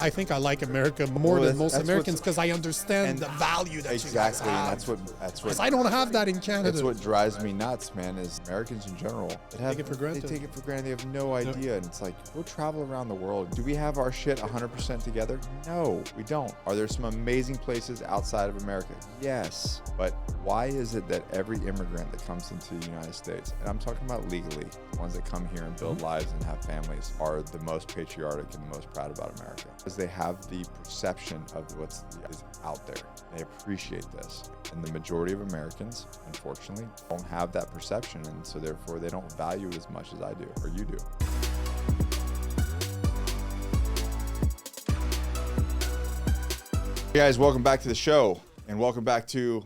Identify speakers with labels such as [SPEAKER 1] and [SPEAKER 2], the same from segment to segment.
[SPEAKER 1] I think I like America more than most Americans because I understand the value that you guys have.
[SPEAKER 2] That's what.
[SPEAKER 1] Because I don't have that in Canada.
[SPEAKER 2] That's what drives me nuts, man. Is Americans in general
[SPEAKER 1] take it for granted.
[SPEAKER 2] They take it for granted. They have no idea, and it's like, go travel around the world. Do we have our shit 100% together? No, we don't. Are there some amazing places outside of America? Yes, but why is it that every immigrant that comes into the United States, and I'm talking about legally, the ones that come here and build lives and have families, are the most patriotic and the most proud about America? Because they have the perception of what is out there. They appreciate this. And the majority of Americans, unfortunately, don't have that perception, and so therefore they don't value it as much as I do, or you do. Hey guys, welcome back to the show, and welcome back to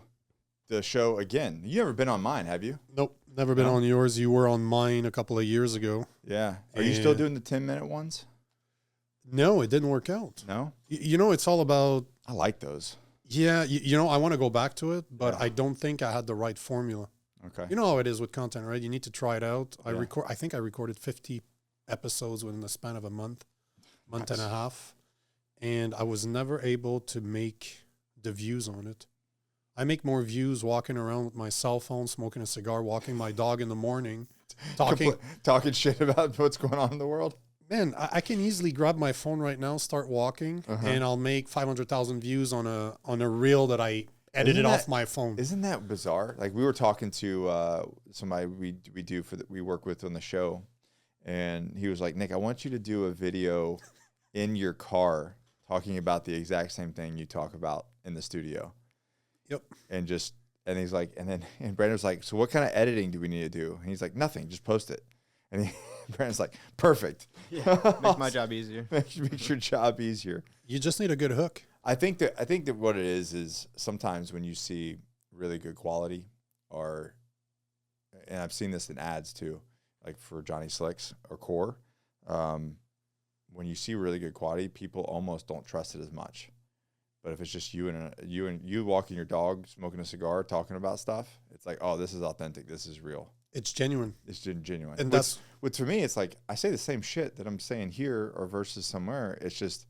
[SPEAKER 2] the show again. You never been on mine, have you?
[SPEAKER 1] Nope, never been on yours. You were on mine a couple of years ago.
[SPEAKER 2] Yeah. Are you still doing the 10-minute ones?
[SPEAKER 1] No, it didn't work out.
[SPEAKER 2] No?
[SPEAKER 1] You know, it's all about...
[SPEAKER 2] I like those.
[SPEAKER 1] Yeah, you know, I want to go back to it, but I don't think I had the right formula.
[SPEAKER 2] Okay.
[SPEAKER 1] You know how it is with content, right? You need to try it out.
[SPEAKER 2] Yeah.
[SPEAKER 1] I think I recorded 50 episodes within the span of a month
[SPEAKER 2] Nice.
[SPEAKER 1] and a half, and I was never able to make the views on it. I make more views walking around with my cell phone, smoking a cigar, walking my dog in the morning,
[SPEAKER 2] talking shit about what's going on in the world.
[SPEAKER 1] Man, I can easily grab my phone right now, start walking, and I'll make 500,000 views on a reel that I edited off my phone.
[SPEAKER 2] Isn't that bizarre? Like, we were talking to somebody we work with on the show, and he was like, Nick, I want you to do a video in your car talking about the exact same thing you talk about in the studio.
[SPEAKER 1] Yep.
[SPEAKER 2] And he's like, and Brandon's like, so what kind of editing do we need to do? And he's like, nothing, just post it. And Brandon's like, perfect.
[SPEAKER 3] Yeah, make my job easier.
[SPEAKER 2] Makes your job easier.
[SPEAKER 1] You just need a good hook.
[SPEAKER 2] I think that what it is sometimes when you see really good quality, and I've seen this in ads too, like for Johnny Slicks or Core, when you see really good quality, people almost don't trust it as much. But if it's just you walking your dog, smoking a cigar, talking about stuff, it's like, oh, this is authentic. This is real.
[SPEAKER 1] It's genuine.
[SPEAKER 2] It's genuine.
[SPEAKER 1] And
[SPEAKER 2] for me, it's like I say the same shit that I'm saying here or versus somewhere. It's just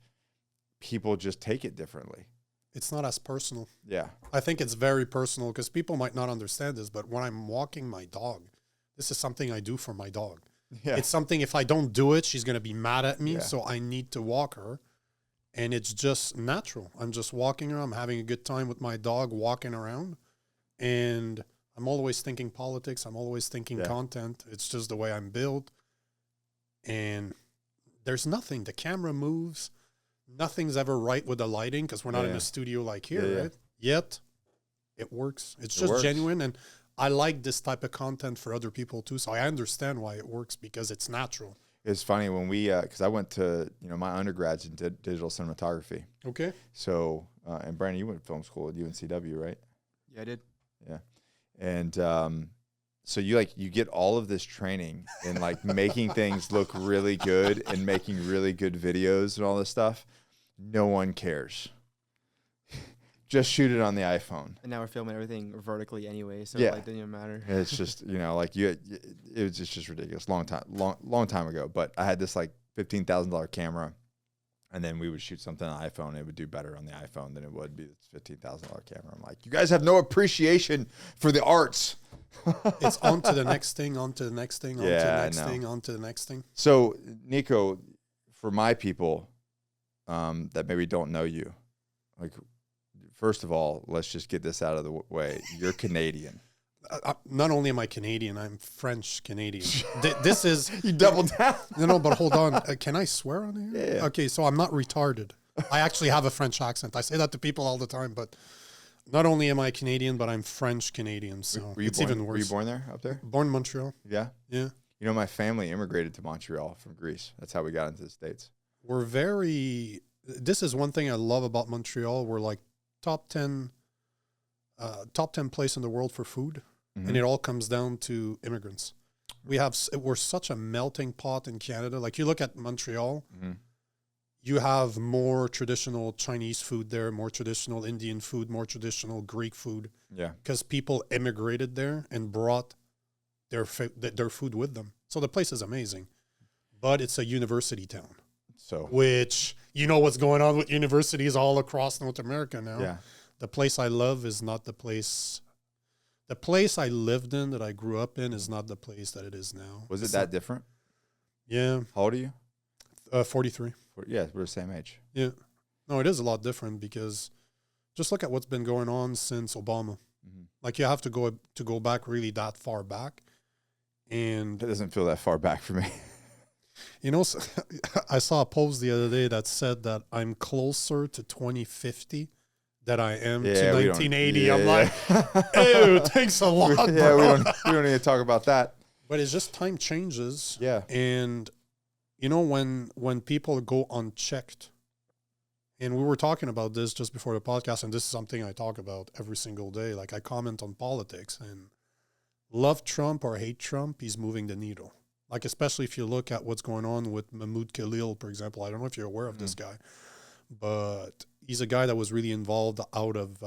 [SPEAKER 2] people just take it differently.
[SPEAKER 1] It's not as personal.
[SPEAKER 2] Yeah.
[SPEAKER 1] I think it's very personal because people might not understand this, but when I'm walking my dog, this is something I do for my dog.
[SPEAKER 2] Yeah.
[SPEAKER 1] It's something, if I don't do it, she's going to be mad at me.
[SPEAKER 2] Yeah.
[SPEAKER 1] So I need to walk her. And it's just natural. I'm just walking around. I'm having a good time with my dog walking around. And I'm always thinking politics. I'm always thinking content. It's just the way I'm built. And there's nothing. The camera moves. Nothing's ever right with the lighting because we're not in a studio like here, right? Yet, it works. It's just genuine. And I like this type of content for other people too. So I understand why it works because it's natural.
[SPEAKER 2] It's funny when we, because I went to, my undergrads in digital cinematography.
[SPEAKER 1] Okay.
[SPEAKER 2] So, and Brandon, you went to film school at UNCW, right?
[SPEAKER 3] Yeah, I did.
[SPEAKER 2] Yeah. And so you get all of this training in like making things look really good and making really good videos and all this stuff. No one cares. Just shoot it on the iPhone.
[SPEAKER 3] And now we're filming everything vertically anyway, so it didn't even matter.
[SPEAKER 2] It's just, it was just ridiculous. Long time ago. But I had this like $15,000 camera, and then we would shoot something on the iPhone. It would do better on the iPhone than it would be this $15,000 camera. I'm like, you guys have no appreciation for the arts.
[SPEAKER 1] It's on to the next thing, on to the next thing, on to the next thing, on to the next thing.
[SPEAKER 2] So, Nico, for my people that maybe don't know you, like, first of all, let's just get this out of the way. You're Canadian.
[SPEAKER 1] Not only am I Canadian, I'm French Canadian. This is
[SPEAKER 2] you doubled down.
[SPEAKER 1] No, but hold on. Can I swear on here?
[SPEAKER 2] Yeah.
[SPEAKER 1] Okay, so I'm not retarded. I actually have a French accent. I say that to people all the time. But not only am I Canadian, but I'm French Canadian. So it's even worse.
[SPEAKER 2] Were you born there, up there?
[SPEAKER 1] Born in Montreal.
[SPEAKER 2] Yeah.
[SPEAKER 1] Yeah.
[SPEAKER 2] My family immigrated to Montreal from Greece. That's how we got into the States.
[SPEAKER 1] This is one thing I love about Montreal. We're like top 10 place in the world for food.
[SPEAKER 2] Mm-hmm.
[SPEAKER 1] And it all comes down to immigrants. We're such a melting pot in Canada. Like you look at Montreal, you have more traditional Chinese food there, more traditional Indian food, more traditional Greek food.
[SPEAKER 2] Yeah.
[SPEAKER 1] Because people immigrated there and brought their food with them. So the place is amazing. But it's a university town.
[SPEAKER 2] So,
[SPEAKER 1] which, you know what's going on with universities all across North America now.
[SPEAKER 2] yeah.
[SPEAKER 1] The place I love is not the place. The place I lived in, that I grew up in, is not the place that it is now.
[SPEAKER 2] Was it that different?
[SPEAKER 1] Yeah.
[SPEAKER 2] How old are you?
[SPEAKER 1] 43.
[SPEAKER 2] Yeah, we're the same age.
[SPEAKER 1] Yeah. No, it is a lot different because just look at what's been going on since Obama.
[SPEAKER 2] Mm-hmm.
[SPEAKER 1] Like, you have to go back really that far back. And
[SPEAKER 2] It doesn't feel that far back for me.
[SPEAKER 1] you know, I saw a post the other day that said that I'm closer to 2050 than I am to 1980. I'm like, ew, thanks a lot,
[SPEAKER 2] yeah,
[SPEAKER 1] bro.
[SPEAKER 2] we don't need to talk about that.
[SPEAKER 1] But it's just time changes.
[SPEAKER 2] Yeah.
[SPEAKER 1] And, you know, when people go unchecked, and we were talking about this just before the podcast, and this is something I talk about every single day. Like, I comment on politics, and love Trump or hate Trump, he's moving the needle. Like, especially if you look at what's going on with Mahmoud Khalil, for example. I don't know if you're aware of this guy, but he's a guy that was really involved out of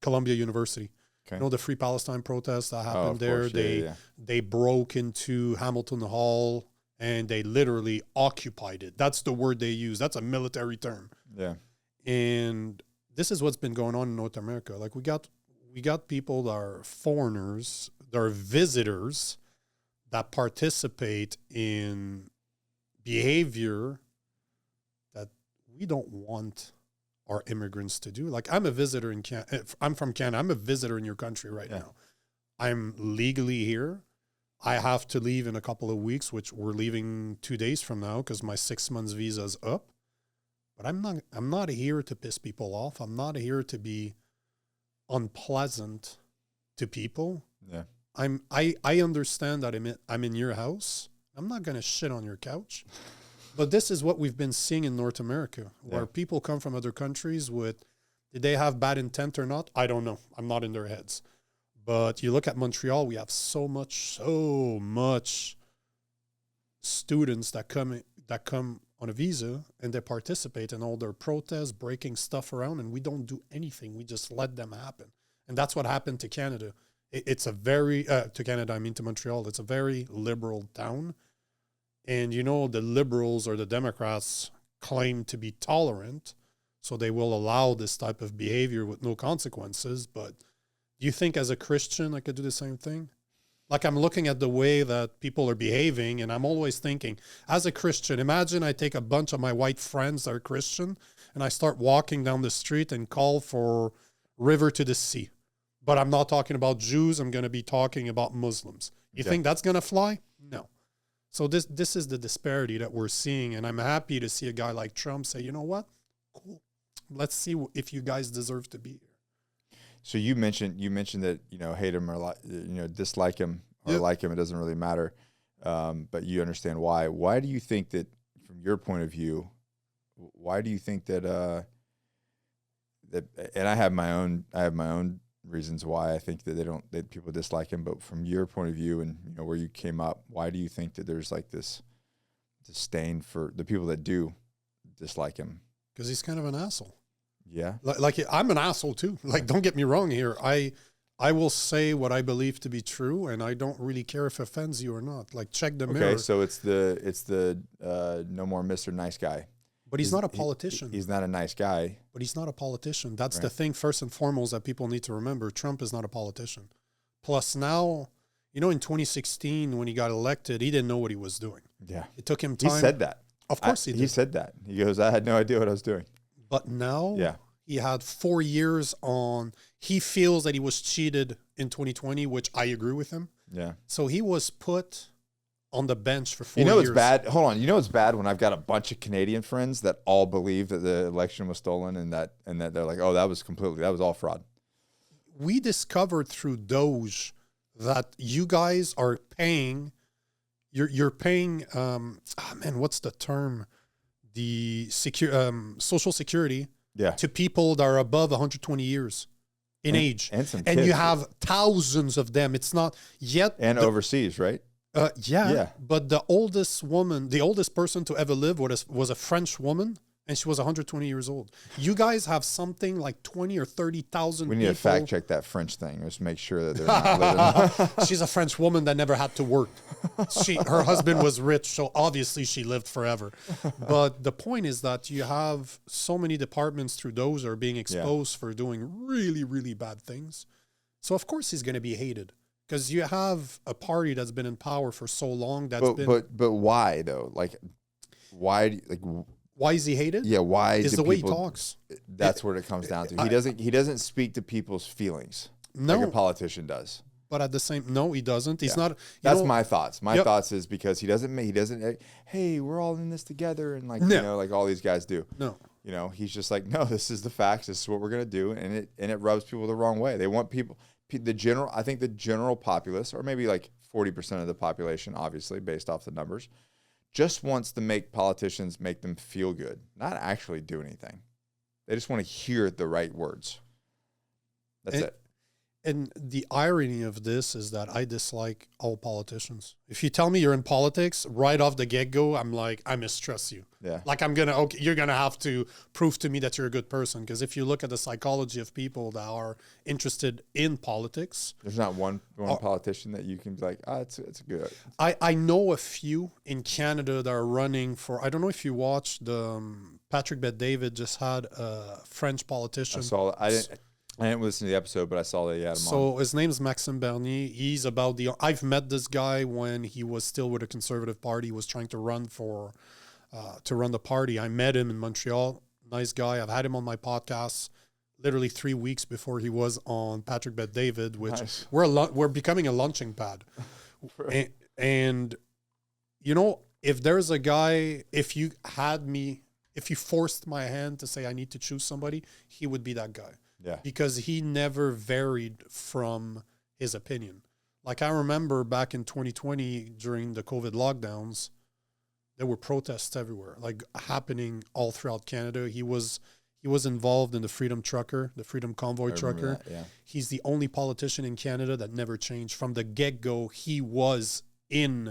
[SPEAKER 1] Columbia University.
[SPEAKER 2] Okay.
[SPEAKER 1] You know, the Free Palestine protests that happened there.
[SPEAKER 2] Course.
[SPEAKER 1] They broke into Hamilton Hall and they literally occupied it. That's the word they use. That's a military term.
[SPEAKER 2] Yeah.
[SPEAKER 1] And this is what's been going on in North America. Like, we got people that are foreigners, that are visitors, that participate in behavior that we don't want our immigrants to do. Like, I'm a visitor in Canada. I'm from Canada. I'm a visitor in your country right now. I'm legally here. I have to leave in a couple of weeks, which we're leaving 2 days from now because my 6 months visa is up. But I'm not here to piss people off. I'm not here to be unpleasant to people.
[SPEAKER 2] Yeah.
[SPEAKER 1] I understand that I'm in your house. I'm not going to shit on your couch. But this is what we've been seeing in North America, where people come from other countries with, did they have bad intent or not? I don't know. I'm not in their heads. But you look at Montreal, we have so much students that come on a visa and they participate in all their protests, breaking stuff around, and we don't do anything. We just let them happen. And that's what happened to Canada. It's a very, to Canada, I mean to Montreal, it's a very liberal town. And, you know, the liberals or the Democrats claim to be tolerant, so they will allow this type of behavior with no consequences. But do you think as a Christian I could do the same thing? Like, I'm looking at the way that people are behaving, and I'm always thinking, as a Christian, imagine I take a bunch of my white friends that are Christian, and I start walking down the street and call for river to the sea. But I'm not talking about Jews. I'm going to be talking about Muslims. You think that's going to fly? No. So this is the disparity that we're seeing, and I'm happy to see a guy like Trump say, you know what? Cool. Let's see if you guys deserve to be here.
[SPEAKER 2] So you mentioned that, you know, hate him or dislike him or like him. It doesn't really matter, but you understand why. Why do you think that, from your point of view, why do you think that that? And I have my own reasons why I think that people dislike him. But from your point of view and, you know, where you came up, why do you think that there's like this disdain for the people that do dislike him?
[SPEAKER 1] Because he's kind of an asshole.
[SPEAKER 2] Yeah.
[SPEAKER 1] Like I'm an asshole too. Like, don't get me wrong here. I will say what I believe to be true, and I don't really care if it offends you or not. Like, check the mirror.
[SPEAKER 2] Okay, so it's the no more Mr. Nice Guy.
[SPEAKER 1] But he's not a politician.
[SPEAKER 2] He's not a nice guy.
[SPEAKER 1] But he's not a politician. That's the thing, first and foremost, that people need to remember. Trump is not a politician. Plus now, you know, in 2016, when he got elected, he didn't know what he was doing.
[SPEAKER 2] Yeah.
[SPEAKER 1] It took him time.
[SPEAKER 2] He said that.
[SPEAKER 1] Of course he did.
[SPEAKER 2] He said that. He goes, I had no idea what I was doing.
[SPEAKER 1] But now he had 4 years on. He feels that he was cheated in 2020, which I agree with him. Yeah. So he was put on the bench for 4 years.
[SPEAKER 2] You know it's bad. Hold on. You know it's bad when I've got a bunch of Canadian friends that all believe that the election was stolen and that they're like, oh, that was all fraud.
[SPEAKER 1] We discovered through Doge that you guys are paying. You're paying. What's the term? The Social Security. Yeah. To people that are above 120 years in age,
[SPEAKER 2] and some
[SPEAKER 1] and
[SPEAKER 2] kids.
[SPEAKER 1] You have thousands of them. It's not yet
[SPEAKER 2] overseas, right?
[SPEAKER 1] Yeah. But the oldest person to ever live was a French woman, And she was 120 years old. You guys have something like 20 or 30,000 people.
[SPEAKER 2] We need to fact check that French thing. Just make sure that they're not living.
[SPEAKER 1] She's a French woman that never had to work. Her husband was rich, so obviously she lived forever. But the point is that you have so many departments through those are being exposed for doing really, really bad things. So of course he's going to be hated because you have a party that's been in power for so long. But
[SPEAKER 2] why though? Like, why? Like.
[SPEAKER 1] Why is he hated?
[SPEAKER 2] Yeah, why
[SPEAKER 1] is the way he talks.
[SPEAKER 2] That's what it comes down to. He doesn't speak to people's feelings like a politician does.
[SPEAKER 1] But at the same, no, he doesn't. He's not.
[SPEAKER 2] That's my thoughts. My thoughts is because he doesn't. Hey, we're all in this together, and like like all these guys do.
[SPEAKER 1] No,
[SPEAKER 2] he's just like, no, this is the facts. This is what we're gonna do, and it rubs people the wrong way. They want people. I think the general populace, or maybe like 40% of the population, obviously based off the numbers, just wants to make politicians make them feel good, not actually do anything. They just want to hear the right words. That's it.
[SPEAKER 1] And the irony of this is that I dislike all politicians. If you tell me you're in politics right off the get-go, I'm like, I mistrust you.
[SPEAKER 2] Yeah.
[SPEAKER 1] Like you're going to have to prove to me that you're a good person. Because if you look at the psychology of people that are interested in politics.
[SPEAKER 2] There's not one politician that you can be like, it's good.
[SPEAKER 1] I know a few in Canada that are running for, I don't know if you watched Patrick Bet-David just had a French politician.
[SPEAKER 2] I saw it. I didn't listen to the episode, but I saw that he had him on.
[SPEAKER 1] So his name's Maxime Bernier. He's I've met this guy when he was still with the Conservative Party. He was trying to run to run the party. I met him in Montreal. Nice guy. I've had him on my podcast literally 3 weeks before he was on Patrick Bet-David, which
[SPEAKER 2] nice.
[SPEAKER 1] We're becoming a launching pad. and if there's a guy, if you forced my hand to say I need to choose somebody, he would be that guy.
[SPEAKER 2] Yeah.
[SPEAKER 1] Because he never varied from his opinion. Like I remember back in 2020 during the COVID lockdowns, there were protests everywhere, like happening all throughout Canada. He was involved in the Freedom Trucker, the Freedom Convoy Trucker.
[SPEAKER 2] That, yeah.
[SPEAKER 1] He's the only politician in Canada that never changed. From the get-go, he was he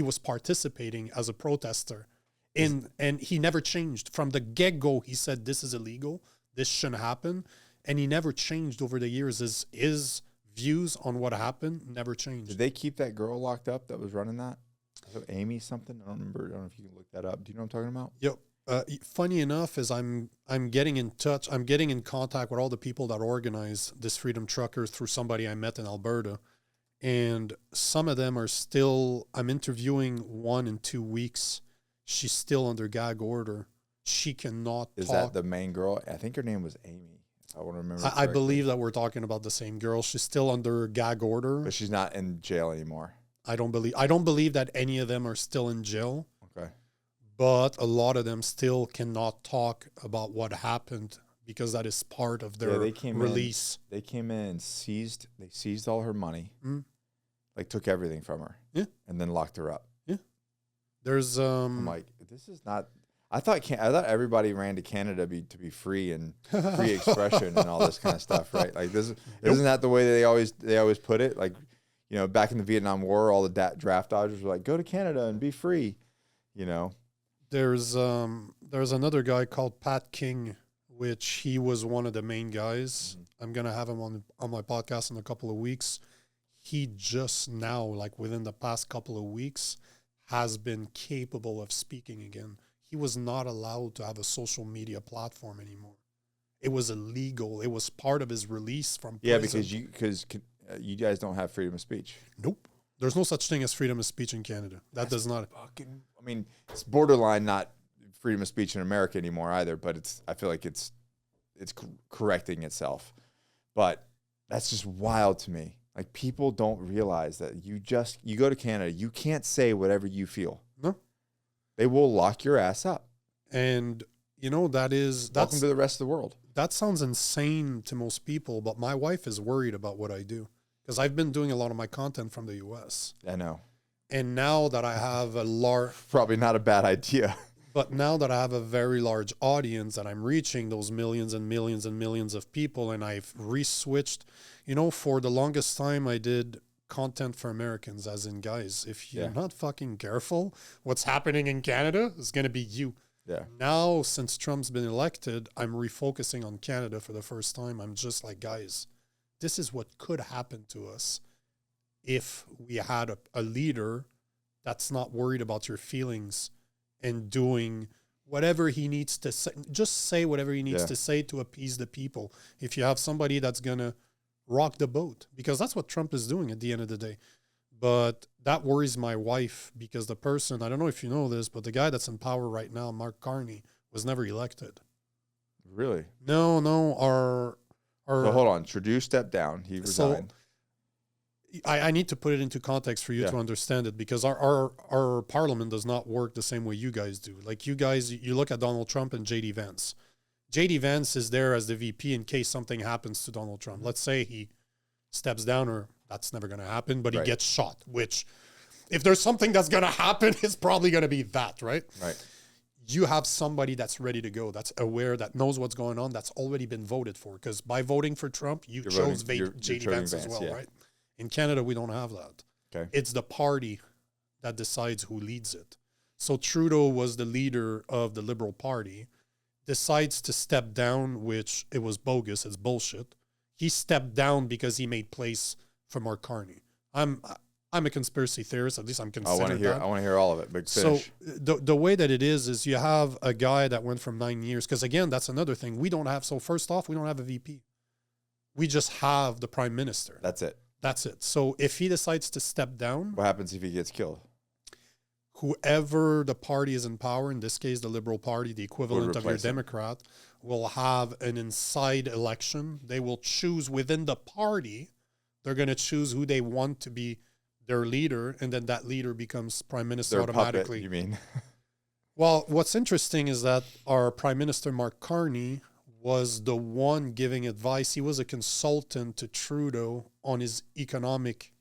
[SPEAKER 1] was participating as a protester. And he never changed. From the get-go, he said this is illegal. This shouldn't happen. And he never changed over the years. His views on what happened never changed.
[SPEAKER 2] Did they keep that girl locked up that was running that? So Amy something? I don't remember. I don't know if you can look that up. Do you know what I'm talking about?
[SPEAKER 1] Yep. Funny enough is I'm getting in touch. I'm getting in contact with all the people that organize this Freedom Trucker through somebody I met in Alberta. And some of them are still, I'm interviewing one in 2 weeks. She's still under gag order. She cannot talk.
[SPEAKER 2] Is that the main girl? I think her name was Amy. I want to remember.
[SPEAKER 1] I believe that we're talking about the same girl. She's still under gag order.
[SPEAKER 2] But she's not in jail anymore.
[SPEAKER 1] I don't believe that any of them are still in jail.
[SPEAKER 2] Okay.
[SPEAKER 1] But a lot of them still cannot talk about what happened because that is part of their release.
[SPEAKER 2] They came in and seized all her money. Like took everything from her.
[SPEAKER 1] Yeah.
[SPEAKER 2] And then locked her up.
[SPEAKER 1] Yeah. There's
[SPEAKER 2] I'm like, this is not. I thought everybody ran to Canada to be free and free expression and all this kind of stuff, right? Like this isn't that the way they always put it? Like, back in the Vietnam War, all the draft dodgers were like, go to Canada and be free,
[SPEAKER 1] There's another guy called Pat King, which he was one of the main guys. Mm-hmm. I'm gonna have him on my podcast in a couple of weeks. He just now, like within the past couple of weeks, has been capable of speaking again. He was not allowed to have a social media platform anymore. It was illegal. It was part of his release from prison.
[SPEAKER 2] Yeah, because you guys don't have freedom of speech.
[SPEAKER 1] Nope. There's no such thing as freedom of speech in Canada. Does not.
[SPEAKER 2] It's borderline not freedom of speech in America anymore either, but I feel like it's correcting itself. But that's just wild to me. Like people don't realize that you go to Canada, you can't say whatever you feel.
[SPEAKER 1] No.
[SPEAKER 2] They will lock your ass up.
[SPEAKER 1] And, that's...
[SPEAKER 2] Welcome to the rest of the world.
[SPEAKER 1] That sounds insane to most people, but my wife is worried about what I do. Because I've been doing a lot of my content from the U.S.
[SPEAKER 2] I know.
[SPEAKER 1] And now that I have
[SPEAKER 2] Probably not a bad idea.
[SPEAKER 1] But now that I have a very large audience and I'm reaching those millions and millions and millions of people, and I've re-switched, for the longest time I did content for Americans, as in, guys, if you're not fucking careful, what's happening in Canada is going to be you.
[SPEAKER 2] Yeah.
[SPEAKER 1] Now, since Trump's been elected, I'm refocusing on Canada for the first time. I'm just like, guys, this is what could happen to us if we had a leader that's not worried about your feelings and doing whatever he needs to say. Just say whatever he needs to say to appease the people. If you have somebody that's going to rock the boat, because that's what Trump is doing at the end of the day. But that worries my wife because the person, I don't know if you know this, but the guy that's in power right now, Mark Carney, was never elected.
[SPEAKER 2] Really?
[SPEAKER 1] No.
[SPEAKER 2] So hold on. Trudeau stepped down. He resigned.
[SPEAKER 1] So I need to put it into context for you to understand it, because our parliament does not work the same way you guys do. Like you guys, you look at Donald Trump and J.D. Vance. J.D. Vance is there as the VP in case something happens to Donald Trump. Let's say he steps down, or that's never going to happen, but he gets shot, which if there's something that's going to happen, it's probably going to be that, right?
[SPEAKER 2] Right.
[SPEAKER 1] You have somebody that's ready to go, that's aware, that knows what's going on, that's already been voted for. Because by voting for Trump, you chose J.D. Vance as well, right? In Canada, we don't have that.
[SPEAKER 2] Okay.
[SPEAKER 1] It's the party that decides who leads it. So Trudeau was the leader of the Liberal Party, decides to step down, which it was bogus, it's bullshit. He stepped down because he made place for Mark Carney. I'm a conspiracy theorist, at least I'm considered that.
[SPEAKER 2] I want to hear all of it. Big finish.
[SPEAKER 1] So the way that it is you have a guy that went from 9 years, because again, that's another thing. We don't have, so first off, we don't have a VP. We just have the prime minister.
[SPEAKER 2] That's it.
[SPEAKER 1] So if he decides to step down,
[SPEAKER 2] what happens if he gets killed?
[SPEAKER 1] Whoever the party is in power, in this case, the Liberal Party, the equivalent of your Democrat, will have an inside election. They will choose within the party. They're going to choose who they want to be their leader, and then that leader becomes prime minister automatically.
[SPEAKER 2] Puppet, you mean?
[SPEAKER 1] Well, what's interesting is that our prime minister, Mark Carney, was the one giving advice. He was a consultant to Trudeau on his economic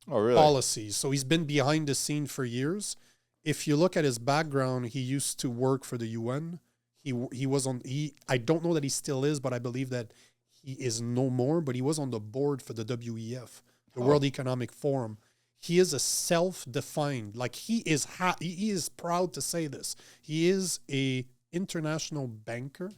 [SPEAKER 1] policies. So he's been behind the scene for years. If you look at his background, he used to work for the UN. He was on, I don't know that he still is, but I believe that he is no more, but he was on the board for the WEF, the World Economic Forum. He is a self-defined, like he is proud to say this. He is a international banker,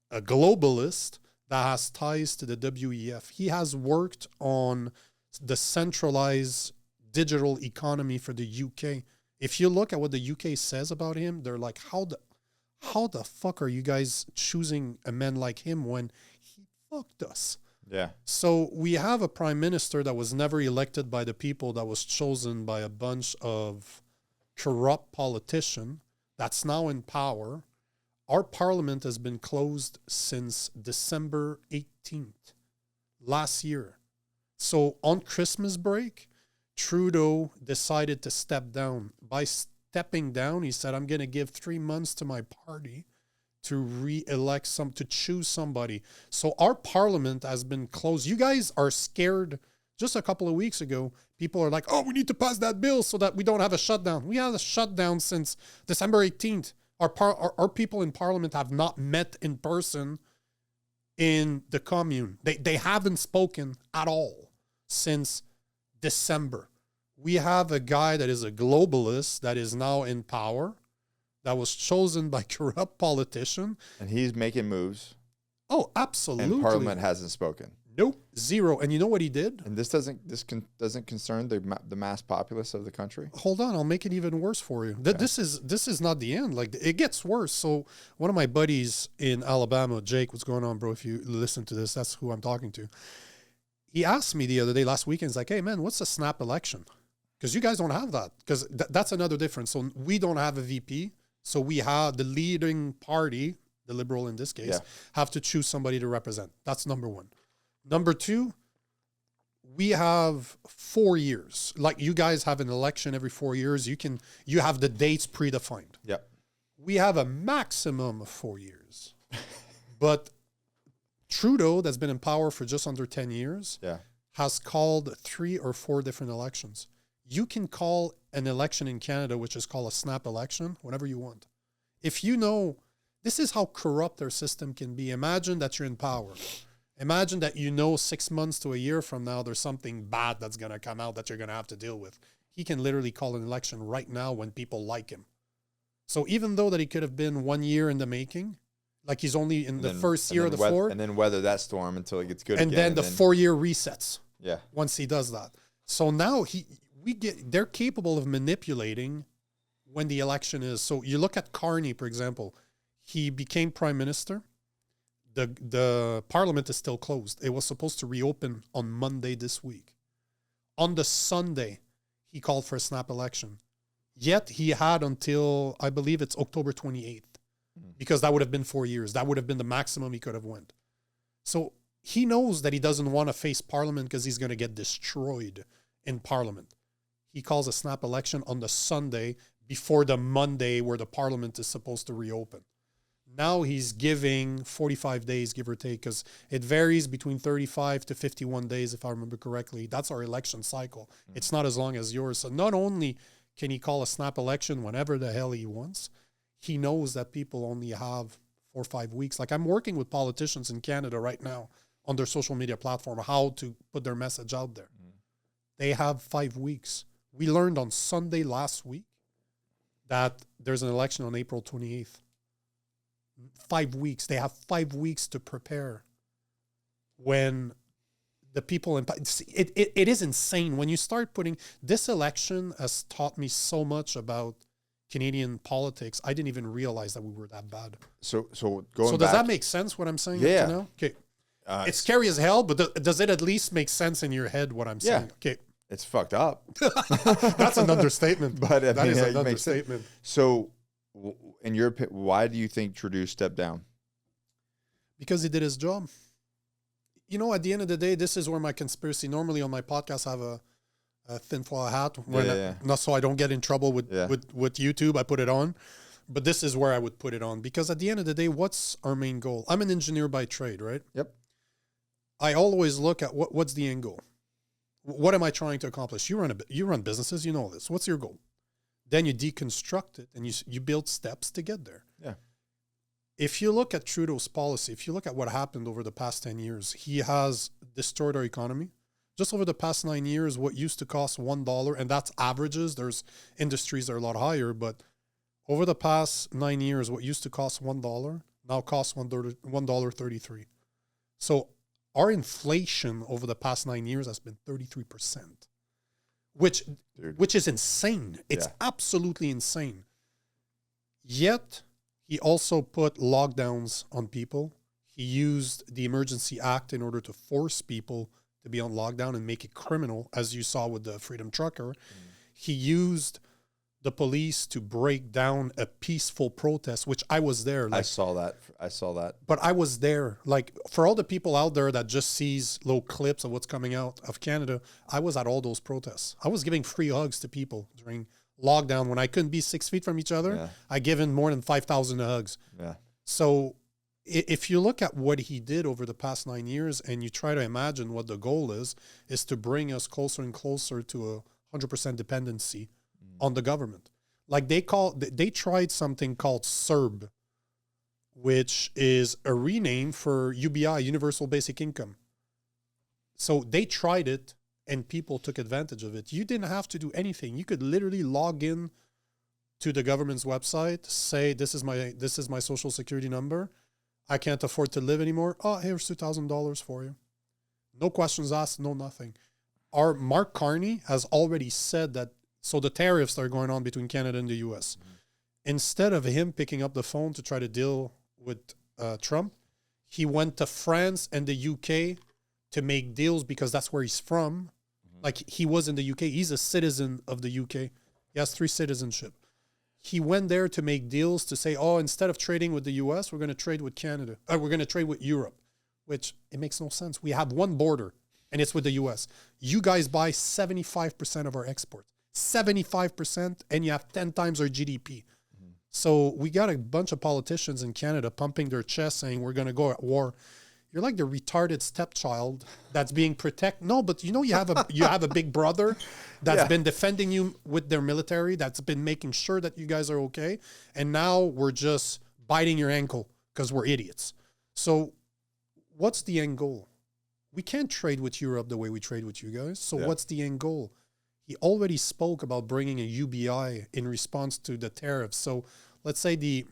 [SPEAKER 1] a globalist that has ties to the WEF. He has worked on the centralized digital economy for the UK. If you look at what the UK says about him, they're like, how the fuck are you guys choosing a man like him when he fucked us?
[SPEAKER 2] Yeah.
[SPEAKER 1] So we have a prime minister that was never elected by the people, that was chosen by a bunch of corrupt politicians that's now in power. Our parliament has been closed since December 18th last year. So on Christmas break, Trudeau decided to step down. By stepping down, he said, I'm going to give 3 months to my party to re-elect to choose somebody. So our parliament has been closed. You guys are scared. Just a couple of weeks ago, people are like, oh, we need to pass that bill so that we don't have a shutdown. We had a shutdown since December 18th. Our people in parliament have not met in person in the commune. They haven't spoken at all since December. We have a guy that is a globalist that is now in power, that was chosen by corrupt politicians.
[SPEAKER 2] And he's making moves.
[SPEAKER 1] Oh, absolutely.
[SPEAKER 2] And Parliament hasn't spoken.
[SPEAKER 1] Nope, zero. And you know what he did?
[SPEAKER 2] And this doesn't concern the mass populace of the country.
[SPEAKER 1] Hold on, I'll make it even worse for you. Okay. This is not the end. Like, it gets worse. So one of my buddies in Alabama, Jake, what's going on, bro? If you listen to this, that's who I'm talking to. He asked me the other day, last weekend, he's like, hey man, what's a snap election? Because you guys don't have that. Because that's another difference. So we don't have a VP. So we have the leading party, the Liberal in this case, have to choose somebody to represent. That's number one. Number two, we have 4 years. Like you guys have an election every 4 years. You have the dates predefined.
[SPEAKER 2] Yep.
[SPEAKER 1] We have a maximum of 4 years. But Trudeau, that's been in power for just under 10 years, has called 3 or 4 different elections. You can call an election in Canada, which is called a snap election, whenever you want. If you know, this is how corrupt their system can be. Imagine that you're in power. Imagine that 6 months to a year from now, there's something bad that's going to come out that you're going to have to deal with. He can literally call an election right now when people like him. So even though that he could have been 1 year in the making, like he's only in the first year of the floor.
[SPEAKER 2] And then weather that storm until it gets good again.
[SPEAKER 1] And then the 4-year resets.
[SPEAKER 2] Yeah.
[SPEAKER 1] Once he does that. So now they're capable of manipulating when the election is. So you look at Carney, for example. He became prime minister. The parliament is still closed. It was supposed to reopen on Monday this week. On the Sunday, he called for a snap election. Yet he had until, I believe it's October 28th, because that would have been 4 years. That would have been the maximum he could have went. So he knows that he doesn't want to face parliament because he's going to get destroyed in parliament. He calls a snap election on the Sunday before the Monday where the parliament is supposed to reopen. Now he's giving 45 days, give or take, because it varies between 35 to 51 days, if I remember correctly. That's our election cycle. It's not as long as yours. So not only can he call a snap election whenever the hell he wants, he knows that people only have 4 or 5 weeks. Like I'm working with politicians in Canada right now on their social media platform, how to put their message out there. They have 5 weeks. We learned on Sunday last week that there's an election on April 28th. 5 weeks. They have 5 weeks to prepare. When the people it is insane when you start putting this election has taught me so much about Canadian politics. I didn't even realize that we were that bad.
[SPEAKER 2] So
[SPEAKER 1] does that make sense what I'm saying?
[SPEAKER 2] Yeah.
[SPEAKER 1] You know? Okay. It's scary as hell, but does it at least make sense in your head what I'm saying?
[SPEAKER 2] Yeah.
[SPEAKER 1] Okay.
[SPEAKER 2] It's fucked up.
[SPEAKER 1] That's an understatement.
[SPEAKER 2] But I
[SPEAKER 1] that
[SPEAKER 2] mean,
[SPEAKER 1] is
[SPEAKER 2] it
[SPEAKER 1] an
[SPEAKER 2] makes sense.
[SPEAKER 1] understatement.
[SPEAKER 2] So, in your opinion, why do you think Trudeau stepped down?
[SPEAKER 1] Because he did his job. You know, at the end of the day, this is where my conspiracy. Normally on my podcast, I have a tinfoil hat, not so I don't get in trouble with YouTube. I put it on, but this is where I would put it on because at the end of the day, what's our main goal? I'm an engineer by trade, right?
[SPEAKER 2] Yep. I
[SPEAKER 1] always look at what's the end goal. What am I trying to accomplish? You run businesses, you know this. What's your goal? Then you deconstruct it and you build steps to get there.
[SPEAKER 2] Yeah.
[SPEAKER 1] If you look at Trudeau's policy, if you look at what happened over the past 10 years, he has destroyed our economy. Just over the past 9 years, what used to cost $1, and that's averages, there's industries that are a lot higher, but over the past 9 years, what used to cost $1 now costs $1.33. So our inflation over the past 9 years has been 33%, which is insane. It's absolutely insane. Yet, he also put lockdowns on people. He used the Emergency Act in order to force people to be on lockdown and make it criminal, as you saw with the Freedom Trucker. He used the police to break down a peaceful protest, which I was there.
[SPEAKER 2] I saw that.
[SPEAKER 1] But I was there. Like, for all the people out there that just sees little clips of what's coming out of Canada, I was at all those protests. I was giving free hugs to people during lockdown when I couldn't be 6 feet from each other.
[SPEAKER 2] Yeah.
[SPEAKER 1] I given more than 5,000 hugs.
[SPEAKER 2] Yeah.
[SPEAKER 1] So if you look at what he did over the past 9 years and you try to imagine what the goal is to bring us closer and closer to 100% dependency on the government. Like they tried something called CERB, which is a rename for UBI, Universal Basic Income. So they tried it and people took advantage of it. You didn't have to do anything. You could literally log in to the government's website, say, this is my social security number. I can't afford to live anymore. Oh, here's $2,000 for you. No questions asked, no nothing. Our Mark Carney has already said that, so the tariffs that are going on between Canada and the US, instead of him picking up the phone to try to deal with Trump, he went to France and the UK to make deals because that's where he's from. Like he was in the UK. He's a citizen of the UK. He has 3 citizenship. He went there to make deals to say, oh, instead of trading with the US, we're going to trade with Canada. We're going to trade with Europe, which it makes no sense. We have one border and it's with the US. You guys buy 75% of our exports, 75%, and you have 10 times our GDP. So we got a bunch of politicians in Canada pumping their chest saying we're going to go at war. You're like the retarded stepchild that's being protected. No, but you know you have a big brother that's been defending you with their military, that's been making sure that you guys are okay. And now we're just biting your ankle because we're idiots. So what's the end goal? We can't trade with Europe the way we trade with you guys. So what's the end goal? He already spoke about bringing a UBI in response to the tariffs. So let's say the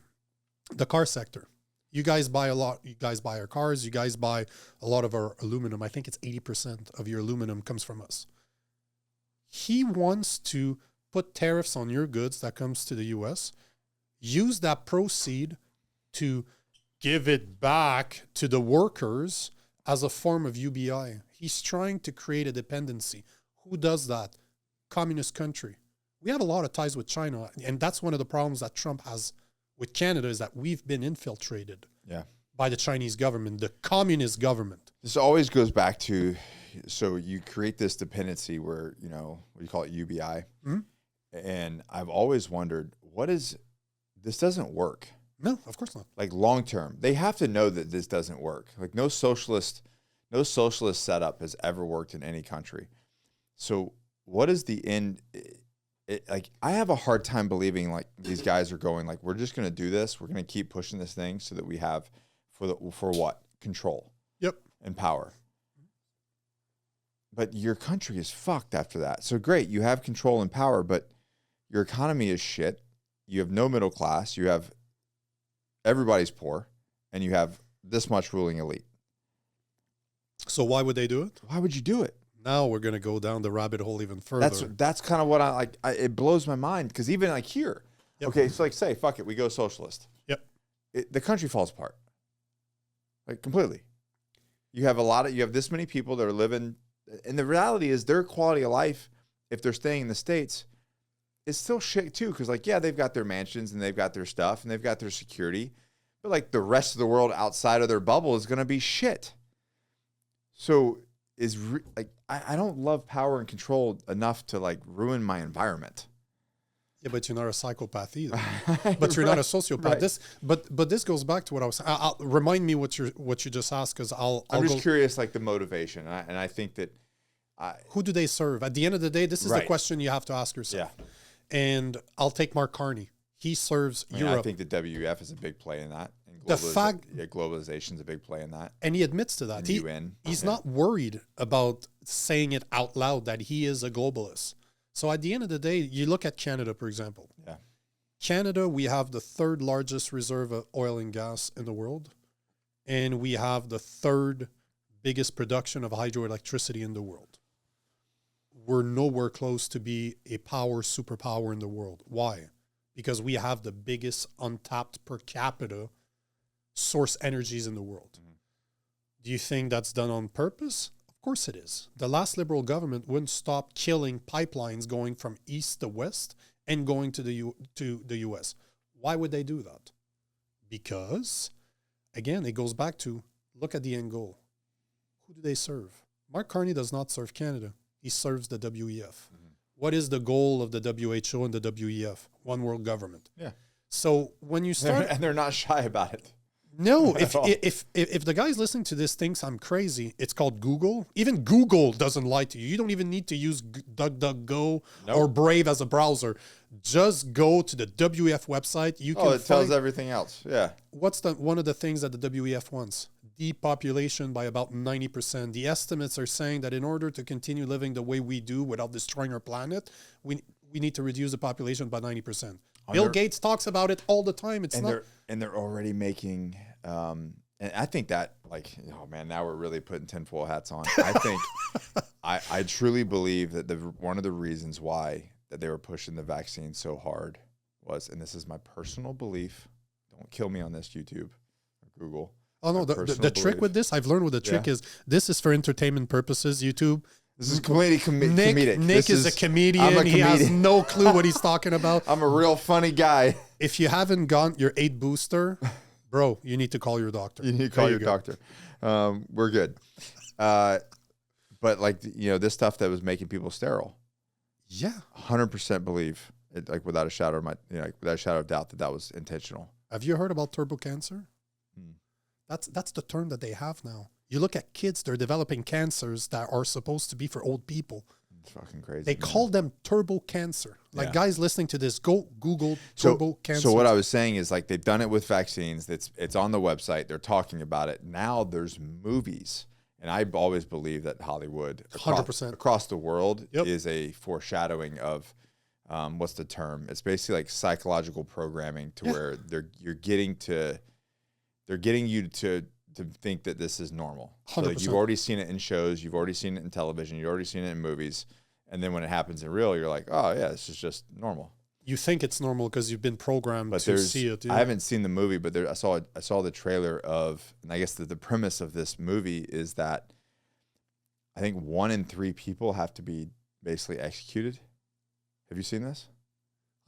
[SPEAKER 1] car sector. You guys buy a lot. You guys buy our cars. You guys buy a lot of our aluminum. I think it's 80% of your aluminum comes from us. He wants to put tariffs on your goods that comes to the U.S., use that proceed to give it back to the workers as a form of UBI. He's trying to create a dependency. Who does that? Communist country. We have a lot of ties with China, and that's one of the problems that Trump has with Canada, is that we've been infiltrated by the Chinese government, the communist government.
[SPEAKER 2] This always goes back to, so you create this dependency where, you know, what do you call it, UBI? Mm-hmm. And I've always wondered, this doesn't work.
[SPEAKER 1] No, of course not.
[SPEAKER 2] Like long term, they have to know that this doesn't work. Like no socialist setup has ever worked in any country. So what is the end? Like I have a hard time believing like these guys are going like, we're just going to do this. We're going to keep pushing this thing so that we have for what? Control.
[SPEAKER 1] Yep.
[SPEAKER 2] And power. But your country is fucked after that. So great, you have control and power, but your economy is shit. You have no middle class. You have everybody's poor, and you have this much ruling elite.
[SPEAKER 1] So why would they do it?
[SPEAKER 2] Why would you do it?
[SPEAKER 1] Now we're going to go down the rabbit hole even further.
[SPEAKER 2] That's kind of what I like. It blows my mind because even like here, okay, so like say, fuck it, we go socialist.
[SPEAKER 1] Yep.
[SPEAKER 2] The country falls apart, like completely. You have this many people that are living, and the reality is their quality of life, if they're staying in the States, is still shit too. Because like, yeah, they've got their mansions and they've got their stuff and they've got their security, but like the rest of the world outside of their bubble is going to be shit. So I don't love power and control enough to like ruin my environment.
[SPEAKER 1] Yeah, but you're not a psychopath either. But you're not a sociopath. Right. But this goes back to what I was saying. I'll remind me what you just asked, because I'm
[SPEAKER 2] just curious, like the motivation, and I think that
[SPEAKER 1] who do they serve? At the end of the day, this is the question you have to ask yourself. Yeah. And I'll take Mark Carney. He serves Europe.
[SPEAKER 2] I think the WEF is a big play in that. And globalization is a big play in that.
[SPEAKER 1] And he admits to that. He's not worried about saying it out loud that he is a globalist. So at the end of the day, you look at Canada, for example. Yeah. Canada, we have the third largest reserve of oil and gas in the world. And we have the third biggest production of hydroelectricity in the world. We're nowhere close to be a superpower in the world. Why? Because we have the biggest untapped per capita source energies in the world. Mm-hmm. Do you think that's done on purpose? Of course it is. The last Liberal government wouldn't stop killing pipelines going from east to west and going to the U.S. Why would they do that? Because, again, it goes back to look at the end goal. Who do they serve? Mark Carney does not serve Canada. He serves the WEF. Mm-hmm. What is the goal of the WHO and the WEF? One world government. Yeah. So when you start,
[SPEAKER 2] and they're not shy about it.
[SPEAKER 1] No, if the guy's listening to this thinks I'm crazy, it's called Google. Even Google doesn't lie to you. You don't even need to use DuckDuckGo or Brave as a browser. Just go to the WEF website.
[SPEAKER 2] It tells everything else. Yeah.
[SPEAKER 1] What's one of the things that the WEF wants? Depopulation by about 90%. The estimates are saying that in order to continue living the way we do without destroying our planet, we need to reduce the population by 90%. Bill Gates talks about it all the time.
[SPEAKER 2] They're already making, and I think that, like, oh man, now we're really putting tinfoil hats on. I think, I truly believe that one of the reasons why that they were pushing the vaccine so hard was, and this is my personal belief, don't kill me on this, YouTube or Google.
[SPEAKER 1] Oh no, the trick with this, I've learned what the trick is. This is for entertainment purposes, YouTube.
[SPEAKER 2] This is comedic.
[SPEAKER 1] Nick is a comedian. He has no clue what he's talking about.
[SPEAKER 2] I'm a real funny guy.
[SPEAKER 1] If you haven't gotten your 8 booster, bro, you need to call your doctor.
[SPEAKER 2] You need to call your doctor. We're good. But like, this stuff that was making people sterile.
[SPEAKER 1] Yeah.
[SPEAKER 2] 100% believe it, like without a shadow of doubt that was intentional.
[SPEAKER 1] Have you heard about turbo cancer? That's the term that they have now. You look at kids, they're developing cancers that are supposed to be for old people.
[SPEAKER 2] It's fucking crazy.
[SPEAKER 1] They call them turbo cancer. Like guys listening to this, go Google turbo cancer.
[SPEAKER 2] So what I was saying is like they've done it with vaccines. It's on the website. They're talking about it. Now there's movies. And I always believe that Hollywood
[SPEAKER 1] 100%
[SPEAKER 2] across the world is a foreshadowing of what's the term? It's basically like psychological programming to where they're getting you to think that this is normal. So like you've already seen it in shows, you've already seen it in television, you've already seen it in movies, and then when it happens in real, you're like, oh yeah, this is just normal.
[SPEAKER 1] You think it's normal because you've been programmed to see it. Yeah.
[SPEAKER 2] I haven't seen the movie, but I saw the trailer of, and I guess the premise of this movie is that I think 1 in 3 people have to be basically executed. Have you seen this?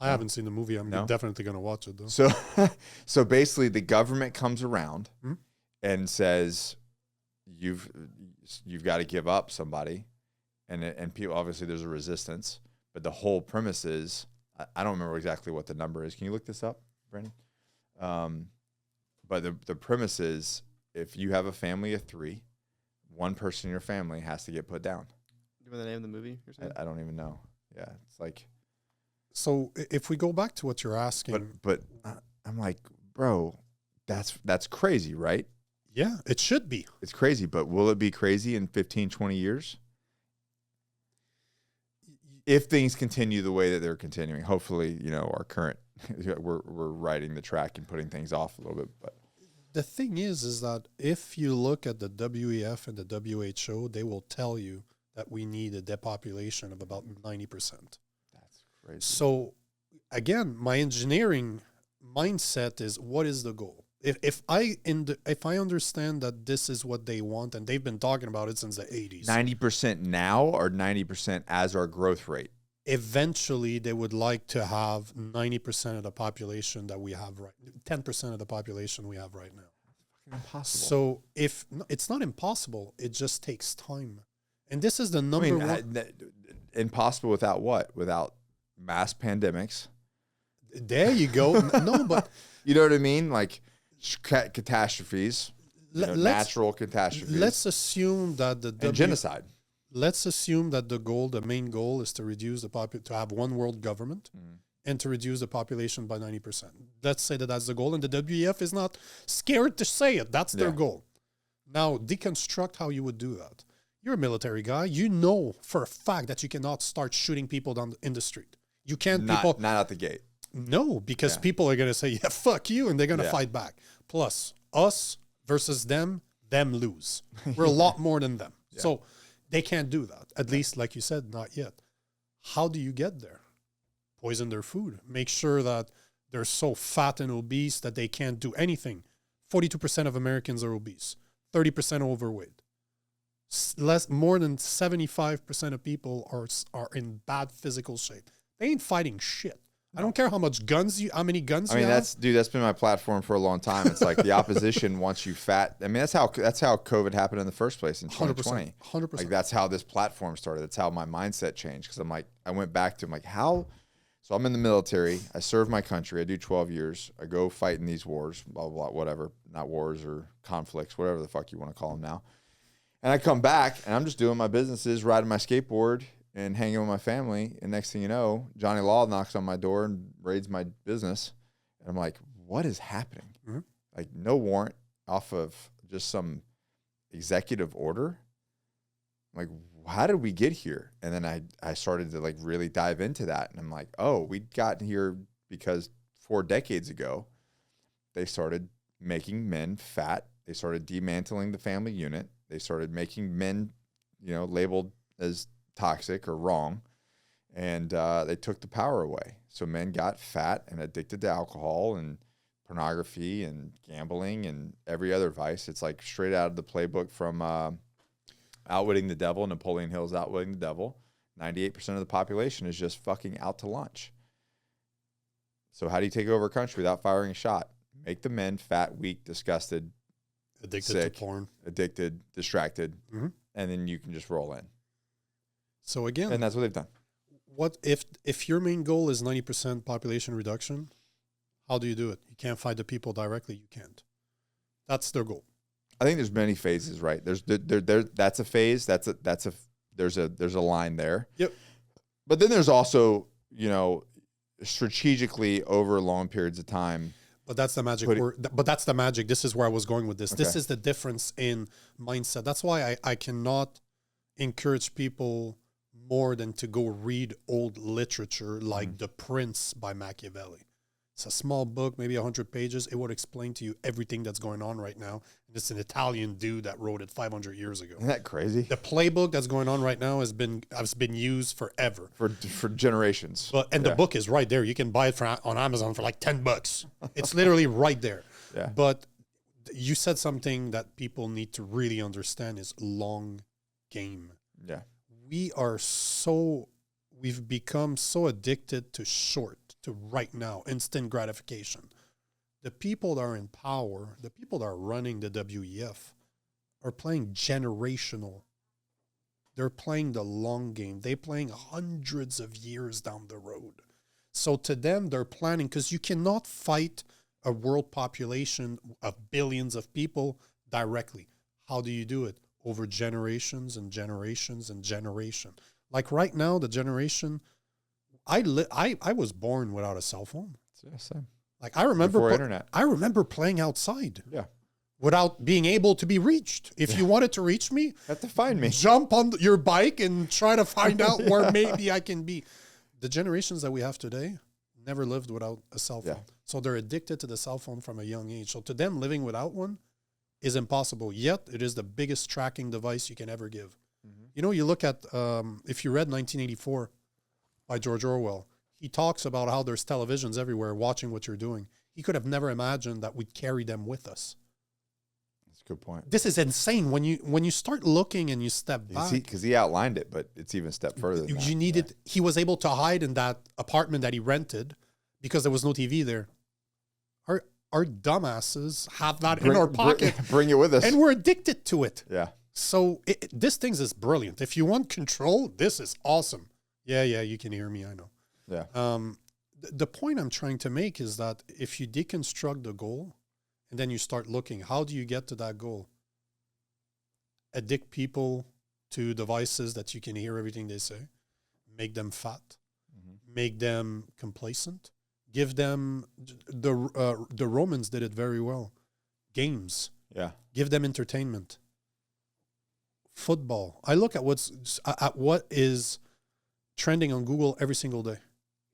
[SPEAKER 1] I haven't seen the movie. I'm definitely going to watch it though.
[SPEAKER 2] So basically the government comes around and says, you've got to give up somebody. And people, obviously there's a resistance, but the whole premise is, I don't remember exactly what the number is. Can you look this up, Brandon? But the premise is, if you have a family of 3, one person in your family has to get put down.
[SPEAKER 3] You know the name of the movie?
[SPEAKER 2] I don't even know. Yeah, it's like.
[SPEAKER 1] So if we go back to what you're asking,
[SPEAKER 2] but I'm like, bro, that's crazy, right?
[SPEAKER 1] Yeah, it should be.
[SPEAKER 2] It's crazy, but will it be crazy in 15, 20 years? If things continue the way that they're continuing, hopefully, our current, we're riding the track and putting things off a little bit. But
[SPEAKER 1] the thing is that if you look at the WEF and the WHO, they will tell you that we need a depopulation of about 90%.
[SPEAKER 2] That's crazy.
[SPEAKER 1] So again, my engineering mindset is, what is the goal? If I understand that this is what they want, and they've been talking about it since the 80s.
[SPEAKER 2] 90% now or 90% as our growth rate?
[SPEAKER 1] Eventually, they would like to have 90% of the population that we have 10% of the population we have right now.
[SPEAKER 2] Impossible.
[SPEAKER 1] So it's not impossible, it just takes time. And this is the number one.
[SPEAKER 2] Impossible without what? Without mass pandemics.
[SPEAKER 1] There you go. No, but
[SPEAKER 2] you know what I mean? Like catastrophes, natural catastrophes.
[SPEAKER 1] Let's assume that
[SPEAKER 2] and genocide.
[SPEAKER 1] Let's assume that the main goal is to reduce to have one world government and to reduce the population by 90%. Let's say that that's the goal, and the WEF is not scared to say it. That's their goal. Now, deconstruct how you would do that. You're a military guy. You know for a fact that you cannot start shooting people down in the street. You can't.
[SPEAKER 2] Not out the gate.
[SPEAKER 1] No, because people are going to say, yeah, fuck you, and they're going to fight back. Plus, us versus them lose. We're a lot more than them. Yeah. So they can't do that. At least, like you said, not yet. How do you get there? Poison their food. Make sure that they're so fat and obese that they can't do anything. 42% of Americans are obese. 30% overweight. More than 75% of people are in bad physical shape. They ain't fighting shit. I don't care how many guns you have.
[SPEAKER 2] That's been my platform for a long time. It's like the opposition wants you fat. I mean, that's how COVID happened in the first place in 2020.
[SPEAKER 1] 100%.
[SPEAKER 2] Like that's how this platform started. That's how my mindset changed. Cause I went back to how, so I'm in the military. I serve my country. I do 12 years. I go fight in these wars, blah, blah, blah, whatever, not wars or conflicts, whatever the fuck you want to call them now. And I come back and I'm just doing my businesses, riding my skateboard and hanging with my family, and next thing you know, Johnny Law knocks on my door and raids my business, and I'm like, what is happening? Mm-hmm. Like no warrant, off of just some executive order. I'm like, how did we get here? And then I started to like really dive into that, and I'm like, oh, we got here because 4 decades ago, they started making men fat. They started dismantling the family unit. They started making men, labeled as toxic or wrong, and they took the power away. So men got fat and addicted to alcohol and pornography and gambling and every other vice. It's like straight out of the playbook from Outwitting the Devil, Napoleon Hill's Outwitting the Devil. 98% of the population is just fucking out to lunch. So how do you take over a country without firing a shot? Make the men fat, weak, disgusted,
[SPEAKER 1] addicted
[SPEAKER 2] sick,
[SPEAKER 1] to porn,
[SPEAKER 2] addicted, distracted, and then you can just roll in.
[SPEAKER 1] So again,
[SPEAKER 2] and that's what they've done.
[SPEAKER 1] What if your main goal is 90% population reduction? How do you do it? You can't fight the people directly. You can't. That's their goal.
[SPEAKER 2] I think there's many phases, right? There's that's a phase. There's a line there.
[SPEAKER 1] Yep.
[SPEAKER 2] But then there's also strategically over long periods of time.
[SPEAKER 1] But that's the magic word. But that's the magic. This is where I was going with this. Okay. This is the difference in mindset. That's why I cannot encourage people more than to go read old literature like The Prince by Machiavelli. It's a small book, maybe 100 pages. It would explain to you everything that's going on right now. And it's an Italian dude that wrote it 500 years ago.
[SPEAKER 2] Isn't that crazy?
[SPEAKER 1] The playbook that's going on right now has been used forever.
[SPEAKER 2] For generations.
[SPEAKER 1] But the book is right there. You can buy it on Amazon for like $10. It's literally right there.
[SPEAKER 2] Yeah.
[SPEAKER 1] But you said something that people need to really understand is long game.
[SPEAKER 2] Yeah.
[SPEAKER 1] We've become so addicted to right now, instant gratification. The people that are in power, the people that are running the WEF are playing generational. They're playing the long game. They're playing hundreds of years down the road. So to them, they're planning, because you cannot fight a world population of billions of people directly. How do you do it? Over generations and generations and generation. Like right now, the generation, I was born without a cell phone.
[SPEAKER 2] Yeah, same.
[SPEAKER 1] Like I remember,
[SPEAKER 2] internet.
[SPEAKER 1] I remember playing outside.
[SPEAKER 2] Yeah.
[SPEAKER 1] Without being able to be reached. If you wanted to reach me,
[SPEAKER 2] you have to find me.
[SPEAKER 1] Jump on your bike and try to find out where maybe I can be. The generations that we have today never lived without a cell phone.
[SPEAKER 2] Yeah.
[SPEAKER 1] So they're addicted to the cell phone from a young age. So to them, living without one is impossible. Yet it is the biggest tracking device you can ever give. Mm-hmm. You know, you look at, if you read 1984 by George Orwell, he talks about how there's televisions everywhere watching what you're doing. He could have never imagined that we'd carry them with us.
[SPEAKER 2] That's a good point.
[SPEAKER 1] This is insane. When you start looking and you step back.
[SPEAKER 2] Because he outlined it, but it's even a step further than that.
[SPEAKER 1] You needed, he was able to hide in that apartment that he rented because there was no TV there. Our dumbasses have that in our pocket.
[SPEAKER 2] Bring it with us.
[SPEAKER 1] And we're addicted to it.
[SPEAKER 2] Yeah.
[SPEAKER 1] So this thing is brilliant. If you want control, this is awesome. Yeah, you can hear me, I know.
[SPEAKER 2] Yeah.
[SPEAKER 1] The point I'm trying to make is that if you deconstruct the goal and then you start looking, how do you get to that goal? Addict people to devices that you can hear everything they say, make them fat, make them complacent, give them, the Romans did it very well, games, give them entertainment, football. I look at what is trending on Google every single day.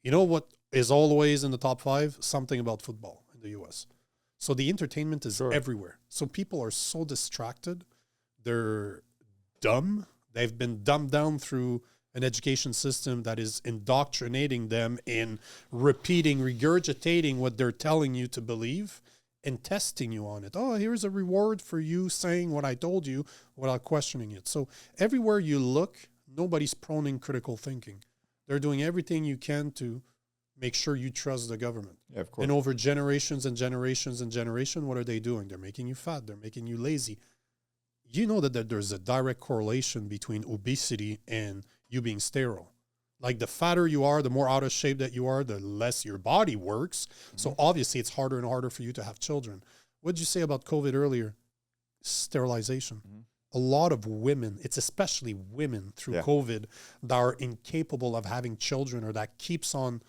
[SPEAKER 1] You know what is always in the top 5? Something about football in the US. So the entertainment is everywhere. So people are so distracted. They're dumb. They've been dumbed down through an education system that is indoctrinating them in regurgitating what they're telling you to believe and testing you on it. Oh, here's a reward for you saying what I told you without questioning it. So everywhere you look, nobody's proning critical thinking. They're doing everything you can to make sure you trust the government.
[SPEAKER 2] Yeah, of course.
[SPEAKER 1] And over generations and generations and generations, what are they doing? They're making you fat. They're making you lazy. You know that there's a direct correlation between obesity and you being sterile. Like the fatter you are, the more out of shape that you are, the less your body works. Mm-hmm. So obviously it's harder and harder for you to have children. What did you say about COVID earlier? Sterilization. Mm-hmm. A lot of women, it's especially women through COVID, that are incapable of having children or that keeps on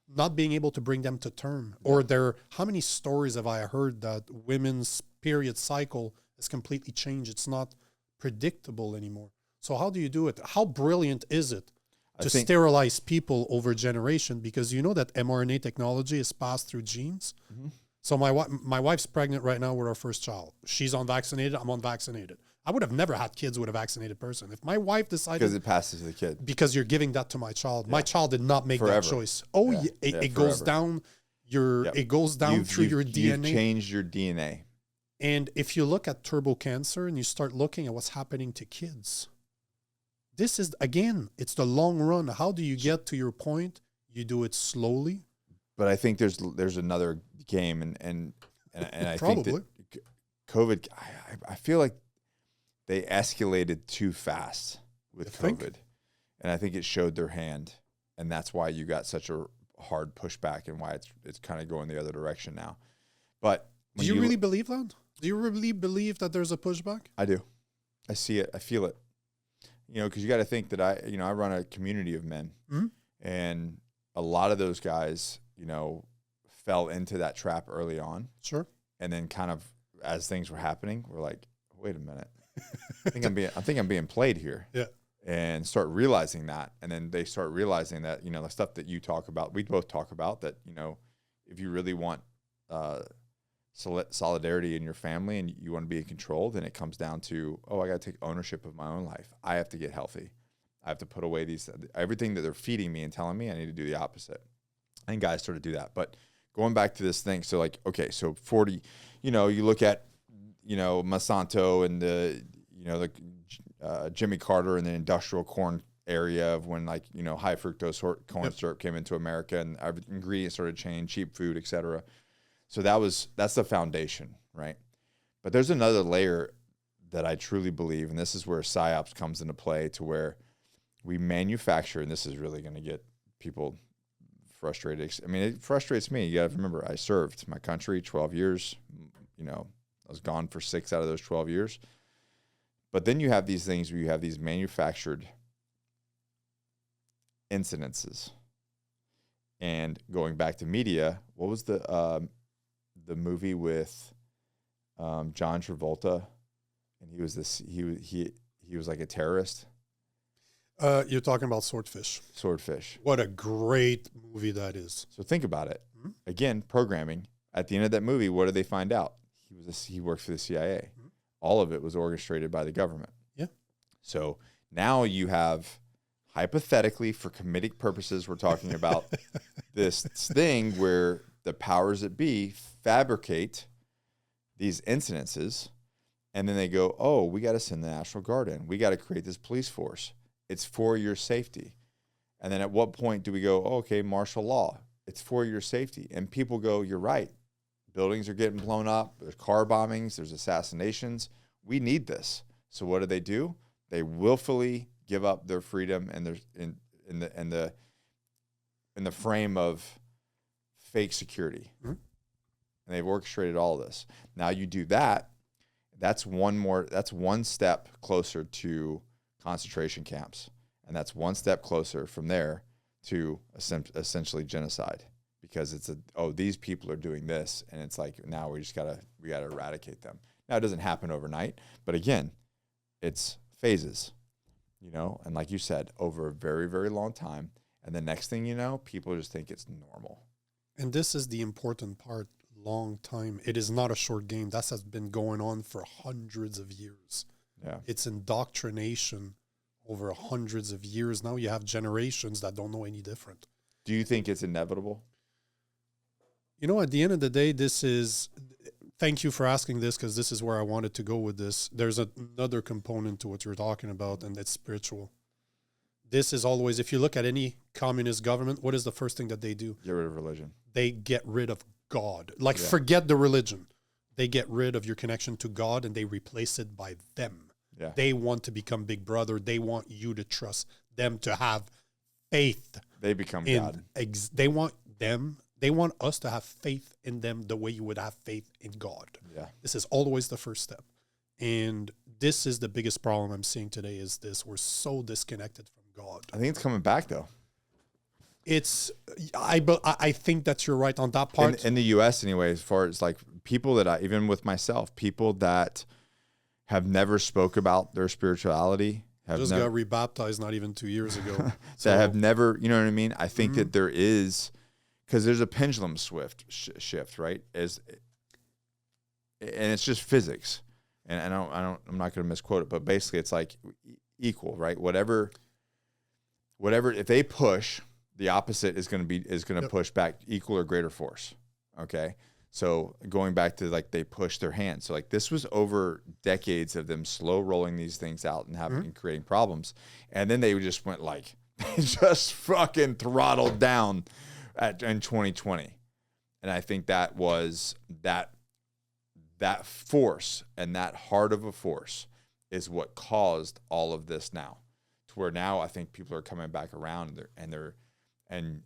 [SPEAKER 1] not being able to bring them to term. Or how many stories have I heard that women's period cycle has completely changed? It's not predictable anymore. So how do you do it? How brilliant is it to sterilize people over generation? Because you know that mRNA technology is passed through genes. Mm-hmm. So my wife's pregnant right now with our first child. She's unvaccinated. I'm unvaccinated. I would have never had kids with a vaccinated person. If my wife decided...
[SPEAKER 2] Because it passes to the kid.
[SPEAKER 1] Because you're giving that to my child. Yeah. My child did not make that choice. Oh, yeah. It goes down it goes down through your DNA.
[SPEAKER 2] You've changed your DNA.
[SPEAKER 1] And if you look at turbo cancer and you start looking at what's happening to kids, this is, again, it's the long run. How do you get to your point? You do it slowly.
[SPEAKER 2] But I think there's another game, and I think that COVID, I feel like they escalated too fast with COVID. And I think it showed their hand. And that's why you got such a hard pushback and why it's kind of going the other direction now. But
[SPEAKER 1] do you really believe that? Do you really believe that there's a pushback?
[SPEAKER 2] I do. I see it. I feel it. You know, because you got to think that I run a community of men. Mm-hmm. And a lot of those guys, fell into that trap early on.
[SPEAKER 1] Sure.
[SPEAKER 2] And then kind of as things were happening, we're like, wait a minute. I think I'm being played here.
[SPEAKER 1] Yeah.
[SPEAKER 2] and start realizing that. And then they start realizing that, you know, the stuff that you talk about, we both talk about, that, you know, if you really want solidarity in your family and you want to be in control, then it comes down to, oh, I got to take ownership of my own life. I have to get healthy. I have to put away everything that they're feeding me and telling me, I need to do the opposite. And guys sort of do that. But going back to this thing, so like, okay, so 40, you know, you look at, you know, Monsanto and the, you know, the Jimmy Carter and the industrial corn area of when, like, you know, high fructose corn syrup came into America and ingredients started to change, cheap food, et cetera. So that's the foundation, right? But there's another layer that I truly believe, and this is where PSYOPs comes into play, to where we manufacture, and this is really going to get people frustrated. I mean, it frustrates me. You got to remember, I served my country 12 years. You know, I was gone for 6 out of those 12 years. But then you have these things where you have these manufactured incidences. And going back to media, what was the movie with John Travolta, and he was like a terrorist?
[SPEAKER 1] You're talking about Swordfish.
[SPEAKER 2] Swordfish.
[SPEAKER 1] What a great movie that is.
[SPEAKER 2] So think about it. Mm-hmm. Again, programming. At the end of that movie, what did they find out? He worked for the CIA. Mm-hmm. All of it was orchestrated by the government.
[SPEAKER 1] Yeah.
[SPEAKER 2] So now you have, hypothetically, for comedic purposes, we're talking about this thing where the powers that be fabricate these incidences, and then they go, oh, we got to send the National Guard in. We got to create this police force. It's for your safety. And then at what point do we go, oh, okay, martial law? It's for your safety. And people go, you're right. Buildings are getting blown up. There's car bombings. There's assassinations. We need this. So what do? They willfully give up their freedom and their in the frame of fake security. Mm-hmm. And they've orchestrated all this. Now you do that. That's one step closer to concentration camps. And that's one step closer from there to essentially genocide, because these people are doing this. And it's like, now we gotta eradicate them. Now it doesn't happen overnight, but again, it's phases, you know, and like you said, over a very, very long time. And the next thing you know, people just think it's normal.
[SPEAKER 1] And this is the important part. Long time. It is not a short game. That has been going on for hundreds of years.
[SPEAKER 2] Yeah.
[SPEAKER 1] It's indoctrination over hundreds of years. Now you have generations that don't know any different.
[SPEAKER 2] Do you think it's inevitable?
[SPEAKER 1] You know, at the end of the day, thank you for asking this, because this is where I wanted to go with this. There's another component to what you're talking about, and it's spiritual. This is always, if you look at any communist government, what is the first thing that they do?
[SPEAKER 2] Get rid of religion.
[SPEAKER 1] They get rid of God. Forget the religion. They get rid of your connection to God and they replace it by them.
[SPEAKER 2] Yeah.
[SPEAKER 1] They want to become Big Brother. They want you to trust them, to have faith.
[SPEAKER 2] They become God.
[SPEAKER 1] They want us to have faith in them the way you would have faith in God.
[SPEAKER 2] Yeah.
[SPEAKER 1] This is always the first step. And this is the biggest problem I'm seeing today, is this. We're so disconnected from God.
[SPEAKER 2] I think it's coming back, though.
[SPEAKER 1] I think that you're right on that part.
[SPEAKER 2] In the U.S. anyway, as far as like people that even with myself, people that have never spoke about their spirituality.
[SPEAKER 1] Got rebaptized not even 2 years ago.
[SPEAKER 2] That have never, you know what I mean? I think that there is, because there's a pendulum shift, right? And it's just physics. And I'm not going to misquote it, but basically it's like equal, right? Whatever, if they push, the opposite is going to push back equal or greater force. Okay. So going back to like, they push their hand. So like, this was over decades of them slow rolling these things out and and creating problems. And then they just went like, they just fucking throttled down in 2020. And I think that was that force, and that heart of a force is what caused all of this now, to where now I think people are coming back around and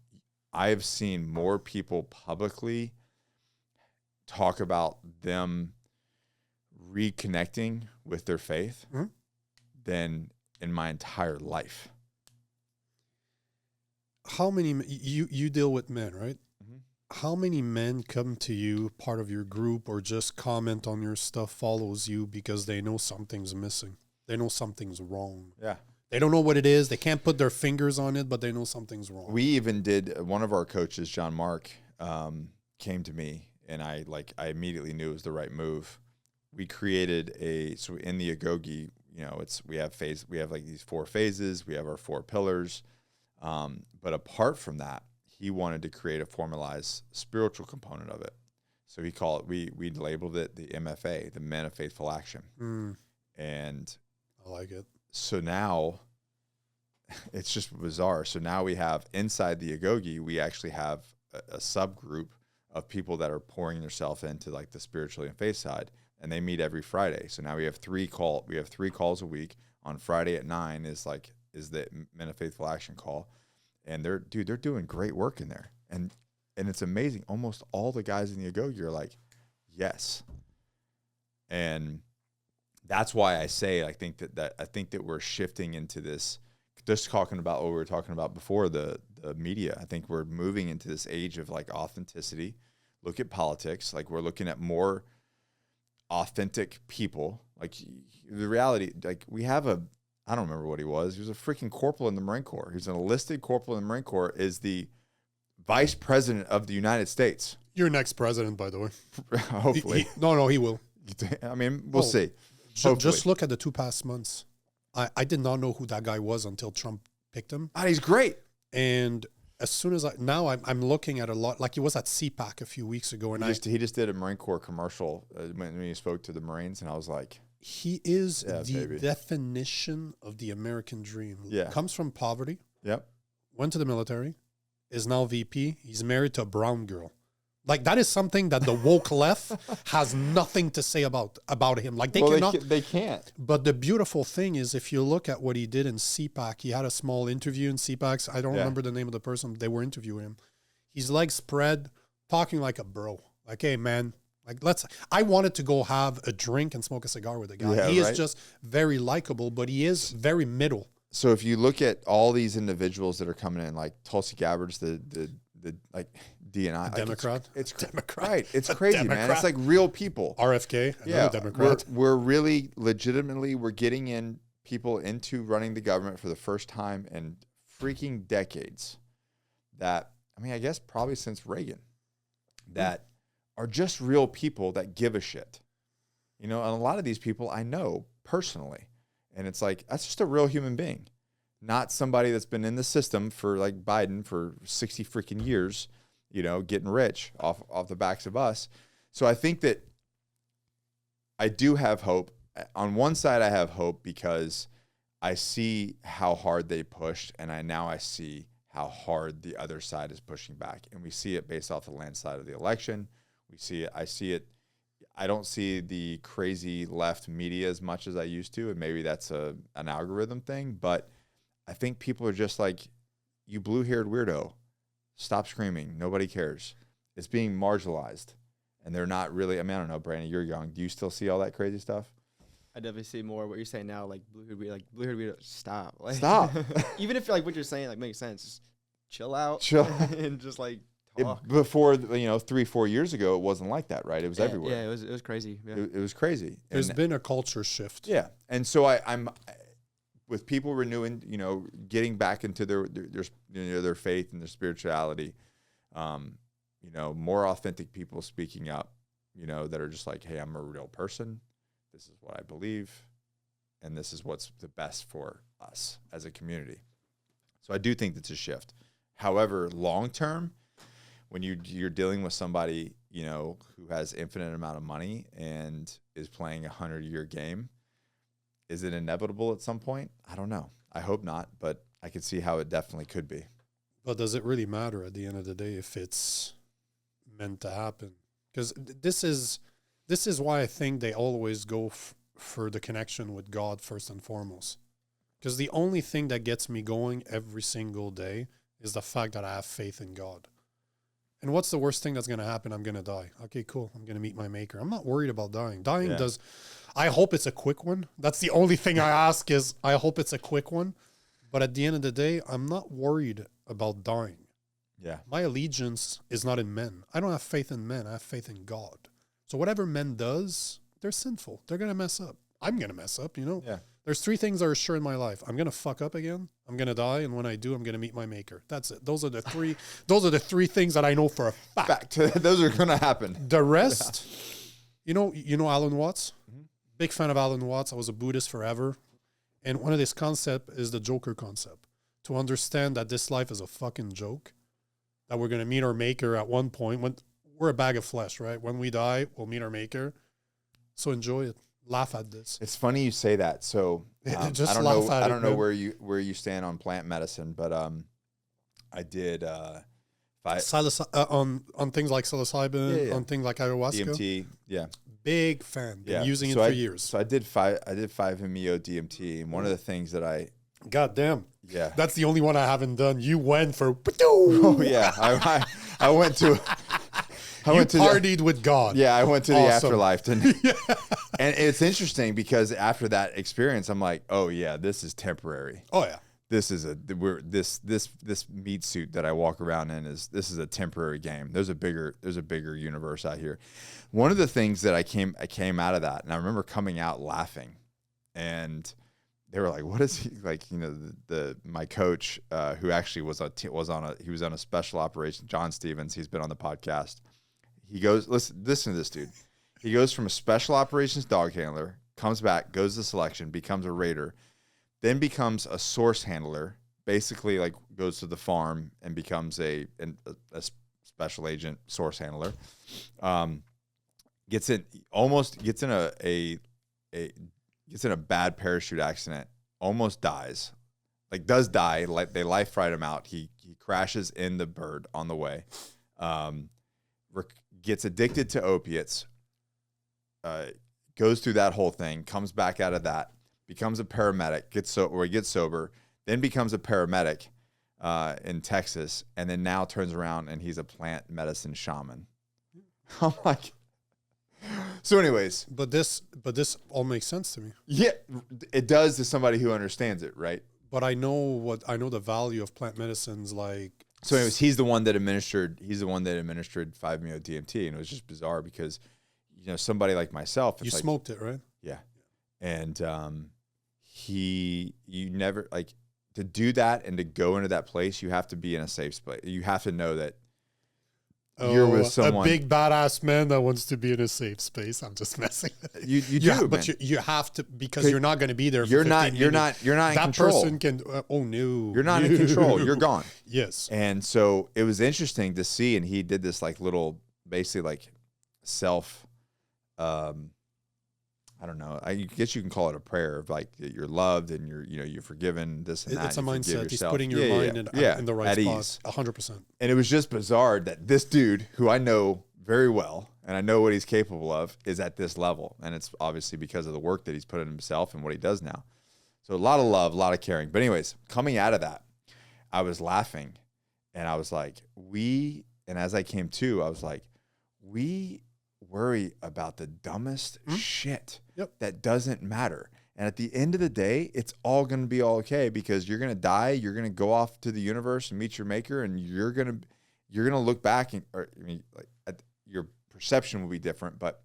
[SPEAKER 2] I've seen more people publicly talk about them reconnecting with their faith than in my entire life.
[SPEAKER 1] How many, you deal with men, right? Mm-hmm. How many men come to you, part of your group, or just comment on your stuff, follows you because they know something's missing? They know something's wrong.
[SPEAKER 2] Yeah.
[SPEAKER 1] They don't know what it is. They can't put their fingers on it, but they know something's wrong.
[SPEAKER 2] We even did, one of our coaches, John Mark, came to me, and I immediately knew it was the right move. We created so in the Agoge, we have like these 4 phases. We have our 4 pillars. But apart from that, he wanted to create a formalized spiritual component of it. So we labeled it the MFA, the Men of Faithful Action. And
[SPEAKER 1] I like it.
[SPEAKER 2] So now it's just bizarre. So now we have inside the Agoge, we actually have a subgroup of people that are pouring themselves into like the spiritually and faith side, and they meet every Friday. So now we have 3 calls a week. On Friday at 9 is the Men of Faithful Action call. And they're doing great work in there. And it's amazing. Almost all the guys in the Agoge are like, yes. And that's why I say I think that we're shifting into this, just talking about what we were talking about before, the media. I think we're moving into this age of like authenticity. Look at politics. Like, we're looking at more authentic people. Like, the reality, like, we have I don't remember what he was. He was a freaking corporal in the Marine Corps. He's an enlisted corporal in the Marine Corps, is the vice president of the United States.
[SPEAKER 1] Your next president, by the way.
[SPEAKER 2] Hopefully.
[SPEAKER 1] He will.
[SPEAKER 2] I mean, we'll see.
[SPEAKER 1] Just look at the 2 past months. I did not know who that guy was until Trump picked him.
[SPEAKER 2] Oh, he's great.
[SPEAKER 1] And as soon as I'm looking at a lot, like he was at CPAC a few weeks ago. And
[SPEAKER 2] he just did a Marine Corps commercial when he spoke to the Marines. And I was like,
[SPEAKER 1] he is the definition of the American dream.
[SPEAKER 2] Yeah.
[SPEAKER 1] Comes from poverty.
[SPEAKER 2] Yep.
[SPEAKER 1] Went to the military. Is now VP. He's married to a brown girl. Like, that is something that the woke left has nothing to say about him. Like,
[SPEAKER 2] they can't.
[SPEAKER 1] But the beautiful thing is, if you look at what he did in CPAC, he had a small interview in CPAC. I don't remember the name of the person. They were interviewing him. His legs spread, talking like a bro. Like, hey, man, like, I wanted to go have a drink and smoke a cigar with the guy.
[SPEAKER 2] Yeah,
[SPEAKER 1] he is just very likable, but he is very middle.
[SPEAKER 2] So if you look at all these individuals that are coming in, like Tulsi Gabbard's the like DNI,
[SPEAKER 1] Democrat.
[SPEAKER 2] It's
[SPEAKER 1] Democrat.
[SPEAKER 2] Right. It's crazy,
[SPEAKER 1] Democrat.
[SPEAKER 2] man. It's like real people.
[SPEAKER 1] RFK, another Democrat.
[SPEAKER 2] We're really legitimately, we're getting in people into running the government for the first time in freaking decades. That, I mean, I guess probably since Reagan, that are just real people that give a shit. And a lot of these people I know personally. And it's like, that's just a real human being. Not somebody that's been in the system for, like Biden, for 60 freaking years, getting rich off the backs of us. So I think that I do have hope. On one side, I have hope because I see how hard they pushed, and I see how hard the other side is pushing back. And we see it based off the landslide of the election. I see it. I don't see the crazy left media as much as I used to, and maybe that's an algorithm thing, but I think people are just like, you blue-haired weirdo, stop screaming. Nobody cares. It's being marginalized, and they're not really. I mean, I don't know, Brandon, you're young. Do you still see all that crazy stuff?
[SPEAKER 3] I definitely see more what you're saying now, like blue-haired weirdo. Stop. Like,
[SPEAKER 2] stop.
[SPEAKER 3] Even if like what you're saying like makes sense, just chill out, and just like talk.
[SPEAKER 2] Before 3-4 years ago, it wasn't like that, right? It was everywhere.
[SPEAKER 3] Yeah, it was crazy. Yeah.
[SPEAKER 2] It was crazy.
[SPEAKER 1] There's been a culture shift.
[SPEAKER 2] Yeah, and so I'm. With people renewing, getting back into their faith and their spirituality, more authentic people speaking up, that are just like, hey, I'm a real person. This is what I believe, and this is what's the best for us as a community. So I do think that's a shift. However, long term, when you're dealing with somebody, who has infinite amount of money and is playing a 100-year game, is it inevitable at some point? I don't know. I hope not, but I could see how it definitely could be.
[SPEAKER 1] But does it really matter at the end of the day if it's meant to happen? Because this is why I think they always go for the connection with God first and foremost. Because the only thing that gets me going every single day is the fact that I have faith in God. And what's the worst thing that's going to happen? I'm going to die. Okay, cool. I'm going to meet my maker. I'm not worried about dying. I hope it's a quick one. That's the only thing I ask is I hope it's a quick one. But at the end of the day, I'm not worried about dying.
[SPEAKER 2] Yeah.
[SPEAKER 1] My allegiance is not in men. I don't have faith in men. I have faith in God. So whatever men does, they're sinful. They're going to mess up. I'm going to mess up, you know?
[SPEAKER 2] Yeah.
[SPEAKER 1] There's 3 things that are sure in my life. I'm going to fuck up again. I'm going to die. And when I do, I'm going to meet my maker. That's it. Those are the 3 things that I know for a fact.
[SPEAKER 2] Those are going to happen.
[SPEAKER 1] The rest, you know Alan Watts? Mm-hmm. Big fan of Alan Watts. I was a Buddhist forever. And one of this concept is the Joker concept. To understand that this life is a fucking joke. That we're going to meet our maker at one point. When we're a bag of flesh, right? When we die, we'll meet our maker. So enjoy it. Laugh at this.
[SPEAKER 2] It's funny you say that. So
[SPEAKER 1] just
[SPEAKER 2] I don't know
[SPEAKER 1] man.
[SPEAKER 2] where you stand on plant medicine, but I did
[SPEAKER 1] on things like psilocybin, on things like ayahuasca.
[SPEAKER 2] DMT, yeah.
[SPEAKER 1] Big fan. Been using it for years.
[SPEAKER 2] So I did 5-MeO DMT, and one of the things that
[SPEAKER 1] God damn.
[SPEAKER 2] Yeah.
[SPEAKER 1] That's the only one I haven't done. You went for
[SPEAKER 2] Oh yeah. I went to
[SPEAKER 1] partied with God.
[SPEAKER 2] Yeah, I went to the afterlife. And it's interesting because after that experience, I'm like, oh yeah, this is temporary.
[SPEAKER 1] Oh yeah.
[SPEAKER 2] This is this meat suit that I walk around in this is a temporary game. There's a bigger universe out here. One of the things that I came out of that, and I remember coming out laughing, and they were like, "What is he like?" You know, my coach, who actually was on a special operation, John Stevens. He's been on the podcast. He goes, listen to this dude. He goes from a special operations dog handler, comes back, goes to selection, becomes a raider, then becomes a source handler. Basically, like goes to the farm and becomes a special agent source handler. Gets in a bad parachute accident, almost dies, like does die. Like they life flight him out. He crashes in the bird on the way. Gets addicted to opiates. Goes through that whole thing. Comes back out of that. Becomes a paramedic. Gets sober. Then becomes a paramedic in Texas, and then now turns around and he's a plant medicine shaman. I'm like. So anyways.
[SPEAKER 1] But this all makes sense to me.
[SPEAKER 2] Yeah, it does to somebody who understands it, right?
[SPEAKER 1] But I know the value of plant medicines, like.
[SPEAKER 2] So anyways, he's the one that administered 5-MeO DMT, and it was just bizarre because, you know, somebody like myself.
[SPEAKER 1] You smoked it, right?
[SPEAKER 2] Yeah. And you never, like, to do that and to go into that place, you have to be in a safe space. You have to know that you're with someone.
[SPEAKER 1] A big badass man that wants to be in a safe space. I'm just messing.
[SPEAKER 2] You do,
[SPEAKER 1] but you have to, because you're not going to be there.
[SPEAKER 2] You're not in control.
[SPEAKER 1] That person can. Oh no,
[SPEAKER 2] you're not in control. You're gone.
[SPEAKER 1] Yes.
[SPEAKER 2] And so it was interesting to see, and he did this like little, basically like self. I don't know. I guess you can call it a prayer of like you're loved and you're forgiven. This and that.
[SPEAKER 1] It's a mindset. He's
[SPEAKER 2] yourself.
[SPEAKER 1] putting your mind in the right spot. 100%.
[SPEAKER 2] And it was just bizarre that this dude, who I know very well and I know what he's capable of, is at this level. And it's obviously because of the work that he's put in himself and what he does now. So a lot of love, a lot of caring. But anyways, coming out of that, I was laughing and I was like, and as I came to, I was like, we worry about the dumbest shit that doesn't matter. And at the end of the day, it's all going to be all okay because you're going to die. You're going to go off to the universe and meet your maker, and you're going to look back and, your perception will be different, but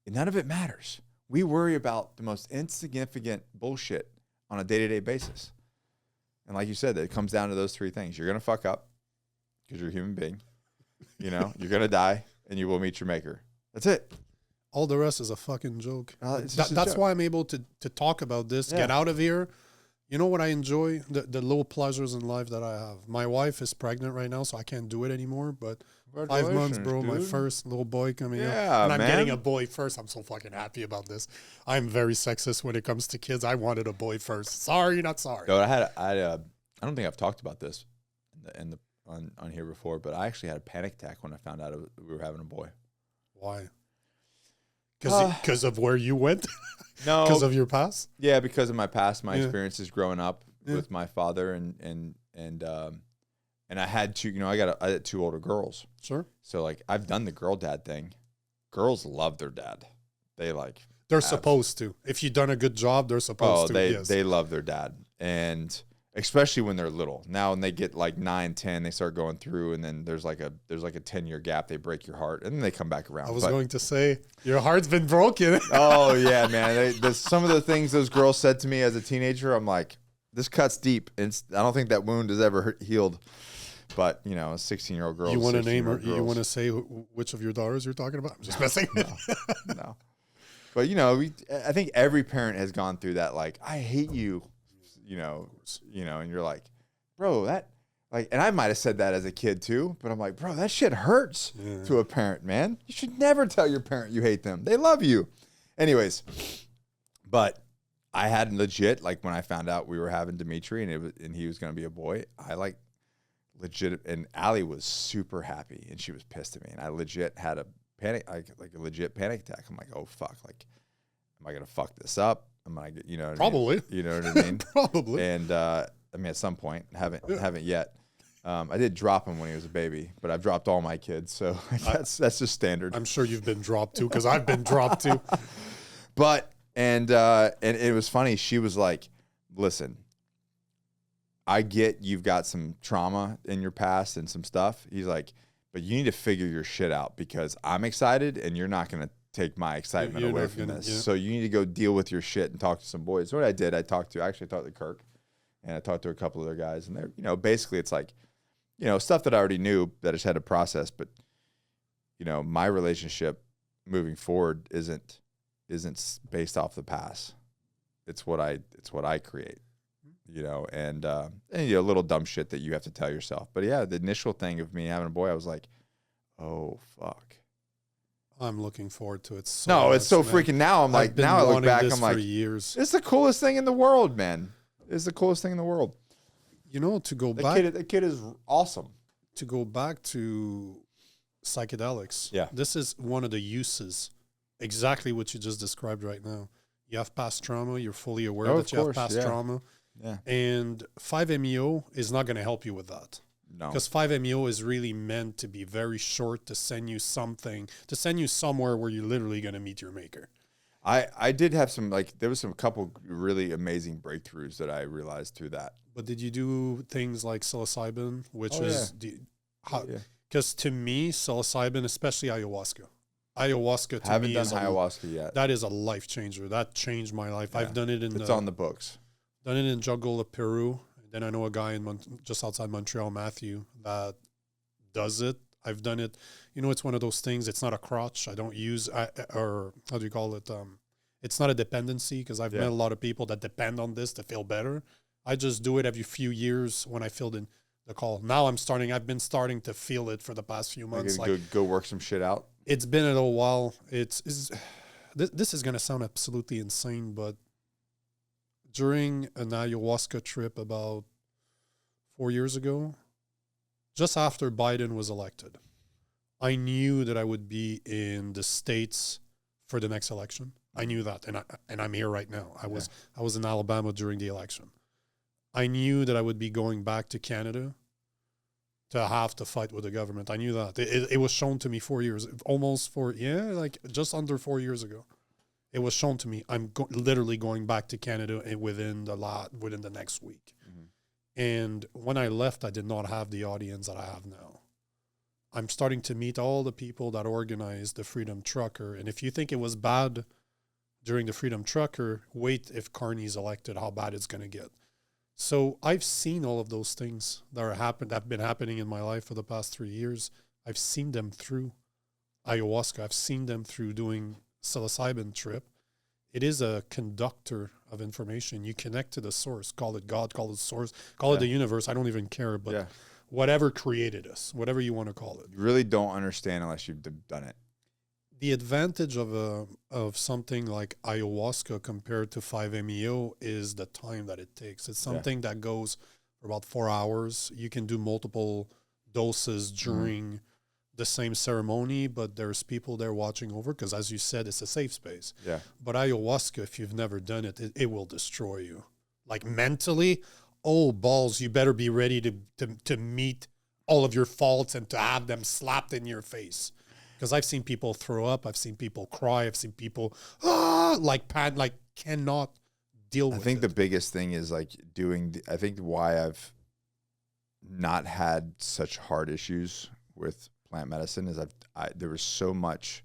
[SPEAKER 2] none of it matters. We worry about the most insignificant bullshit on a day-to-day basis. And like you said, it comes down to those 3 things. You're going to fuck up because you're a human being. You know, you're going to die. And you will meet your maker. That's it.
[SPEAKER 1] All the rest is a fucking joke.
[SPEAKER 2] That's
[SPEAKER 1] why I'm able to talk about this, get out of here. You know what I enjoy? The little pleasures in life that I have. My wife is pregnant right now, so I can't do it anymore. But 5 months, bro, dude. My first little boy coming out. And I'm getting a boy first. I'm so fucking happy about this. I'm very sexist when it comes to kids. I wanted a boy first. Sorry, not sorry.
[SPEAKER 2] No, I don't think I've talked about this on here before, but I actually had a panic attack when I found out we were having a boy.
[SPEAKER 1] Why? Because of where you went?
[SPEAKER 2] No.
[SPEAKER 1] Because of your past?
[SPEAKER 2] Yeah, because of my past, my experiences growing up with my father, and I had two. I had 2 older girls.
[SPEAKER 1] Sure.
[SPEAKER 2] So like I've done the girl dad thing. Girls love their dad. They're
[SPEAKER 1] supposed to. If you've done a good job, they're supposed to.
[SPEAKER 2] They love their dad, and especially when they're little. Now when they get like 9, 10, they start going through, and then there's like a 10-year gap. They break your heart, and then they come back around.
[SPEAKER 1] I was going to say, your heart's been broken.
[SPEAKER 2] Oh yeah, man. Some of the things those girls said to me as a teenager, I'm like, this cuts deep, and I don't think that wound is ever healed. But a 16-year-old girl.
[SPEAKER 1] You want to name her? You want to say which of your daughters you're talking about? I'm just messing.
[SPEAKER 2] No. But I think every parent has gone through that. Like, I hate you, and you're like, bro, that, like, and I might have said that as a kid too. But I'm like, bro, that shit hurts to a parent, man. You should never tell your parent you hate them. They love you. Anyways, but I had legit, like, when I found out we were having Dimitri and he was going to be a boy, I like legit, and Allie was super happy and she was pissed at me, and I legit had a panic, like a legit panic attack. I'm like, oh fuck, like, am I gonna fuck this up? Am I,
[SPEAKER 1] probably,
[SPEAKER 2] you know what I mean?
[SPEAKER 1] Probably.
[SPEAKER 2] And I mean, at some point, haven't yet. I did drop him when he was a baby, but I've dropped all my kids, so that's just standard.
[SPEAKER 1] I'm sure you've been dropped too, because I've been dropped too.
[SPEAKER 2] But and it was funny. She was like, listen, I get you've got some trauma in your past and some stuff. He's like, but you need to figure your shit out, because I'm excited and you're not going to take my excitement away from this. Yeah. So you need to go deal with your shit and talk to some boys. So what I did, I talked to Kirk, and I talked to a couple other guys, and they're, basically it's like, stuff that I already knew that I just had to process. But, my relationship moving forward isn't based off the past. It's what I create. And little dumb shit that you have to tell yourself. But yeah, the initial thing of me having a boy, I was like, oh fuck.
[SPEAKER 1] I'm looking forward to it.
[SPEAKER 2] It's so freaking. Now I'm like, now I look back, I'm like,
[SPEAKER 1] years.
[SPEAKER 2] It's the coolest thing in the world, man. It's the coolest thing in the world.
[SPEAKER 1] To go back,
[SPEAKER 2] the kid is awesome.
[SPEAKER 1] To go back to psychedelics.
[SPEAKER 2] Yeah,
[SPEAKER 1] this is one of the uses. Exactly what you just described right now. You have past trauma. You're fully aware that you have past trauma.
[SPEAKER 2] Yeah. And
[SPEAKER 1] 5-MeO is not going to help you with that.
[SPEAKER 2] No.
[SPEAKER 1] Because 5-MeO is really meant to be very short, to send you something, to send you somewhere where you're literally going to meet your maker.
[SPEAKER 2] I did have some, like, there was some couple really amazing breakthroughs that I realized through that.
[SPEAKER 1] But did you do things like psilocybin, which because to me, psilocybin, especially ayahuasca to me is
[SPEAKER 2] ayahuasca yet.
[SPEAKER 1] That is a life changer. That changed my life. Yeah. I've done it
[SPEAKER 2] it's on the books.
[SPEAKER 1] Done it in Jungle of Peru. Then I know a guy in just outside Montreal, Matthew, that does it. I've done it. It's one of those things. It's not a crutch. I don't use, or how do you call it? It's not a dependency, because I've met a lot of people that depend on this to feel better. I just do it every few years when I filled in the call. Now I've been starting to feel it for the past few months.
[SPEAKER 2] Go work some shit out.
[SPEAKER 1] It's been a little while. This is going to sound absolutely insane, but during an ayahuasca trip about 4 years ago, just after Biden was elected, I knew that I would be in the States for the next election. I knew that, and I'm here right now. I was in Alabama during the election. I knew that I would be going back to Canada to have to fight with the government. I knew that. It was shown to me 4 years, just under 4 years ago. It was shown to me. I'm literally going back to Canada within the next week. Mm-hmm. And when I left, I did not have the audience that I have now. I'm starting to meet all the people that organized the Freedom Trucker. And if you think it was bad during the Freedom Trucker, wait if Carney's elected, how bad it's going to get. So I've seen all of those things that have been happening in my life for the past 3 years. I've seen them through ayahuasca. I've seen them through doing psilocybin trip. It is a conductor of information. You connect to the source. Call it God, call it source, call it the universe. I don't even care, but whatever created us, whatever you want to call it.
[SPEAKER 2] You really don't understand unless you've done it.
[SPEAKER 1] The advantage of something like ayahuasca compared to 5-MeO is the time that it takes. It's something that goes for about 4 hours. You can do multiple doses during the same ceremony, but there's people there watching over, because as you said, it's a safe space.
[SPEAKER 2] Yeah.
[SPEAKER 1] But ayahuasca, if you've never done it, it will destroy you. Like mentally, oh balls, you better be ready to meet all of your faults and to have them slapped in your face. Because I've seen people throw up, I've seen people cry, I've seen people cannot deal
[SPEAKER 2] I
[SPEAKER 1] with
[SPEAKER 2] think
[SPEAKER 1] it.
[SPEAKER 2] the biggest thing is like I think why I've not had such hard issues with plant medicine is there was so much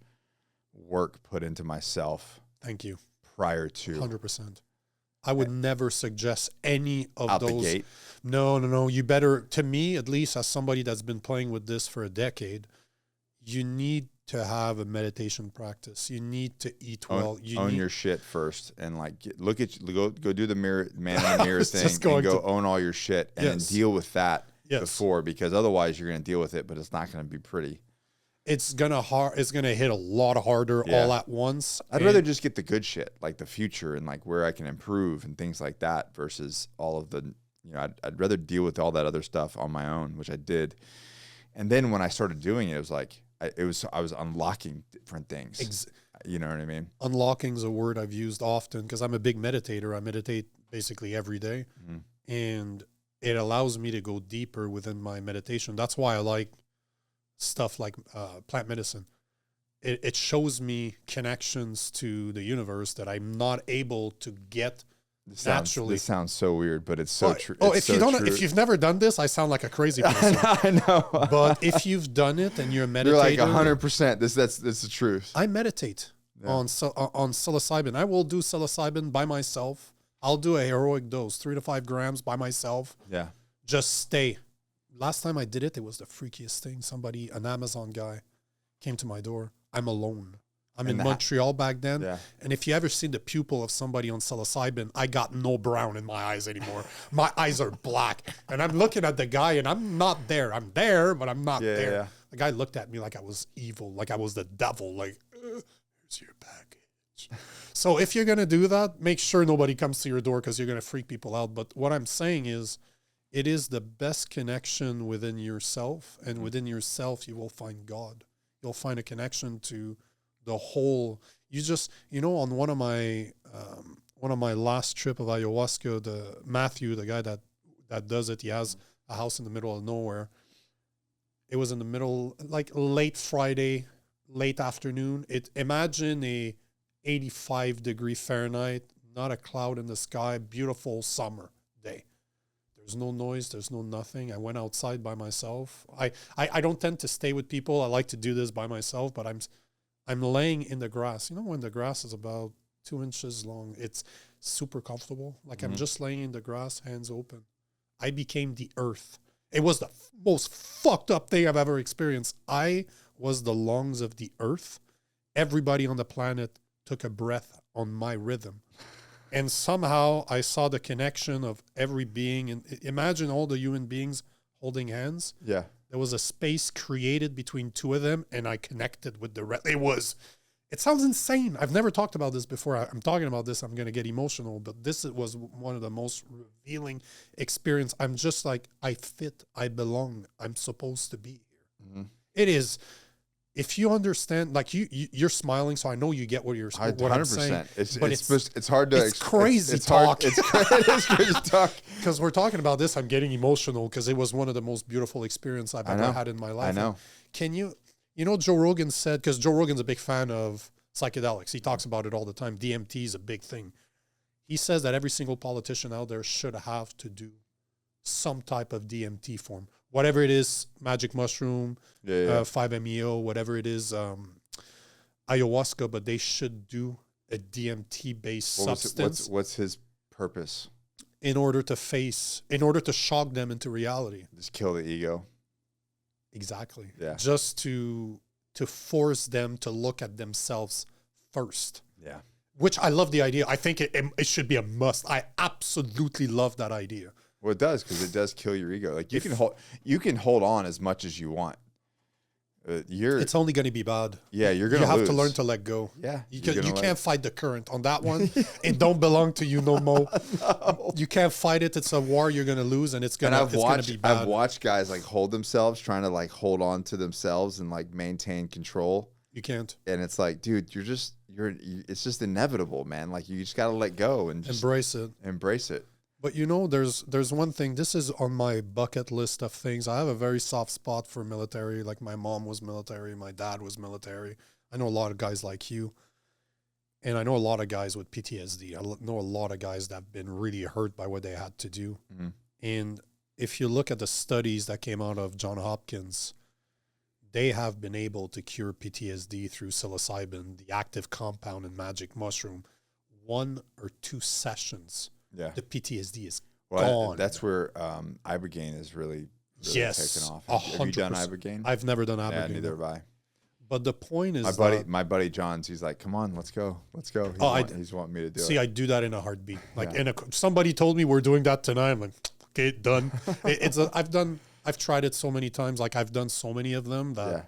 [SPEAKER 2] work put into myself.
[SPEAKER 1] Thank you.
[SPEAKER 2] Prior to
[SPEAKER 1] 100%. I would never suggest any of
[SPEAKER 2] out
[SPEAKER 1] those.
[SPEAKER 2] The gate.
[SPEAKER 1] No. You better, to me, at least as somebody that's been playing with this for a decade, you need to have a meditation practice. You need to eat well.
[SPEAKER 2] Own your shit first, and like go do the man in the mirror thing, and go own all your shit, and then deal with that before, because otherwise you're gonna deal with it, but it's not gonna be pretty.
[SPEAKER 1] It's gonna hit a lot harder all at once.
[SPEAKER 2] I'd rather just get the good shit, like the future and like where I can improve and things like that, versus all of the, I'd rather deal with all that other stuff on my own, which I did. And then when I started doing it, it was like I was unlocking different things. You know what I mean? Unlocking
[SPEAKER 1] is a word I've used often because I'm a big meditator. I meditate basically every day, and it allows me to go deeper within my meditation. That's why I like stuff like plant medicine. It shows me connections to the universe that I'm not able to get naturally.
[SPEAKER 2] This sounds so weird, but it's so true.
[SPEAKER 1] If you've never done this, I sound like a crazy person.
[SPEAKER 2] I know.
[SPEAKER 1] But if you've done it and you're a meditator,
[SPEAKER 2] you're like 100%. That's the truth.
[SPEAKER 1] I meditate on psilocybin. I will do psilocybin by myself. I'll do a heroic dose, 3 to 5 grams by myself.
[SPEAKER 2] Yeah.
[SPEAKER 1] Just stay. Last time I did it, it was the freakiest thing. An Amazon guy came to my door. I'm alone. I'm in Montreal back then. Yeah. And if you ever seen the pupil of somebody on psilocybin, I got no brown in my eyes anymore. My eyes are black. And I'm looking at the guy and I'm not there. I'm there, but I'm not there. Yeah. The guy looked at me like I was evil, like I was the devil. Like, here's your package. So if you're going to do that, make sure nobody comes to your door because you're going to freak people out. But what I'm saying is, it is the best connection within yourself, and within yourself, you will find God. You'll find a connection to the whole. On one of my last trip of ayahuasca, Matthew, the guy that does it, he has a house in the middle of nowhere. It was in the middle, like late Friday, late afternoon. Imagine a 85-degree Fahrenheit, not a cloud in the sky, beautiful summer day. There's no noise. There's no nothing. I went outside by myself. I don't tend to stay with people. I like to do this by myself, but I'm laying in the grass. When the grass is about 2 inches long, it's super comfortable. Like I'm just laying in the grass, hands open. I became the earth. It was the most fucked up thing I've ever experienced. I was the lungs of the earth. Everybody on the planet took a breath on my rhythm. And somehow I saw the connection of every being. And imagine all the human beings holding hands.
[SPEAKER 2] Yeah.
[SPEAKER 1] There was a space created between two of them, and I connected with the rest. It sounds insane. I've never talked about this before. I'm talking about this. I'm going to get emotional, but this was one of the most revealing experience. I'm just like, I fit, I belong. I'm supposed to be here. Mm-hmm. It is. If you understand, like you're smiling, so I know you get what I'm saying.
[SPEAKER 2] It's hard to.
[SPEAKER 1] It's crazy talk.
[SPEAKER 2] It is crazy talk.
[SPEAKER 1] Because we're talking about this, I'm getting emotional because it was one of the most beautiful experiences I've ever had in my life.
[SPEAKER 2] I know.
[SPEAKER 1] Can you Joe Rogan said, because Joe Rogan's a big fan of psychedelics. He talks about it all the time. DMT is a big thing. He says that every single politician out there should have to do some type of DMT form. Whatever it is, magic mushroom, 5-MeO, whatever it is, ayahuasca, but they should do a DMT-based substance.
[SPEAKER 2] What's his purpose?
[SPEAKER 1] In order to shock them into reality.
[SPEAKER 2] Just kill the ego.
[SPEAKER 1] Exactly.
[SPEAKER 2] Yeah.
[SPEAKER 1] Just to force them to look at themselves first.
[SPEAKER 2] Yeah.
[SPEAKER 1] Which I love the idea. I think it should be a must. I absolutely love that idea.
[SPEAKER 2] Well, it does, because it does kill your ego. Like you can hold on as much as you want.
[SPEAKER 1] It's only going to be bad.
[SPEAKER 2] Yeah, you're going to
[SPEAKER 1] lose. You have to learn to let go.
[SPEAKER 2] Yeah.
[SPEAKER 1] You can't fight the current on that one. It don't belong to you no more. No. You can't fight it. It's a war you're going to lose, and it's going to be bad.
[SPEAKER 2] I've watched guys like hold themselves, trying to like hold on to themselves and like maintain control.
[SPEAKER 1] You can't.
[SPEAKER 2] And it's like, dude, it's just inevitable, man. Like you just got to let go and just
[SPEAKER 1] embrace it.
[SPEAKER 2] Embrace it.
[SPEAKER 1] But there's one thing. This is on my bucket list of things. I have a very soft spot for military. Like my mom was military, my dad was military. I know a lot of guys like you. And I know a lot of guys with PTSD. Know a lot of guys that have been really hurt by what they had to do.
[SPEAKER 2] Mm-hmm.
[SPEAKER 1] And if you look at the studies that came out of Johns Hopkins, they have been able to cure PTSD through psilocybin, the active compound in magic mushroom, 1 or 2 sessions.
[SPEAKER 2] Yeah.
[SPEAKER 1] The PTSD is
[SPEAKER 2] Well,
[SPEAKER 1] gone.
[SPEAKER 2] that's where ibogaine is really
[SPEAKER 1] yes,
[SPEAKER 2] taken off. Have you done ibogaine?
[SPEAKER 1] I've never done ibogaine.
[SPEAKER 2] Yeah, neither have I.
[SPEAKER 1] But the point is,
[SPEAKER 2] my buddy John's. He's like, "Come on, let's go." He's wanting me to do it.
[SPEAKER 1] See, I do that in a heartbeat. Like, somebody told me we're doing that tonight. I'm like, okay, done. I've tried it so many times. Like, I've done so many of them that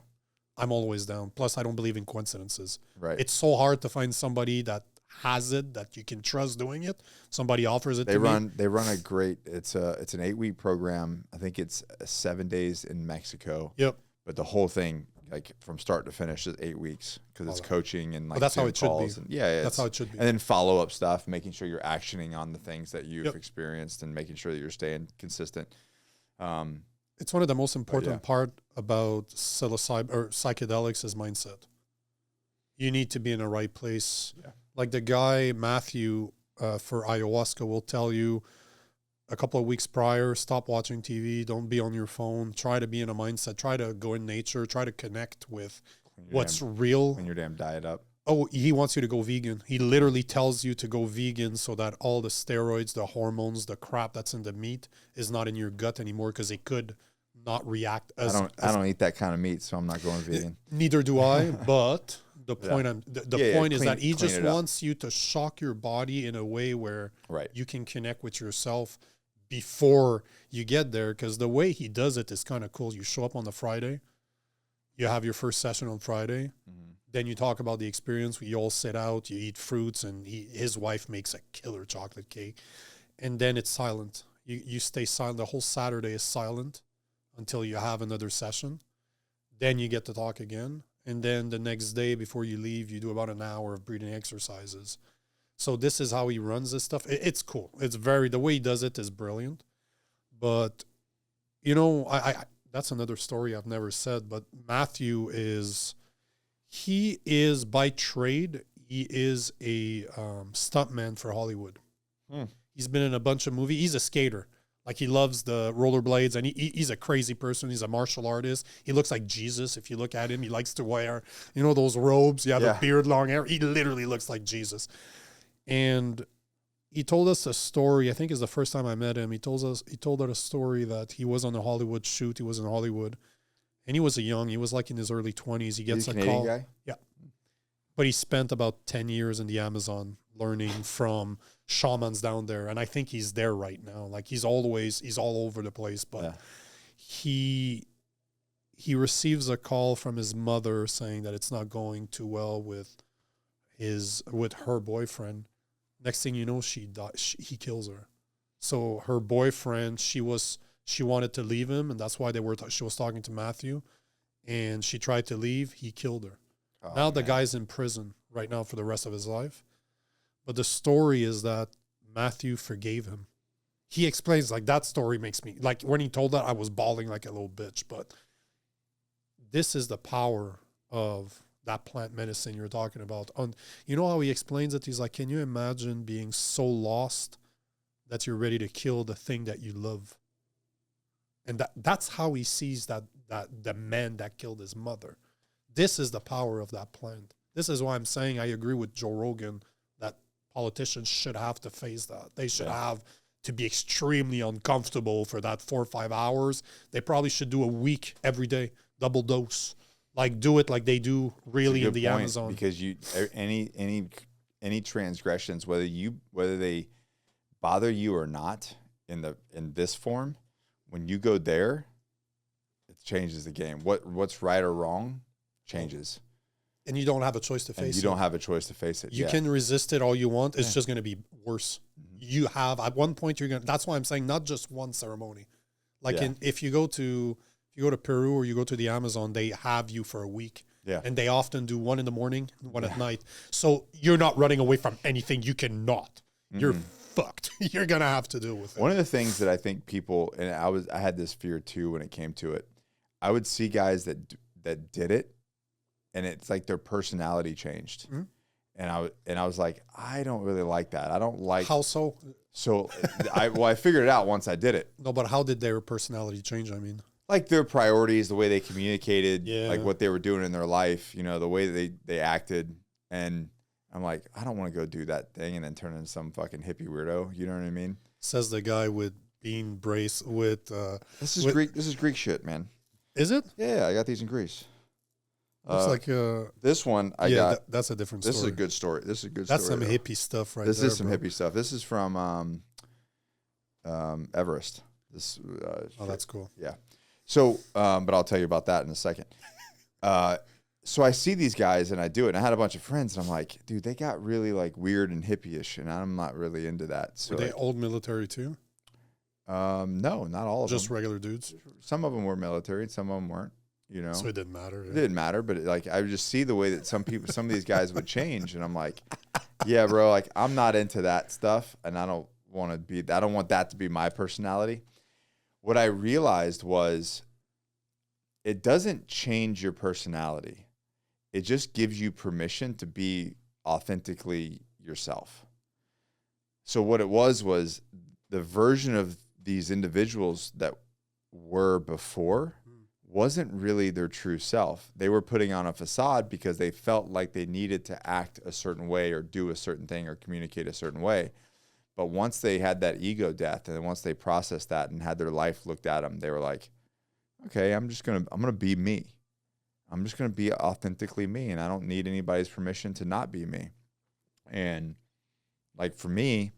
[SPEAKER 1] I'm always down. Plus, I don't believe in coincidences.
[SPEAKER 2] Right.
[SPEAKER 1] It's so hard to find somebody that has it, that you can trust doing it. Somebody offers it.
[SPEAKER 2] They run a great. It's an 8-week program. I think it's 7 days in Mexico.
[SPEAKER 1] Yep.
[SPEAKER 2] But the whole thing, like from start to finish, is 8 weeks because it's coaching and like
[SPEAKER 1] that's how it should be.
[SPEAKER 2] And,
[SPEAKER 1] that's how it should be.
[SPEAKER 2] And then follow up stuff, making sure you're actioning on the things that you've experienced and making sure that you're staying consistent.
[SPEAKER 1] It's one of the most important part about psilocybin or psychedelics is mindset. You need to be in the right place.
[SPEAKER 2] Yeah.
[SPEAKER 1] Like the guy Matthew for ayahuasca will tell you a couple of weeks prior, stop watching TV, don't be on your phone, try to be in a mindset, try to go in nature, try to connect with what's real.
[SPEAKER 2] Clean your damn diet up.
[SPEAKER 1] Oh, he wants you to go vegan. He literally tells you to go vegan so that all the steroids, the hormones, the crap that's in the meat is not in your gut anymore because it could not react as
[SPEAKER 2] I don't eat that kind of meat, so I'm not going vegan.
[SPEAKER 1] Neither do I, but the point point is that he just wants you to shock your body in a way where you can connect with yourself before you get there, because the way he does it is kind of cool. You show up on the Friday, you have your first session on Friday, then you talk about the experience. We all sit out, you eat fruits, and his wife makes a killer chocolate cake, and then it's silent. You stay silent. The whole Saturday is silent until you have another session. Then you get to talk again, and then the next day before you leave, you do about an hour of breathing exercises. So this is how he runs this stuff. It's cool. It's the way he does it is brilliant. But, you know, I that's another story I've never said, but Matthew he is by trade, he is a stuntman for Hollywood. He's been in a bunch of movies. He's a skater. Like, he loves the rollerblades, and he's a crazy person. He's a martial artist. He looks like Jesus. If you look at him, he likes to wear, those robes. You have a beard, long hair. He literally looks like Jesus. And he told us a story. I think it's the first time I met him. He told us a story that he was on a Hollywood shoot. He was in Hollywood, and he was he was like in his early 20s. He gets a call. Guy? Yeah. But he spent about 10 years in the Amazon learning from shamans down there. And I think he's there right now. Like, he's all over the place, but he receives a call from his mother saying that it's not going too well with her boyfriend. Next thing you know, he kills her. So her boyfriend, she wanted to leave him, and that's why she was talking to Matthew, and she tried to leave. He killed her. Now the guy's in prison right now for the rest of his life. But the story is that Matthew forgave him. He explains, like, that story makes me, like, when he told that, I was bawling like a little bitch. But this is the power of that plant medicine you're talking about. You know how he explains it? He's like, can you imagine being so lost that you're ready to kill the thing that you love? And that's how he sees that the man that killed his mother. This is the power of that plant. This is why I'm saying I agree with Joe Rogan that politicians should have to face that. They should have to be extremely uncomfortable for that 4 or 5 hours. They probably should do a week every day, double dose. Like, do it like they do really in the Amazon.
[SPEAKER 2] Because any transgressions, whether they bother you or not in this form, when you go there, it changes the game. What's right or wrong changes.
[SPEAKER 1] And you don't have a choice to face it.
[SPEAKER 2] You don't have a choice to face it.
[SPEAKER 1] You can resist it all you want. It's just going to be worse. You have, at one point, that's why I'm saying not just one ceremony. Like, if you go to Peru or you go to the Amazon, they have you for a week. Yeah. And they often do one in the morning, one at night. So you're not running away from anything. You cannot. You're fucked. You're going to have to deal with it.
[SPEAKER 2] One of the things that I think people, and I had this fear too when it came to it, I would see guys that did it, and it's like their personality changed. And I was like, I don't really like that. I don't like.
[SPEAKER 1] How so?
[SPEAKER 2] So I figured it out once I did it.
[SPEAKER 1] No, but how did their personality change? I mean,
[SPEAKER 2] like their priorities, the way they communicated,
[SPEAKER 1] Yeah.
[SPEAKER 2] like what they were doing in their life, the way they acted. And I'm like, I don't want to go do that thing and then turn into some fucking hippie weirdo. You know what I mean?
[SPEAKER 1] says the guy with bean brace with.
[SPEAKER 2] This is
[SPEAKER 1] with-
[SPEAKER 2] Greek. This is Greek shit, man.
[SPEAKER 1] Is it?
[SPEAKER 2] Yeah, I got these in Greece.
[SPEAKER 1] Looks like
[SPEAKER 2] This one I got.
[SPEAKER 1] That's a different story.
[SPEAKER 2] This is a good story. This is a good
[SPEAKER 1] That's
[SPEAKER 2] story.
[SPEAKER 1] some
[SPEAKER 2] though.
[SPEAKER 1] hippie stuff right
[SPEAKER 2] This
[SPEAKER 1] there.
[SPEAKER 2] is some
[SPEAKER 1] bro.
[SPEAKER 2] hippie stuff. This is from Everest. This.
[SPEAKER 1] Oh, that's cool.
[SPEAKER 2] Yeah. So, but I'll tell you about that in a second. So I see these guys and I do it. And I had a bunch of friends and I'm like, dude, they got really like weird and hippie-ish, and I'm not really into that. So
[SPEAKER 1] Were they old military too?
[SPEAKER 2] no, not all of
[SPEAKER 1] Just
[SPEAKER 2] them.
[SPEAKER 1] regular dudes?
[SPEAKER 2] Some of them were military and some of them weren't.
[SPEAKER 1] So it didn't matter.
[SPEAKER 2] It didn't matter, but like I would just see the way that some of these guys would change, and I'm like, yeah, bro, like I'm not into that stuff, and I don't want that to be my personality. What I realized was, it doesn't change your personality. It just gives you permission to be authentically yourself. So what it was the version of these individuals that were before wasn't really their true self. They were putting on a facade because they felt like they needed to act a certain way or do a certain thing or communicate a certain way. But once they had that ego death, and once they processed that and had their life looked at them, they were like, okay, I'm going to be me. I'm just going to be authentically me, and I don't need anybody's permission to not be me. And like for me,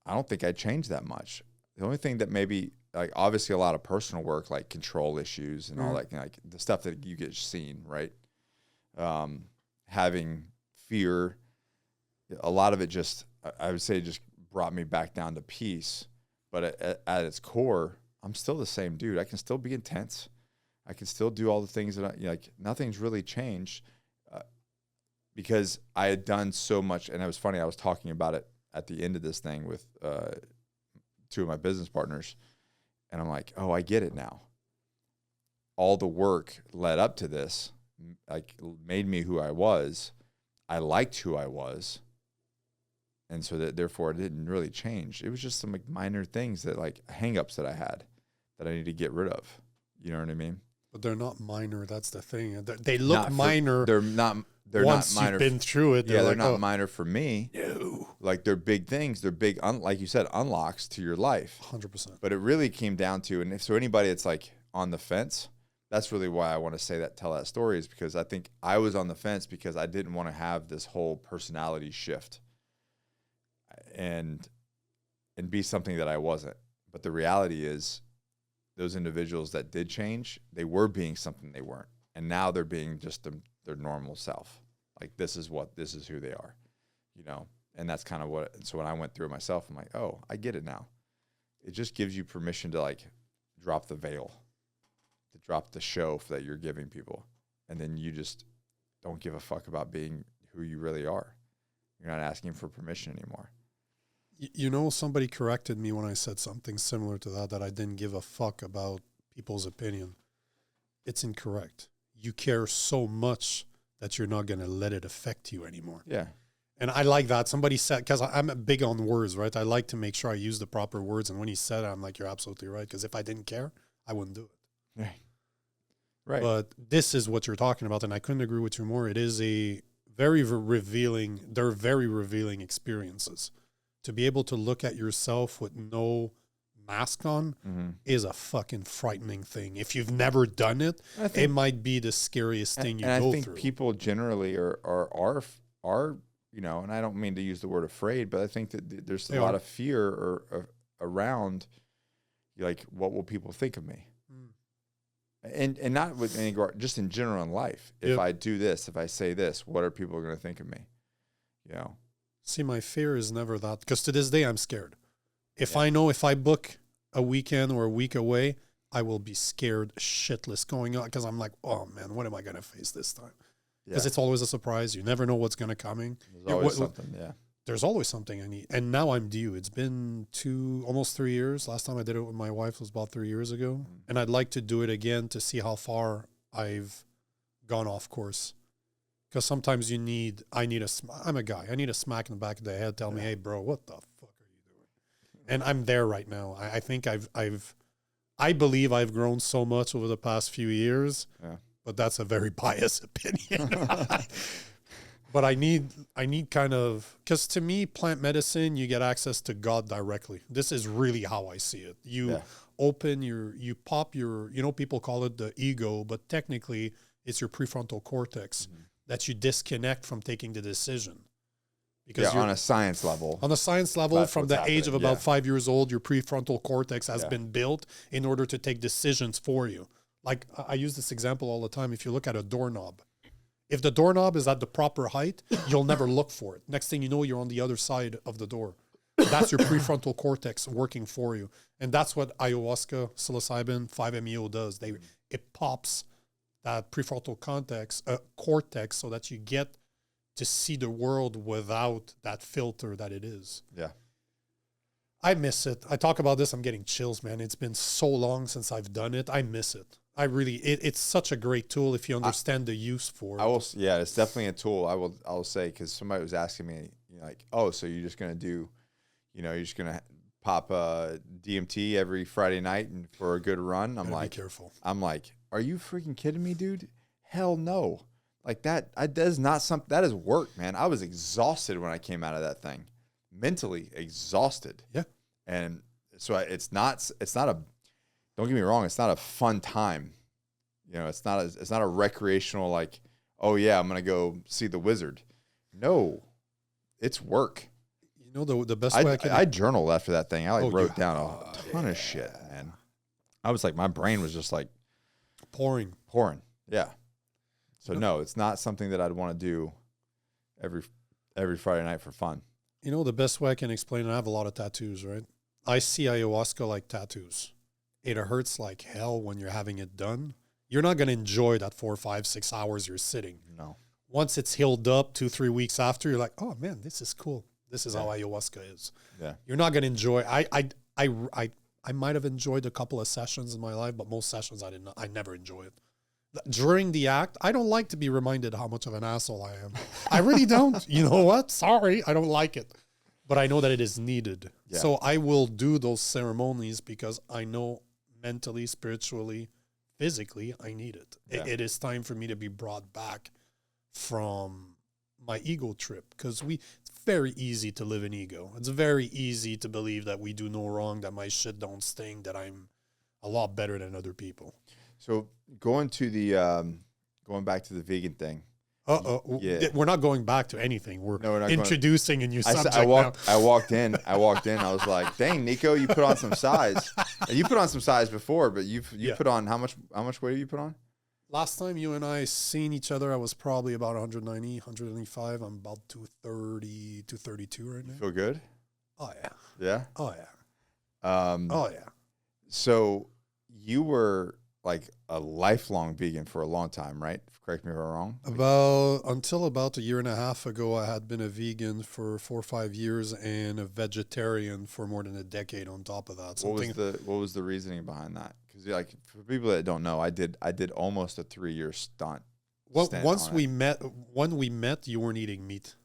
[SPEAKER 2] I don't think I changed that much. The only thing that maybe, like obviously a lot of personal work, like control issues and all that, like the stuff that you get seen, right? Having fear, a lot of it just, I would say, just brought me back down to peace. But at its core, I'm still the same dude. I can still be intense. I can still do all the things that like nothing's really changed because I had done so much. And it was funny. I was talking about it at the end of this thing with two of my business partners. And I'm like, oh, I get it now. All the work led up to this, like, made me who I was. I liked who I was. And so that therefore it didn't really change. It was just some like minor things that like hangups that I had that I need to get rid of. You know what I mean?
[SPEAKER 1] But they're not minor. That's the thing. They look minor.
[SPEAKER 2] They're not. They're
[SPEAKER 1] once
[SPEAKER 2] not minor.
[SPEAKER 1] You've been through it.
[SPEAKER 2] They're
[SPEAKER 1] like,
[SPEAKER 2] not minor for me.
[SPEAKER 1] No.
[SPEAKER 2] Like they're big things. They're big, like you said, unlocks to your life.
[SPEAKER 1] 100%.
[SPEAKER 2] But it really came down to, and so anybody that's like on the fence, that's really why I want to say that, tell that story, is because I think I was on the fence because I didn't want to have this whole personality shift and be something that I wasn't. But the reality is, those individuals that did change, they were being something they weren't. And now they're being just their normal self. Like, this is who they are, And that's kind of what, so when I went through it myself, I'm like, oh, I get it now. It just gives you permission to like drop the veil, to drop the show that you're giving people. And then you just don't give a fuck about being who you really are. You're not asking for permission anymore.
[SPEAKER 1] Somebody corrected me when I said something similar to that I didn't give a fuck about people's opinion. It's incorrect. You care so much that you're not going to let it affect you anymore.
[SPEAKER 2] Yeah.
[SPEAKER 1] And I like that. Somebody said, because I'm big on words, right? I like to make sure I use the proper words. And when he said it, I'm like, you're absolutely right. Because if I didn't care, I wouldn't do it.
[SPEAKER 2] Right. Right.
[SPEAKER 1] But this is what you're talking about. And I couldn't agree with you more. It is a very revealing, they're very revealing experiences. To be able to look at yourself with no mask on is a fucking frightening thing. If you've never done it, it might be the scariest thing you go through.
[SPEAKER 2] And I think people generally are, and I don't mean to use the word afraid, but I think that there's a lot of fear around, like, what will people think of me? And not with any, just in general in life. If I do this, if I say this, what are people going to think of me?
[SPEAKER 1] See, my fear is never that, because to this day I'm scared. I know if I book a weekend or a week away, I will be scared shitless going on, because I'm like, oh man, what am I going to face this time? Because it's always a surprise. You never know what's going to coming.
[SPEAKER 2] There's always something,
[SPEAKER 1] There's always something I need. And now I'm due. It's been almost 3 years. Last time I did it with my wife was about 3 years ago. And I'd like to do it again to see how far I've gone off course. Because sometimes I'm a guy. I need a smack in the back of the head. Tell me, hey, bro, what the fuck are you doing? And I'm there right now. I think I believe I've grown so much over the past few years, but that's a very biased opinion. But I need kind of, because to me, plant medicine, you get access to God directly. This is really how I see it. You open you pop your, people call it the ego, but technically it's your prefrontal cortex that you disconnect from taking the decision. Because
[SPEAKER 2] on a science level.
[SPEAKER 1] On a science level, from the age of about 5 years old, your prefrontal cortex has been built in order to take decisions for you. Like I use this example all the time. If you look at a doorknob, if the doorknob is at the proper height, you'll never look for it. Next thing you know, you're on the other side of the door. That's your prefrontal cortex working for you. And that's what ayahuasca, psilocybin, 5-MeO does. It pops that prefrontal cortex so that you get to see the world without that filter that it is.
[SPEAKER 2] Yeah.
[SPEAKER 1] I miss it. I talk about this, I'm getting chills, man. It's been so long since I've done it. I miss it. It's such a great tool if you understand the use for it.
[SPEAKER 2] It's definitely a tool. I will say, because somebody was asking me, like, oh, so you're just going to do, you're just going to pop DMT every Friday night and for a good run? I'm like,
[SPEAKER 1] be careful.
[SPEAKER 2] I'm like, are you freaking kidding me, dude? Hell no. Like that is work, man. I was exhausted when I came out of that thing, mentally exhausted.
[SPEAKER 1] Yeah.
[SPEAKER 2] And so it's not don't get me wrong, it's not a fun time. It's not a recreational, like, oh yeah, I'm going to go see the wizard. No, it's work.
[SPEAKER 1] The best way
[SPEAKER 2] I journaled after that thing. I wrote down a ton of shit, man. I was like, my brain was just like
[SPEAKER 1] pouring.
[SPEAKER 2] Yeah. So no, it's not something that I'd want to do every Friday night for fun.
[SPEAKER 1] The best way I can explain it, I have a lot of tattoos, right? I see ayahuasca like tattoos. It hurts like hell when you're having it done. You're not going to enjoy that 4, 5, 6 hours you're sitting.
[SPEAKER 2] No.
[SPEAKER 1] Once it's healed up 2-3 weeks after, you're like, oh man, this is cool. This is how ayahuasca is.
[SPEAKER 2] Yeah.
[SPEAKER 1] You're not going to enjoy. I might have enjoyed a couple of sessions in my life, but most sessions I never enjoy it. During the act, I don't like to be reminded how much of an asshole I am. I really don't. You know what? Sorry, I don't like it. But I know that it is needed. Yeah. So I will do those ceremonies because I know mentally, spiritually, physically, I need it. Yeah. It is time for me to be brought back from my ego trip, because it's very easy to live in ego. It's very easy to believe that we do no wrong, that my shit don't sting, that I'm a lot better than other people.
[SPEAKER 2] So going back to the vegan thing.
[SPEAKER 1] We're not going back to anything. We're introducing a new subject.
[SPEAKER 2] I walked in. I was like, "Dang, Nico, you put on some size. You put on some size before, but you put on how much weight have you put on?"
[SPEAKER 1] Last time you and I seen each other, I was probably about 190, 195. I'm about 230, 232 right now.
[SPEAKER 2] Feel good?
[SPEAKER 1] Oh yeah.
[SPEAKER 2] Yeah.
[SPEAKER 1] Oh yeah.
[SPEAKER 2] Oh yeah. So you were like a lifelong vegan for a long time, right? Correct me if I'm wrong.
[SPEAKER 1] Until about a year and a half ago, I had been a vegan for 4 or 5 years and a vegetarian for more than a decade on top of that.
[SPEAKER 2] What was the reasoning behind that? Because like for people that don't know, I did almost a 3-year stunt. When we met, you weren't eating meat.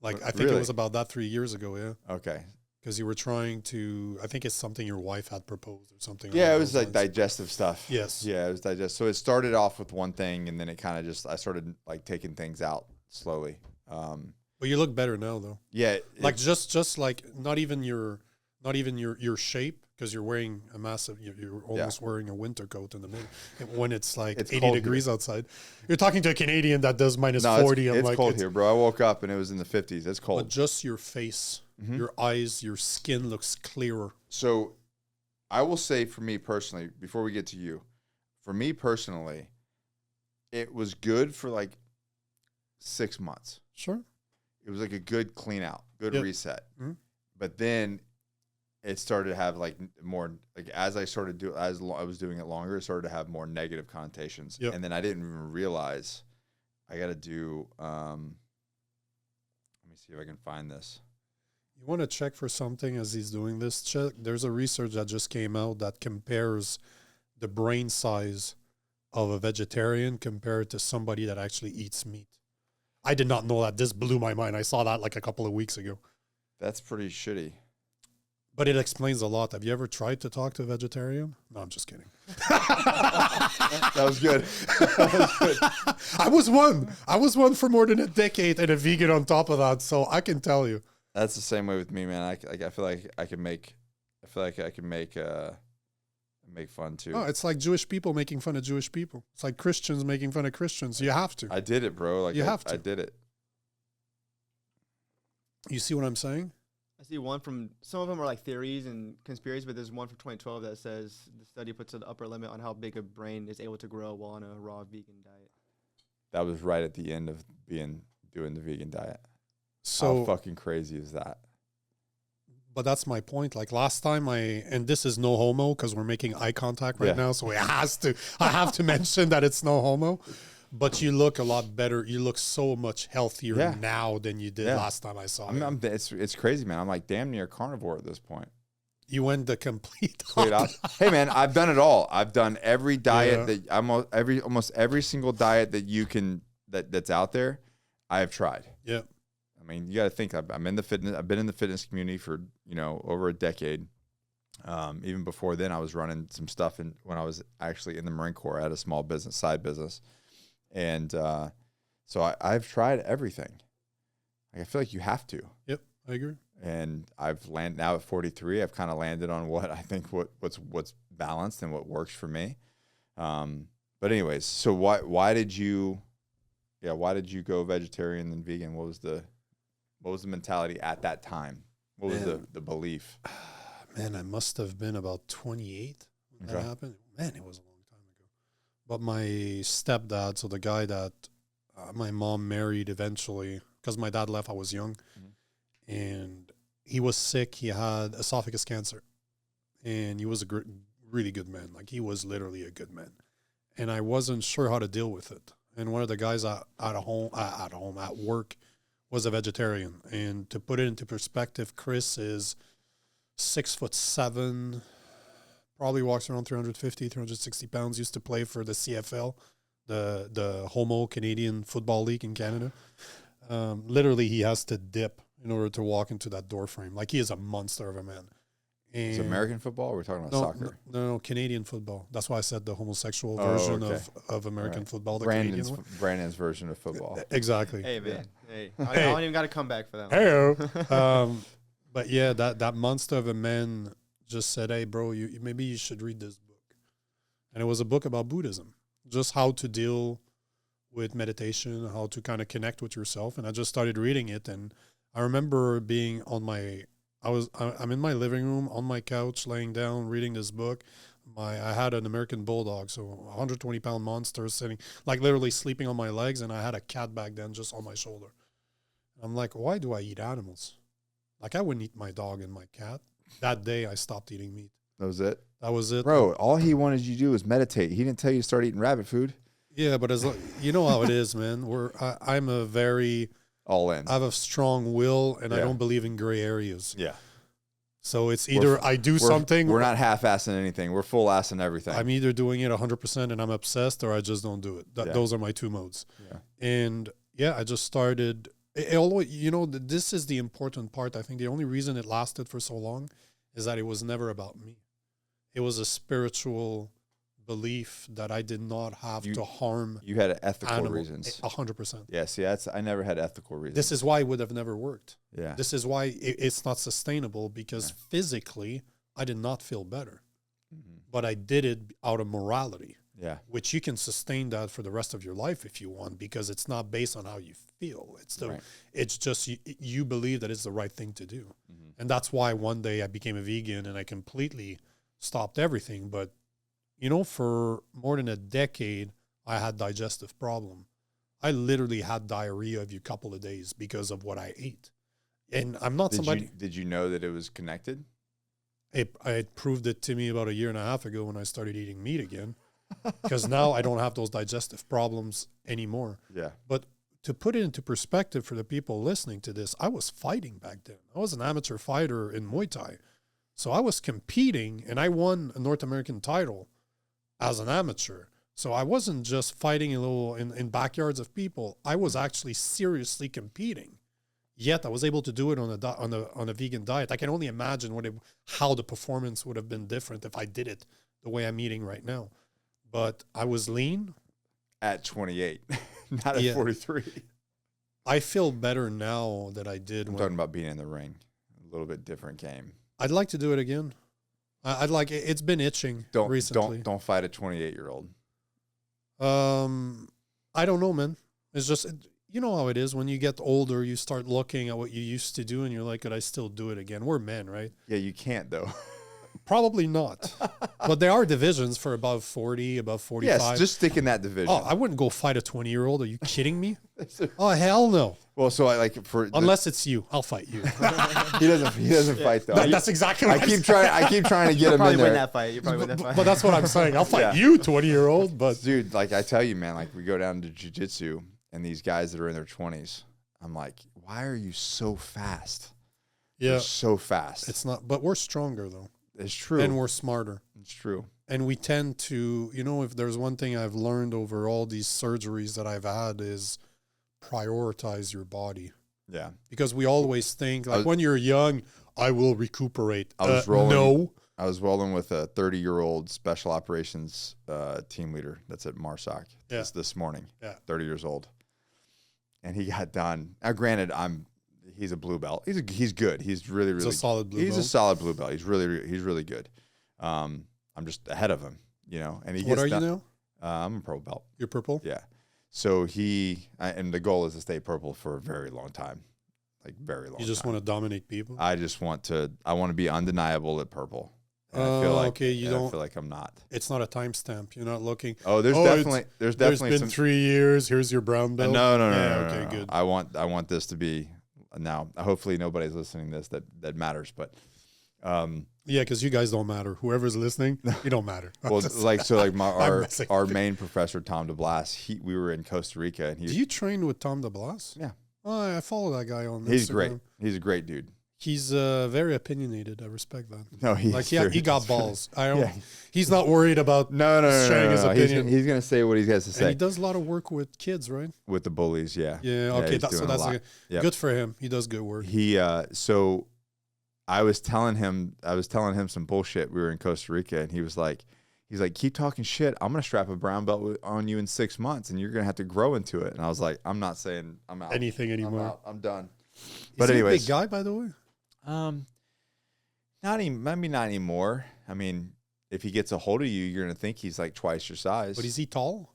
[SPEAKER 2] Like I think it was about that 3 years ago. Yeah. Okay.
[SPEAKER 1] Because you were trying to, I think it's something your wife had proposed or something.
[SPEAKER 2] Yeah, it was like digestive stuff.
[SPEAKER 1] Yes.
[SPEAKER 2] Yeah, it was digestive. So it started off with one thing, and then it kind of I started like taking things out slowly.
[SPEAKER 1] But you look better now, though.
[SPEAKER 2] Yeah.
[SPEAKER 1] Like just like not even your shape, because you're wearing a massive, you're almost wearing a winter coat in the middle when it's like 80 degrees outside. You're talking to a Canadian that does minus 40.
[SPEAKER 2] It's cold here, bro. I woke up and it was in the 50s. It's cold.
[SPEAKER 1] But just your face. Mm-hmm. Your eyes, your skin looks clearer.
[SPEAKER 2] So I will say for me personally, before we get to you, for me personally, it was good for like 6 months.
[SPEAKER 1] Sure.
[SPEAKER 2] It was like a good clean out, good reset. Mm-hmm. But then it started to have like more, like as I was doing it longer, it started to have more negative connotations. Yep. And then I didn't even realize I got to do, let me see if I can find this.
[SPEAKER 1] You want to check for something as he's doing this? Check. There's a research that just came out that compares the brain size of a vegetarian compared to somebody that actually eats meat. I did not know that. This blew my mind. I saw that like a couple of weeks ago.
[SPEAKER 2] That's pretty shitty.
[SPEAKER 1] But it explains a lot. Have you ever tried to talk to a vegetarian? No, I'm just kidding.
[SPEAKER 2] That was good. That was good.
[SPEAKER 1] I was one for more than a decade and a vegan on top of that. So I can tell you.
[SPEAKER 2] That's the same way with me, man. I feel like I can make fun too.
[SPEAKER 1] Oh, it's like Jewish people making fun of Jewish people. It's like Christians making fun of Christians. You have to.
[SPEAKER 2] I did it, bro. Like
[SPEAKER 1] you have to.
[SPEAKER 2] I did it.
[SPEAKER 1] You see what I'm saying?
[SPEAKER 3] I see one from, some of them are like theories and conspiracies, but there's one from 2012 that says the study puts an upper limit on how big a brain is able to grow while on a raw vegan diet.
[SPEAKER 2] That was right at the end of doing the vegan diet.
[SPEAKER 1] So
[SPEAKER 2] how fucking crazy is that?
[SPEAKER 1] But that's my point. Like last time and this is no homo because we're making eye contact right now. So I have to mention that it's no homo. But you look a lot better. You look so much healthier now than you did last time I saw you.
[SPEAKER 2] It's crazy, man. I'm like damn near carnivore at this point.
[SPEAKER 1] You went the complete
[SPEAKER 2] Hey, man, I've done it all. I've done every diet that almost every single diet that you can that's out there. I have tried.
[SPEAKER 1] Yeah.
[SPEAKER 2] I mean, you got to think. I'm in the fitness. I've been in the fitness community for over a decade. Even before then, I was running some stuff when I was actually in the Marine Corps. I had a small business, side business. And so I've tried everything. Like, I feel like you have to.
[SPEAKER 1] Yep, I agree.
[SPEAKER 2] And I've landed now at 43. I've kind of landed on what I think what's balanced and what works for me. But anyways, so why did you go vegetarian and vegan? What was the mentality at that time? What was the belief?
[SPEAKER 1] Man, I must have been about 28 when that happened. Man, it was a long time ago. But my stepdad, so the guy that my mom married eventually, because my dad left, I was young, and he was sick. He had esophagus cancer, and he was a really good man. Like, he was literally a good man. And I wasn't sure how to deal with it. And one of the guys at work was a vegetarian. And to put it into perspective, Chris is 6'7", probably walks around 350, 360 pounds, used to play for the CFL, the Homo Canadian Football League in Canada. Literally, he has to dip in order to walk into that door frame. Like, he is a monster of a man.
[SPEAKER 2] It's American football, or we're talking about soccer?
[SPEAKER 1] No, Canadian football. That's why I said the homosexual version of American football. The
[SPEAKER 2] Brandon's version of football.
[SPEAKER 1] Exactly.
[SPEAKER 3] Hey, man. Hey. I don't even got to come back for that.
[SPEAKER 1] Hey. But yeah, that monster of a man just said, hey, bro, maybe you should read this book. And it was a book about Buddhism, just how to deal with meditation, how to kind of connect with yourself. And I just started reading it. And I remember being I'm in my living room on my couch, laying down, reading this book. I had an American bulldog, so 120-pound monster sitting, like literally sleeping on my legs. And I had a cat back then just on my shoulder. I'm like, why do I eat animals? Like, I wouldn't eat my dog and my cat. That day, I stopped eating meat.
[SPEAKER 2] That was it?
[SPEAKER 1] That was it.
[SPEAKER 2] Bro, all he wanted you to do was meditate. He didn't tell you to start eating rabbit food.
[SPEAKER 1] Yeah, but you know how it is, man. I'm a very...
[SPEAKER 2] all in.
[SPEAKER 1] I have a strong will, and I don't believe in gray areas.
[SPEAKER 2] Yeah.
[SPEAKER 1] So it's either I do something...
[SPEAKER 2] We're not half-assing anything. We're full-assing everything.
[SPEAKER 1] I'm either doing it 100% and I'm obsessed, or I just don't do it. Those are my two modes.
[SPEAKER 2] Yeah.
[SPEAKER 1] And, I just started... this is the important part. I think the only reason it lasted for so long is that it was never about me. It was a spiritual belief that I did not have to harm.
[SPEAKER 2] You had ethical reasons.
[SPEAKER 1] 100%.
[SPEAKER 2] Yeah, see, I never had ethical reasons.
[SPEAKER 1] This is why it would have never worked.
[SPEAKER 2] Yeah.
[SPEAKER 1] This is why it's not sustainable, because physically I did not feel better. Mm-hmm. But I did it out of morality.
[SPEAKER 2] Yeah.
[SPEAKER 1] Which you can sustain that for the rest of your life if you want, because it's not based on how you feel. It's just you believe that it's the right thing to do. Mm-hmm. And that's why one day I became a vegan and I completely stopped everything. But, for more than a decade, I had digestive problem. I literally had diarrhea every couple of days because of what I ate. And I'm not somebody...
[SPEAKER 2] Did you know that it was connected?
[SPEAKER 1] It proved it to me about 1.5 years ago when I started eating meat again. Because now I don't have those digestive problems anymore.
[SPEAKER 2] Yeah.
[SPEAKER 1] But to put it into perspective for the people listening to this, I was fighting back then. I was an amateur fighter in Muay Thai. So I was competing, and I won a North American title as an amateur. So I wasn't just fighting a little in backyards of people. I was actually seriously competing. Yet I was able to do it on a vegan diet. I can only imagine how the performance would have been different if I did it the way I'm eating right now. But I was lean.
[SPEAKER 2] At 28, not at 43.
[SPEAKER 1] I feel better now that I did.
[SPEAKER 2] I'm talking about being in the ring. A little bit different game.
[SPEAKER 1] I'd like to do it again. I'd like it. It's been itching recently.
[SPEAKER 2] Don't fight a 28-year-old.
[SPEAKER 1] I don't know, man. It's just, you know how it is. When you get older, you start looking at what you used to do, and you're like, could I still do it again? We're men, right?
[SPEAKER 2] Yeah, you can't, though.
[SPEAKER 1] Probably not. But there are divisions for above 40, above 45.
[SPEAKER 2] Yes, just stick in that division.
[SPEAKER 1] Oh, I wouldn't go fight a 20-year-old. Are you kidding me? Oh, hell no.
[SPEAKER 2] Well, so I like
[SPEAKER 1] unless it's you, I'll fight you.
[SPEAKER 2] He doesn't fight though.
[SPEAKER 1] That's exactly what
[SPEAKER 2] I keep trying to get him in there.
[SPEAKER 3] Win that fight. You probably win that fight.
[SPEAKER 1] But that's what I'm saying. I'll fight you, 20-year-old. But
[SPEAKER 2] dude, like I tell you, man, like we go down to jiu-jitsu and these guys that are in their 20s, I'm like, why are you so fast?
[SPEAKER 1] Yeah,
[SPEAKER 2] you're so fast.
[SPEAKER 1] It's not, but we're stronger though.
[SPEAKER 2] It's true.
[SPEAKER 1] And we're smarter.
[SPEAKER 2] It's true.
[SPEAKER 1] And we tend to, if there's one thing I've learned over all these surgeries that I've had is prioritize your body.
[SPEAKER 2] Yeah.
[SPEAKER 1] Because we always think, like when you're young, I will recuperate.
[SPEAKER 2] I was rolling with a 30-year-old special operations team leader that's at MARSOC this morning. Yeah. 30 years old. And he got done. Now, granted, he's a blue belt. He's good. He's really
[SPEAKER 1] a solid blue belt.
[SPEAKER 2] He's a solid blue belt. He's really good. I'm just ahead of him, And
[SPEAKER 1] what are you now?
[SPEAKER 2] I'm a purple belt.
[SPEAKER 1] You're purple?
[SPEAKER 2] Yeah. So and the goal is to stay purple for a very long time, like very long.
[SPEAKER 1] You just want to dominate people?
[SPEAKER 2] I want to be undeniable at purple. And I feel like,
[SPEAKER 1] okay.
[SPEAKER 2] I feel like I'm not.
[SPEAKER 1] It's not a timestamp. You're not looking.
[SPEAKER 2] Oh, there's definitely
[SPEAKER 1] been 3 years. Here's your brown belt.
[SPEAKER 2] No.
[SPEAKER 1] Okay, good.
[SPEAKER 2] I want this to be now. Hopefully nobody's listening to this that matters, but.
[SPEAKER 1] Yeah, because you guys don't matter. Whoever's listening, you don't matter.
[SPEAKER 2] Well, our main professor Tom DeBlas, we were in Costa Rica, and
[SPEAKER 1] Do you train with Tom DeBlas?
[SPEAKER 2] Yeah.
[SPEAKER 1] Oh, I follow that guy on Instagram.
[SPEAKER 2] He's great. He's a great dude.
[SPEAKER 1] He's very opinionated. I respect that.
[SPEAKER 2] No, he
[SPEAKER 1] got balls. He's not worried about sharing his opinion.
[SPEAKER 2] He's gonna say what he has to say.
[SPEAKER 1] And he does a lot of work with kids, right?
[SPEAKER 2] With the bullies, yeah.
[SPEAKER 1] Yeah. Okay, that's good for him. He does good work.
[SPEAKER 2] So I was telling him some bullshit. We were in Costa Rica, and he's like, keep talking shit. I'm gonna strap a brown belt on you in 6 months, and you're gonna have to grow into it. And I was like, I'm not saying I'm out
[SPEAKER 1] anything anymore.
[SPEAKER 2] I'm done.
[SPEAKER 1] But anyways, he a big guy, by the way.
[SPEAKER 2] Maybe not anymore. I mean, if he gets a hold of you, you're gonna think he's like twice your size.
[SPEAKER 1] But is he tall?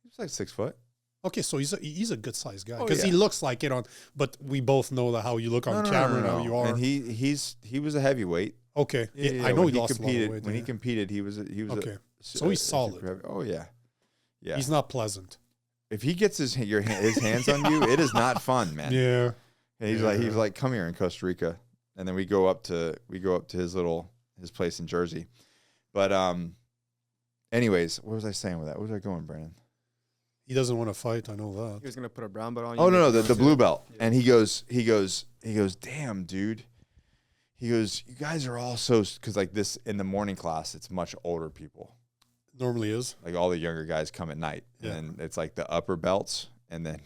[SPEAKER 2] He's like 6 foot.
[SPEAKER 1] Okay, so he's a good sized guy because he looks like it on. But we both know how you look on camera and how you are.
[SPEAKER 2] And he was a heavyweight.
[SPEAKER 1] Okay, I know he lost
[SPEAKER 2] competed.
[SPEAKER 1] A lot of weight,
[SPEAKER 2] when he competed, he was okay.
[SPEAKER 1] So he's solid.
[SPEAKER 2] Oh yeah.
[SPEAKER 1] He's not pleasant.
[SPEAKER 2] If he gets his hands on you, it is not fun, man.
[SPEAKER 1] Yeah.
[SPEAKER 2] And he's like, come here in Costa Rica, and then we go up to his place in Jersey. But anyways, what was I saying with that? Where was I going, Brandon?
[SPEAKER 1] He doesn't want to fight. I know that.
[SPEAKER 3] He was gonna put a brown belt on you.
[SPEAKER 2] Oh no, the blue belt. Yeah. And he goes, damn, dude. He goes, you guys are all so, because like this in the morning class, it's much older people.
[SPEAKER 1] Normally is.
[SPEAKER 2] Like all the younger guys come at night, and it's like the upper belts, and then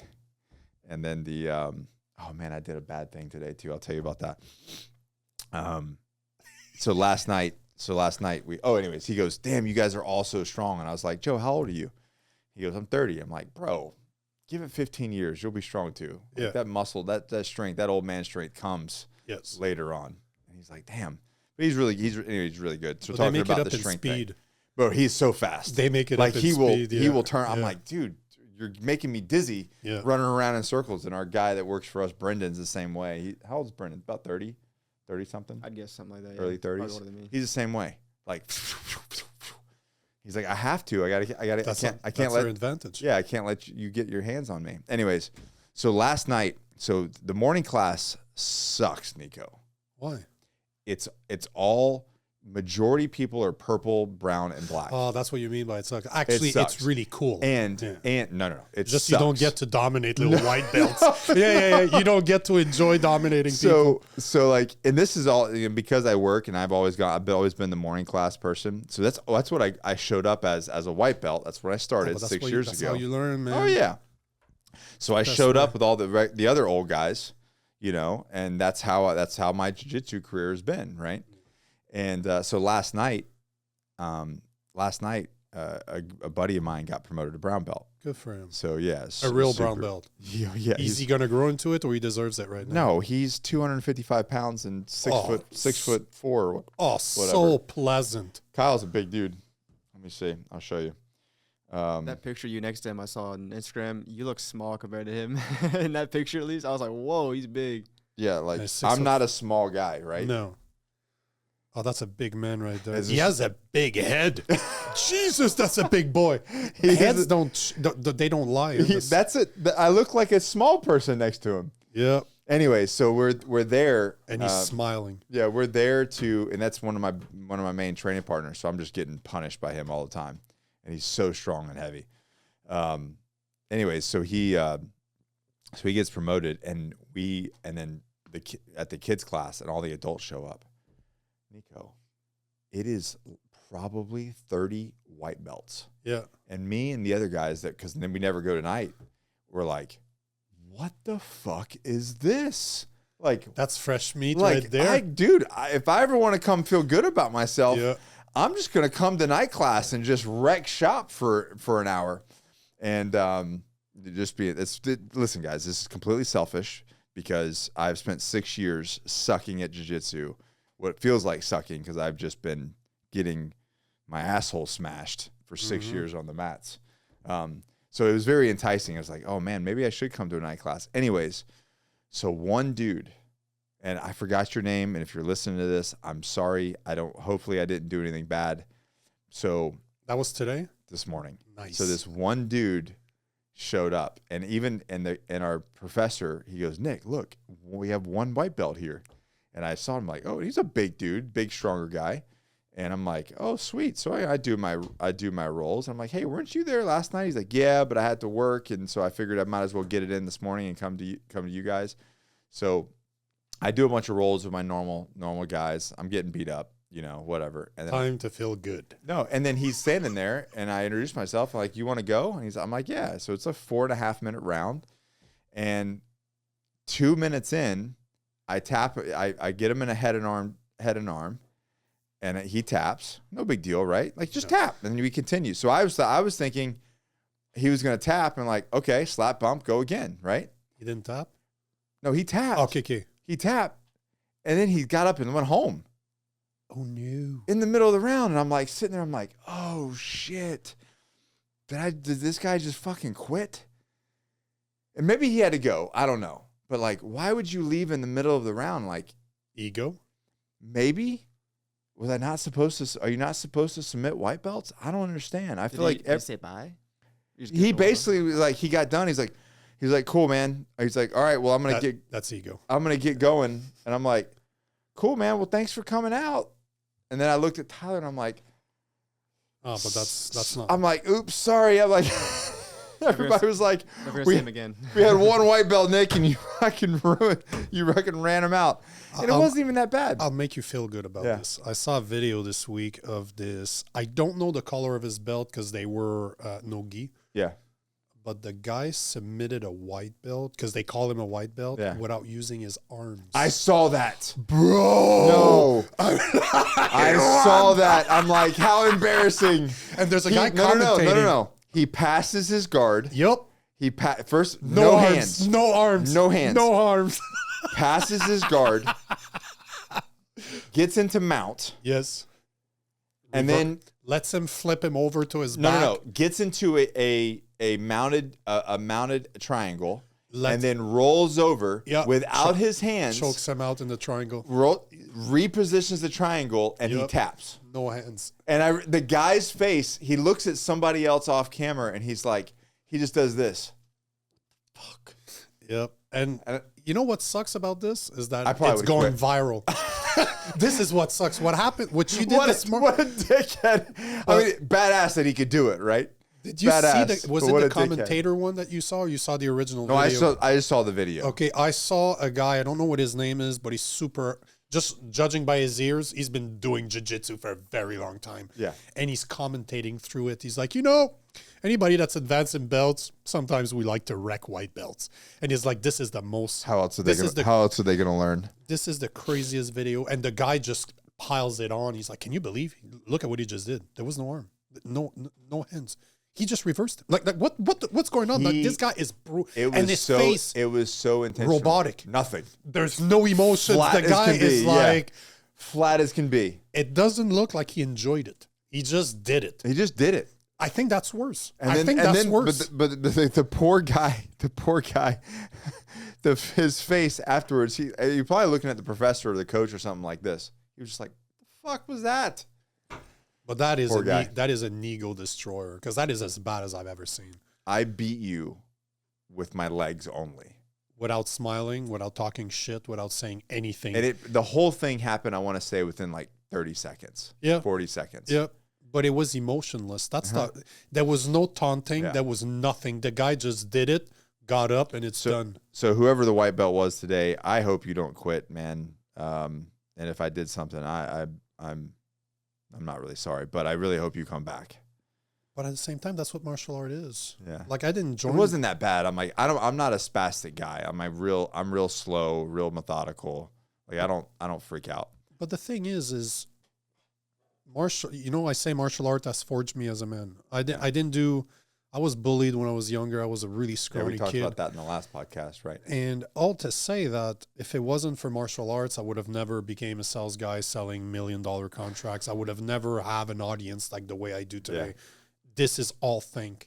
[SPEAKER 2] the oh man, I did a bad thing today too. I'll tell you about that. So last night anyways, he goes, damn, you guys are all so strong, and I was like, Joe, how old are you? He goes, I'm 30. I'm like, bro, give it 15 years. You'll be strong too.
[SPEAKER 1] Yeah.
[SPEAKER 2] Like that muscle, that strength, that old man strength comes later on. And he's like, damn. But he's really good. So talking about the strength speed thing. Bro, he's so fast.
[SPEAKER 1] They make it
[SPEAKER 2] like
[SPEAKER 1] up
[SPEAKER 2] in
[SPEAKER 1] speed.
[SPEAKER 2] He will turn. I'm like, dude, you're making me dizzy running around in circles. And our guy that works for us, Brendan's the same way. How old is Brendan? About 30 something?
[SPEAKER 3] I'd guess something like that.
[SPEAKER 2] Early 30s. He's the same way. Like he's like, I have to. I can't let
[SPEAKER 1] your advantage.
[SPEAKER 2] Yeah, I can't let you get your hands on me. Anyways, so last night, the morning class sucks, Nico.
[SPEAKER 1] Why?
[SPEAKER 2] It's all majority people are purple, brown, and black.
[SPEAKER 1] Oh, that's what you mean by it sucks. Actually,
[SPEAKER 2] sucks.
[SPEAKER 1] it's really cool.
[SPEAKER 2] And no, it
[SPEAKER 1] just
[SPEAKER 2] sucks.
[SPEAKER 1] You don't get to dominate little white belts. Yeah. You don't get to enjoy dominating people.
[SPEAKER 2] So like, and this is all because I work and I've always been the morning class person. So that's what I showed up as a white belt. That's what I started 6 years ago.
[SPEAKER 1] That's how you learn, man.
[SPEAKER 2] Oh yeah. So I showed up with all the other old guys, and that's how my jiu-jitsu career has been, right? And so last night, a buddy of mine got promoted to brown belt.
[SPEAKER 1] Good for him.
[SPEAKER 2] So yes,
[SPEAKER 1] a real brown belt.
[SPEAKER 2] Yeah.
[SPEAKER 1] Is he gonna grow into it, or he deserves it right now?
[SPEAKER 2] No, he's 255 pounds and 6'4".
[SPEAKER 1] Oh,
[SPEAKER 2] whatever.
[SPEAKER 1] so pleasant.
[SPEAKER 2] Kyle's a big dude. Let me see. I'll show you.
[SPEAKER 3] That picture you next to him, I saw on Instagram. You look small compared to him. In that picture, at least, I was like, "Whoa, he's big."
[SPEAKER 2] Yeah, like I'm not a small guy, right?
[SPEAKER 1] No. Oh, that's a big man right there. He has a big head. Jesus, that's a big boy. Heads don't lie.
[SPEAKER 2] That's it. I look like a small person next to him.
[SPEAKER 1] Yeah.
[SPEAKER 2] Anyway, so we're there,
[SPEAKER 1] and he's smiling.
[SPEAKER 2] Yeah, we're there and that's one of my main training partners. So I'm just getting punished by him all the time, and he's so strong and heavy. Anyway, so he gets promoted, and then at the kids class, and all the adults show up. Nico, it is probably 30 white belts.
[SPEAKER 1] Yeah. And
[SPEAKER 2] me and the other guys because then we never go tonight, we're like, what the fuck is this? Like,
[SPEAKER 1] that's fresh meat right there.
[SPEAKER 2] If I ever want to come feel good about myself, I'm just going to come to night class and just wreck shop for an hour. And listen, guys, this is completely selfish because I've spent 6 years sucking at jiu-jitsu. What feels like sucking because I've just been getting my asshole smashed for 6 years on the mats. So it was very enticing. I was like, oh man, maybe I should come to a night class. Anyways, so one dude, and I forgot your name, and if you're listening to this, I'm sorry. Hopefully I didn't do anything bad. So
[SPEAKER 1] that was today?
[SPEAKER 2] This morning.
[SPEAKER 1] Nice.
[SPEAKER 2] So this one dude showed up, and our professor, he goes, Nick, look, we have one white belt here. And I saw him like, oh, he's a big dude, big, stronger guy. And I'm like, oh, sweet. So I do my rolls. I'm like, hey, weren't you there last night? He's like, yeah, but I had to work. And so I figured I might as well get it in this morning and come to you guys. So I do a bunch of rolls with my normal guys. I'm getting beat up, whatever. And then
[SPEAKER 1] time to feel good.
[SPEAKER 2] No. And then he's standing there and I introduce myself. I'm like, you want to go? And I'm like, yeah. So it's a 4.5 minute round. And 2 minutes in, I tap. I get him in a head and arm, and he taps. No big deal, right? Like just tap, and we continue. So I was thinking he was gonna tap, and like, okay, slap bump, go again, right?
[SPEAKER 1] He didn't tap.
[SPEAKER 2] No, he tapped.
[SPEAKER 1] Okay.
[SPEAKER 2] He tapped, and then he got up and went home.
[SPEAKER 1] Oh no!
[SPEAKER 2] In the middle of the round, and I'm like sitting there. I'm like, oh shit! Did this guy just fucking quit? And maybe he had to go. I don't know. But like, why would you leave in the middle of the round? Like,
[SPEAKER 1] ego?
[SPEAKER 2] Maybe. Was I not supposed to? Are you not supposed to submit white belts? I don't understand. I feel like
[SPEAKER 3] did he say bye?
[SPEAKER 2] He basically was like, he got done. He's like, cool, man. He's like, all right, well,
[SPEAKER 1] that's ego.
[SPEAKER 2] I'm gonna get going, and I'm like, cool, man. Well, thanks for coming out. And then I looked at Tyler, and I'm like,
[SPEAKER 1] oh, but that's not.
[SPEAKER 2] I'm like, oops, sorry. I'm like. Everybody was like,
[SPEAKER 3] we
[SPEAKER 2] had one white belt, Nick, and you fucking ran him out. And it wasn't even that bad.
[SPEAKER 1] I'll make you feel good about this. I saw a video this week of this. I don't know the color of his belt because they were no-gi.
[SPEAKER 2] Yeah.
[SPEAKER 1] But the guy submitted a white belt because they call him a white belt without using his arms.
[SPEAKER 2] I saw that.
[SPEAKER 1] Bro.
[SPEAKER 2] No. I saw that. I'm like, how embarrassing.
[SPEAKER 1] And there's a guy commentating.
[SPEAKER 2] No. He passes his guard.
[SPEAKER 1] Yep.
[SPEAKER 2] First, no hands.
[SPEAKER 1] No arms.
[SPEAKER 2] No hands.
[SPEAKER 1] No arms.
[SPEAKER 2] Passes his guard. Gets into mount.
[SPEAKER 1] Yes.
[SPEAKER 2] And then
[SPEAKER 1] lets him flip him over to his back.
[SPEAKER 2] No. Gets into a mounted triangle. And then rolls over without his hands.
[SPEAKER 1] Chokes him out in the triangle.
[SPEAKER 2] Repositions the triangle, and he taps.
[SPEAKER 1] No hands.
[SPEAKER 2] And the guy's face, he looks at somebody else off camera, and he's like, he just does this. Fuck.
[SPEAKER 1] Yep. And you know what sucks about this is that
[SPEAKER 2] it's
[SPEAKER 1] going viral. This is what sucks. What happened? What you did
[SPEAKER 2] What
[SPEAKER 1] this
[SPEAKER 2] a
[SPEAKER 1] morning?
[SPEAKER 2] dickhead. I mean, badass that he could do it, right?
[SPEAKER 1] Did you
[SPEAKER 2] Badass,
[SPEAKER 1] see was
[SPEAKER 2] but
[SPEAKER 1] it
[SPEAKER 2] what
[SPEAKER 1] the
[SPEAKER 2] a dickhead.
[SPEAKER 1] commentator one that you saw, or you saw the original
[SPEAKER 2] No,
[SPEAKER 1] video?
[SPEAKER 2] I just saw the video.
[SPEAKER 1] Okay, I saw a guy, I don't know what his name is, but he's super, just judging by his ears, he's been doing jiu-jitsu for a very long time.
[SPEAKER 2] Yeah.
[SPEAKER 1] And he's commentating through it. He's like, anybody that's advancing belts, sometimes we like to wreck white belts. And he's like, this is the most,
[SPEAKER 2] How else are they gonna learn?
[SPEAKER 1] this is the craziest video. And the guy just piles it on. He's like, can you believe? Look at what he just did. There was no arm, no hands. He just reversed it. Like what's going on? Like, this guy is brutal. And his face,
[SPEAKER 2] it was so intentional.
[SPEAKER 1] robotic.
[SPEAKER 2] Nothing.
[SPEAKER 1] There's no emotions.
[SPEAKER 2] Flat
[SPEAKER 1] The
[SPEAKER 2] as
[SPEAKER 1] guy
[SPEAKER 2] can be,
[SPEAKER 1] is
[SPEAKER 2] yeah.
[SPEAKER 1] like,
[SPEAKER 2] Flat as can be.
[SPEAKER 1] it doesn't look like he enjoyed it. He just did it.
[SPEAKER 2] He just did it.
[SPEAKER 1] I think that's worse.
[SPEAKER 2] And
[SPEAKER 1] I
[SPEAKER 2] then,
[SPEAKER 1] think
[SPEAKER 2] and
[SPEAKER 1] that's
[SPEAKER 2] then,
[SPEAKER 1] worse.
[SPEAKER 2] But the poor guy, his face afterwards, he probably looking at the professor or the coach or something like this. He was just like, the fuck was that?
[SPEAKER 1] But that is
[SPEAKER 2] Poor guy.
[SPEAKER 1] that is an ego destroyer, because that is as bad as I've ever seen.
[SPEAKER 2] I beat you with my legs only.
[SPEAKER 1] Without smiling, without talking shit, without saying anything.
[SPEAKER 2] And the whole thing happened, I want to say, within like 30 seconds.
[SPEAKER 1] Yeah.
[SPEAKER 2] 40 seconds.
[SPEAKER 1] Yeah. But it was emotionless. There was no taunting.
[SPEAKER 2] Yeah.
[SPEAKER 1] There was nothing. The guy just did it, got up, and it's done.
[SPEAKER 2] So whoever the white belt was today, I hope you don't quit, man. And if I did something, I'm not really sorry, but I really hope you come back.
[SPEAKER 1] But at the same time, that's what martial art is.
[SPEAKER 2] Yeah.
[SPEAKER 1] Like, I didn't join.
[SPEAKER 2] It wasn't that bad. I'm like, I'm not a spastic guy. I'm real slow, real methodical. Like, I don't freak out.
[SPEAKER 1] But the thing is I say martial art has forged me as a man. I was bullied when I was younger. I was a really
[SPEAKER 2] Yeah,
[SPEAKER 1] scrawny
[SPEAKER 2] we talked
[SPEAKER 1] kid.
[SPEAKER 2] about that in the last podcast, right?
[SPEAKER 1] And all to say that if it wasn't for martial arts, I would have never became a sales guy selling $1 million contracts. I would have never have an audience like the way I do today.
[SPEAKER 2] Yeah.
[SPEAKER 1] This is all thanks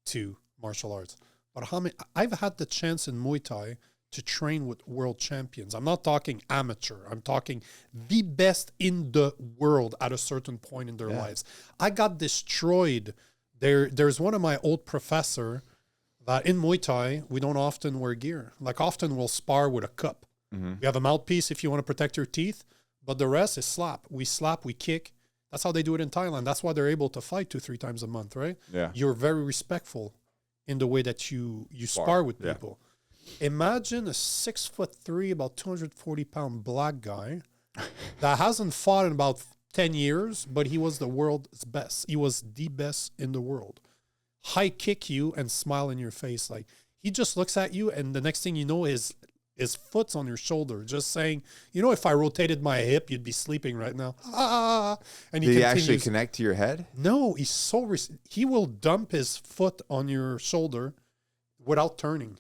[SPEAKER 1] to martial arts. But I've had the chance in Muay Thai to train with world champions. I'm not talking amateur. I'm talking the best in the world at a certain point in their lives. I got destroyed. There's one of my old professor that in Muay Thai, we don't often wear gear. Like, often we'll spar with a cup.
[SPEAKER 2] Mm-hmm.
[SPEAKER 1] You have a mouthpiece if you want to protect your teeth, but the rest is slap. We slap, we kick. That's how they do it in Thailand. That's why they're able to fight 2-3 times a month, right?
[SPEAKER 2] Yeah.
[SPEAKER 1] You're very respectful in the way that you spar with people. Imagine a 6'3", about 240-pound black guy that hasn't fought in about 10 years, but he was the world's best. He was the best in the world. High kick you and smile in your face. Like, he just looks at you, and the next thing you know, his foot's on your shoulder, just saying, if I rotated my hip, you'd be sleeping right now. And
[SPEAKER 2] Did he actually connect to your head?
[SPEAKER 1] No, he's he will dump his foot on your shoulder without turning.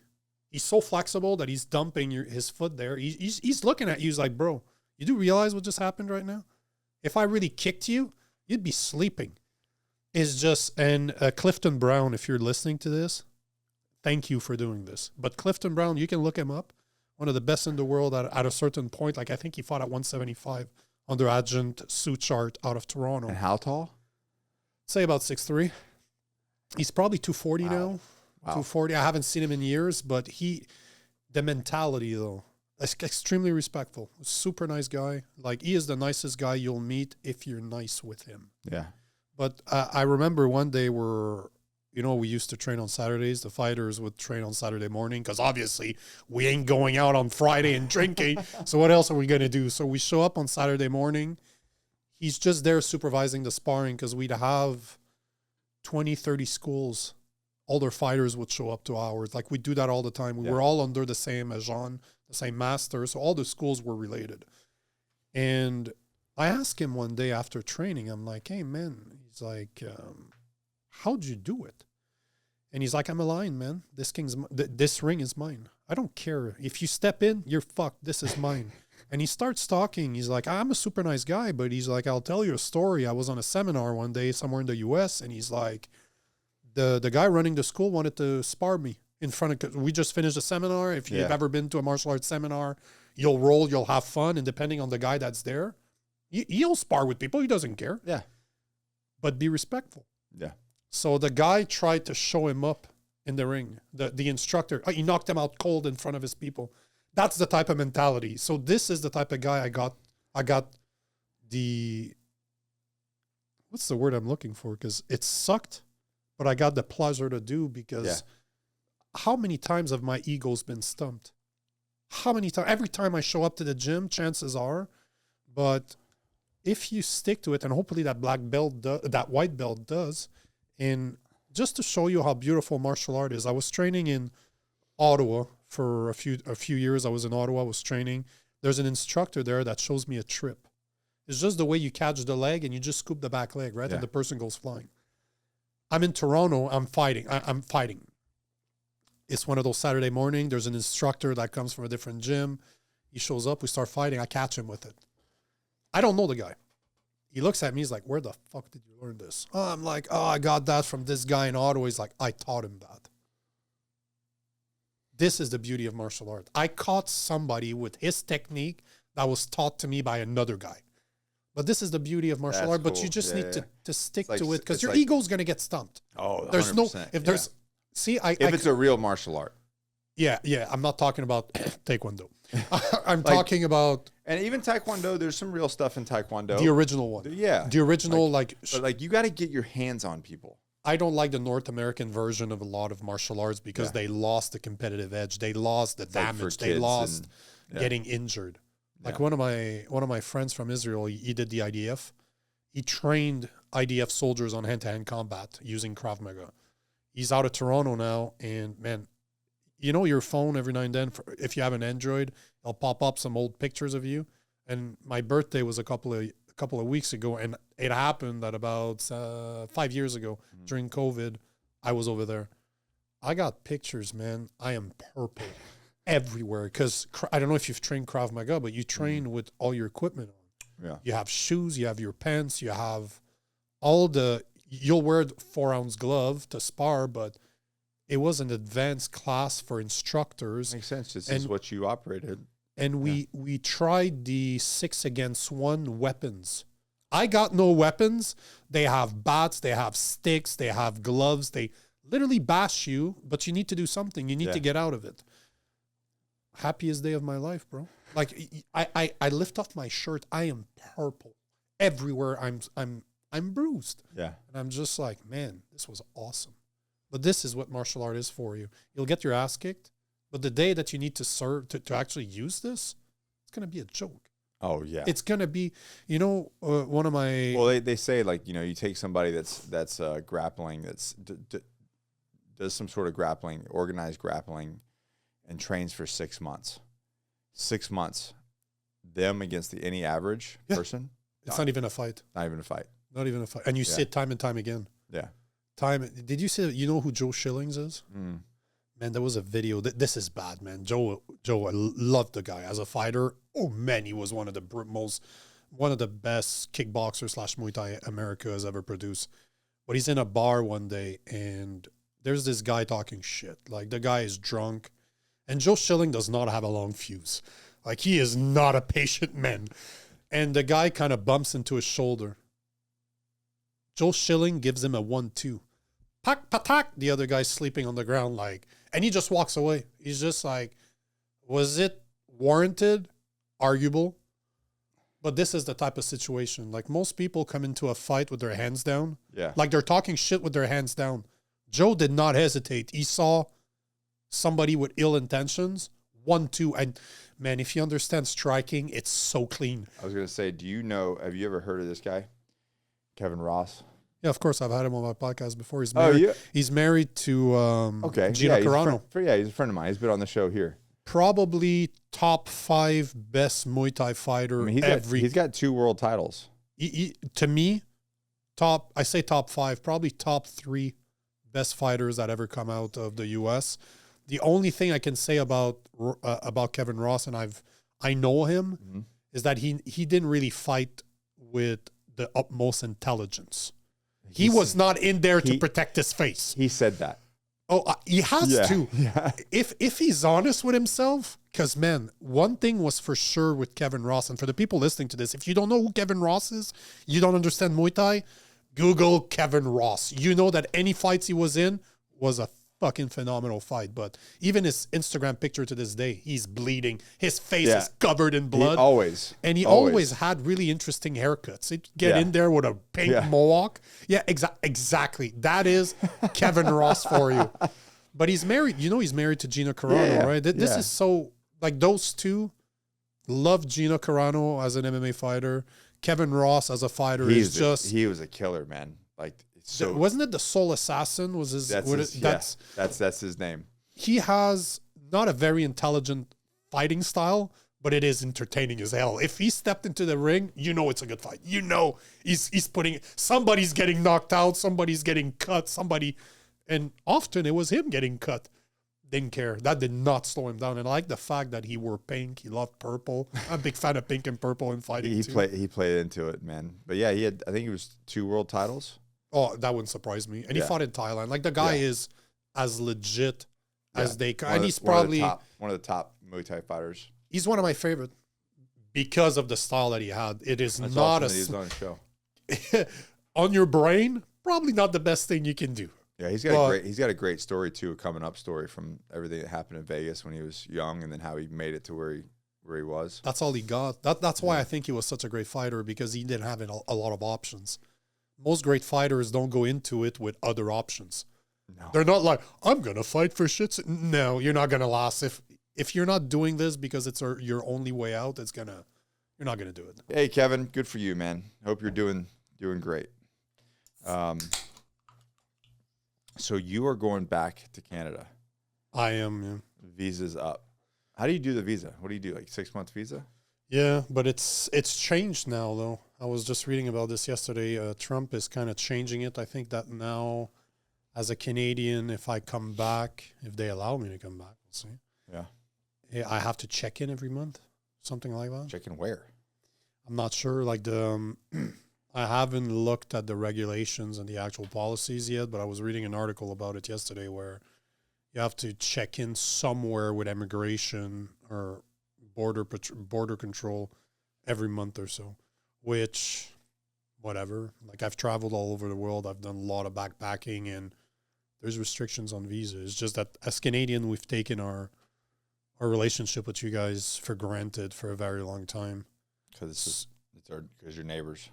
[SPEAKER 1] He's so flexible that he's dumping his foot there. He's looking at you. He's like, bro, you do realize what just happened right now? If I really kicked you, you'd be sleeping. It's just, and Clifton Brown, if you're listening to this, thank you for doing this. But Clifton Brown, you can look him up. One of the best in the world at a certain point. Like, I think he fought at 175 under Adjunct Suchart out of Toronto.
[SPEAKER 2] And how tall?
[SPEAKER 1] Say about 6'3". He's probably 240 now.
[SPEAKER 2] Wow.
[SPEAKER 1] 240. I haven't seen him in years, but the mentality though, extremely respectful. Super nice guy. Like, he is the nicest guy you'll meet if you're nice with him.
[SPEAKER 2] Yeah.
[SPEAKER 1] But I remember one day we used to train on Saturdays. The fighters would train on Saturday morning because obviously we ain't going out on Friday and drinking. So what else are we going to do? So we show up on Saturday morning. He's just there supervising the sparring because we'd have 20, 30 schools. All their fighters would show up to ours. Like, we do that all the time. We were all under the same Jean, the same master. So all the schools were related. And I asked him one day after training, I'm like, hey, man, he's like, how'd you do it? And he's like, I'm a lion, man. This ring is mine. I don't care. If you step in, you're fucked. This is mine. And he starts talking. He's like, I'm a super nice guy, but he's like, I'll tell you a story. I was on a seminar one day somewhere in the US, and he's like, the guy running the school wanted to spar me in front of, we just finished a seminar. If you've ever been to a martial arts seminar, you'll roll, you'll have fun. And depending on the guy that's there, he'll spar with people. He doesn't care.
[SPEAKER 2] Yeah.
[SPEAKER 1] But be respectful.
[SPEAKER 2] Yeah.
[SPEAKER 1] So the guy tried to show him up in the ring. The instructor, he knocked him out cold in front of his people. That's the type of mentality. So this is the type of guy I got what's the word I'm looking for? Because it sucked, but I got the pleasure to do because how many times have my egos been stumped? How many times? Every time I show up to the gym, chances are, but if you stick to it, and hopefully that black belt, that white belt does, and just to show you how beautiful martial art is, I was training in Ottawa for a few years. I was in Ottawa, I was training. There's an instructor there that shows me a trip. It's just the way you catch the leg and you just scoop the back leg, right? And the person goes flying. I'm in Toronto, I'm fighting. I'm fighting. It's one of those Saturday morning. There's an instructor that comes from a different gym. He shows up, we start fighting. I catch him with it. I don't know the guy. He looks at me, he's like, where the fuck did you learn this? Oh, I'm like, I got that from this guy in Ottawa. He's like, I taught him that. This is the beauty of martial art. I caught somebody with his technique that was taught to me by another guy. But this is the beauty of martial art. Cool. But you just need to stick to it because your ego's going to get stumped.
[SPEAKER 2] Oh,
[SPEAKER 1] there's
[SPEAKER 2] 100%,
[SPEAKER 1] if there's,
[SPEAKER 2] if it's a real martial art.
[SPEAKER 1] Yeah. I'm not talking about Taekwondo. I'm talking about.
[SPEAKER 2] And even Taekwondo, there's some real stuff in Taekwondo.
[SPEAKER 1] The original one.
[SPEAKER 2] Yeah.
[SPEAKER 1] The original,
[SPEAKER 2] But you got to get your hands on people.
[SPEAKER 1] I don't like the North American version of a lot of martial arts because they lost the competitive edge. They lost the damage. They lost getting injured. Like one of my friends from Israel, he did the IDF. He trained IDF soldiers on hand-to-hand combat using Krav Maga. He's out of Toronto now, and man, you know your phone every now and then, if you have an Android, it'll pop up some old pictures of you. And my birthday was a couple of weeks ago, and it happened that about 5 years ago during COVID, I was over there. I got pictures, man. I am purple everywhere because I don't know if you've trained Krav Maga, but you train with all your equipment on. Yeah. You have shoes, you have your pants, you have you'll wear a 4-ounce glove to spar, but it was an advanced class for instructors.
[SPEAKER 2] Makes sense. This is what you operated.
[SPEAKER 1] And we tried the 6-against-1 weapons. I got no weapons. They have bats, they have sticks, they have gloves. They literally bash you, but you need to do something. You need to get out of it. Happiest day of my life, bro. Like I lift off my shirt. I am purple everywhere. I'm bruised. Yeah. And I'm just like, man, this was awesome. But this is what martial art is for you. You'll get your ass kicked, but the day that you need to serve to actually use this, it's gonna be a joke.
[SPEAKER 2] Oh yeah.
[SPEAKER 1] It's gonna be, one of my.
[SPEAKER 2] Well, they say you take somebody that's grappling, does some sort of grappling, organized grappling, and trains for 6 months. 6 months, them against any average person.
[SPEAKER 1] It's not even a fight.
[SPEAKER 2] Not even a fight.
[SPEAKER 1] Not even a fight. And you see it time and time again. Yeah. Did you see, who Joe Schillings is? Mm. Man, there was a video. This is bad, man. Joe, I loved the guy as a fighter. Oh man, he was one of the best kickboxers / Muay Thai America has ever produced. But he's in a bar one day and there's this guy talking shit. Like the guy is drunk, and Joe Schilling does not have a long fuse. Like he is not a patient man. And the guy kind of bumps into his shoulder. Joe Schilling gives him a 1-2. Pak, patak. The other guy's sleeping on the ground, and he just walks away. He's just like, was it warranted? Arguable. But this is the type of situation. Like most people come into a fight with their hands down. Yeah. Like they're talking shit with their hands down. Joe did not hesitate. He saw somebody with ill intentions. 1-2. And man, if you understand striking, it's so clean.
[SPEAKER 2] I was going to say, have you ever heard of this guy? Kevin Ross?
[SPEAKER 1] Yeah, of course. I've had him on my podcast before. He's married. He's married to Gina Carano.
[SPEAKER 2] He's a friend of mine. He's been on the show here.
[SPEAKER 1] Probably top 5 best Muay Thai fighter.
[SPEAKER 2] He's got 2 world titles.
[SPEAKER 1] To me, top 5, probably top 3 best fighters that ever come out of the U.S. The only thing I can say about Kevin Ross, and I know him, is that he didn't really fight with the utmost intelligence. He was not in there to protect his face.
[SPEAKER 2] He said that.
[SPEAKER 1] Oh, he has to. Yeah. If he's honest with himself, because man, one thing was for sure with Kevin Ross, and for the people listening to this, if you don't know who Kevin Ross is, you don't understand Muay Thai, Google Kevin Ross. You know that any fights he was in was a fucking phenomenal fight. But even his Instagram picture to this day, he's bleeding. His face
[SPEAKER 2] Yeah.
[SPEAKER 1] is covered in blood.
[SPEAKER 2] He
[SPEAKER 1] He always had really interesting haircuts. He'd get in there with a pink mohawk. Yeah, exactly. That is Kevin Ross for you. But he's married. You know, he's married to Gina Carano, right? This is so, like, those two love Gina Carano as an MMA fighter. Kevin Ross as a fighter he
[SPEAKER 2] was a killer, man. Like, so
[SPEAKER 1] wasn't it the Soul Assassin? Was his?
[SPEAKER 2] That's his name.
[SPEAKER 1] He has not a very intelligent fighting style, but it is entertaining as hell. If he stepped into the ring, you know it's a good fight. You know he's putting somebody's getting knocked out, somebody's getting cut, and often it was him getting cut. Didn't care. That did not slow him down. And I like the fact that he wore pink. He loved purple. I'm a big fan of pink and purple in fighting.
[SPEAKER 2] He played into it, man. But yeah, I think he was 2 world titles.
[SPEAKER 1] Oh, that wouldn't surprise me. And he fought in Thailand. Like, the guy is as legit as they can. And he's probably
[SPEAKER 2] one of the top Muay Thai fighters.
[SPEAKER 1] He's one of my favorite because of the style that he had. It is not awesome
[SPEAKER 2] he's on a show.
[SPEAKER 1] On your brain, probably not the best thing you can do.
[SPEAKER 2] Yeah, he's got a great story too, a coming up story from everything that happened in Vegas when he was young, and then how he made it to where he was.
[SPEAKER 1] That's all he got. That's why I think he was such a great fighter, because he didn't have a lot of options. Most great fighters don't go into it with other options. No. They're not like, I'm gonna fight for shits. No, you're not gonna last if you're not doing this because it's your only way out. You're not gonna do it.
[SPEAKER 2] Hey, Kevin, good for you, man. Hope you're doing great. So you are going back to Canada.
[SPEAKER 1] I am, yeah.
[SPEAKER 2] Visa's up. How do you do the visa? What do you do, like 6 month visa?
[SPEAKER 1] Yeah, but it's changed now, though. I was just reading about this yesterday. Trump is kind of changing it. I think that now, as a Canadian, if I come back, if they allow me to come back, we'll see. Yeah, I have to check in every month, something like that.
[SPEAKER 2] Check in where?
[SPEAKER 1] I'm not sure. Like I haven't looked at the regulations and the actual policies yet, but I was reading an article about it yesterday where you have to check in somewhere with immigration or border control every month or so, which, whatever. Like, I've traveled all over the world. I've done a lot of backpacking, and there's restrictions on visas. It's just that as Canadian, we've taken our relationship with you guys for granted for a very long time.
[SPEAKER 2] Because you're neighbors.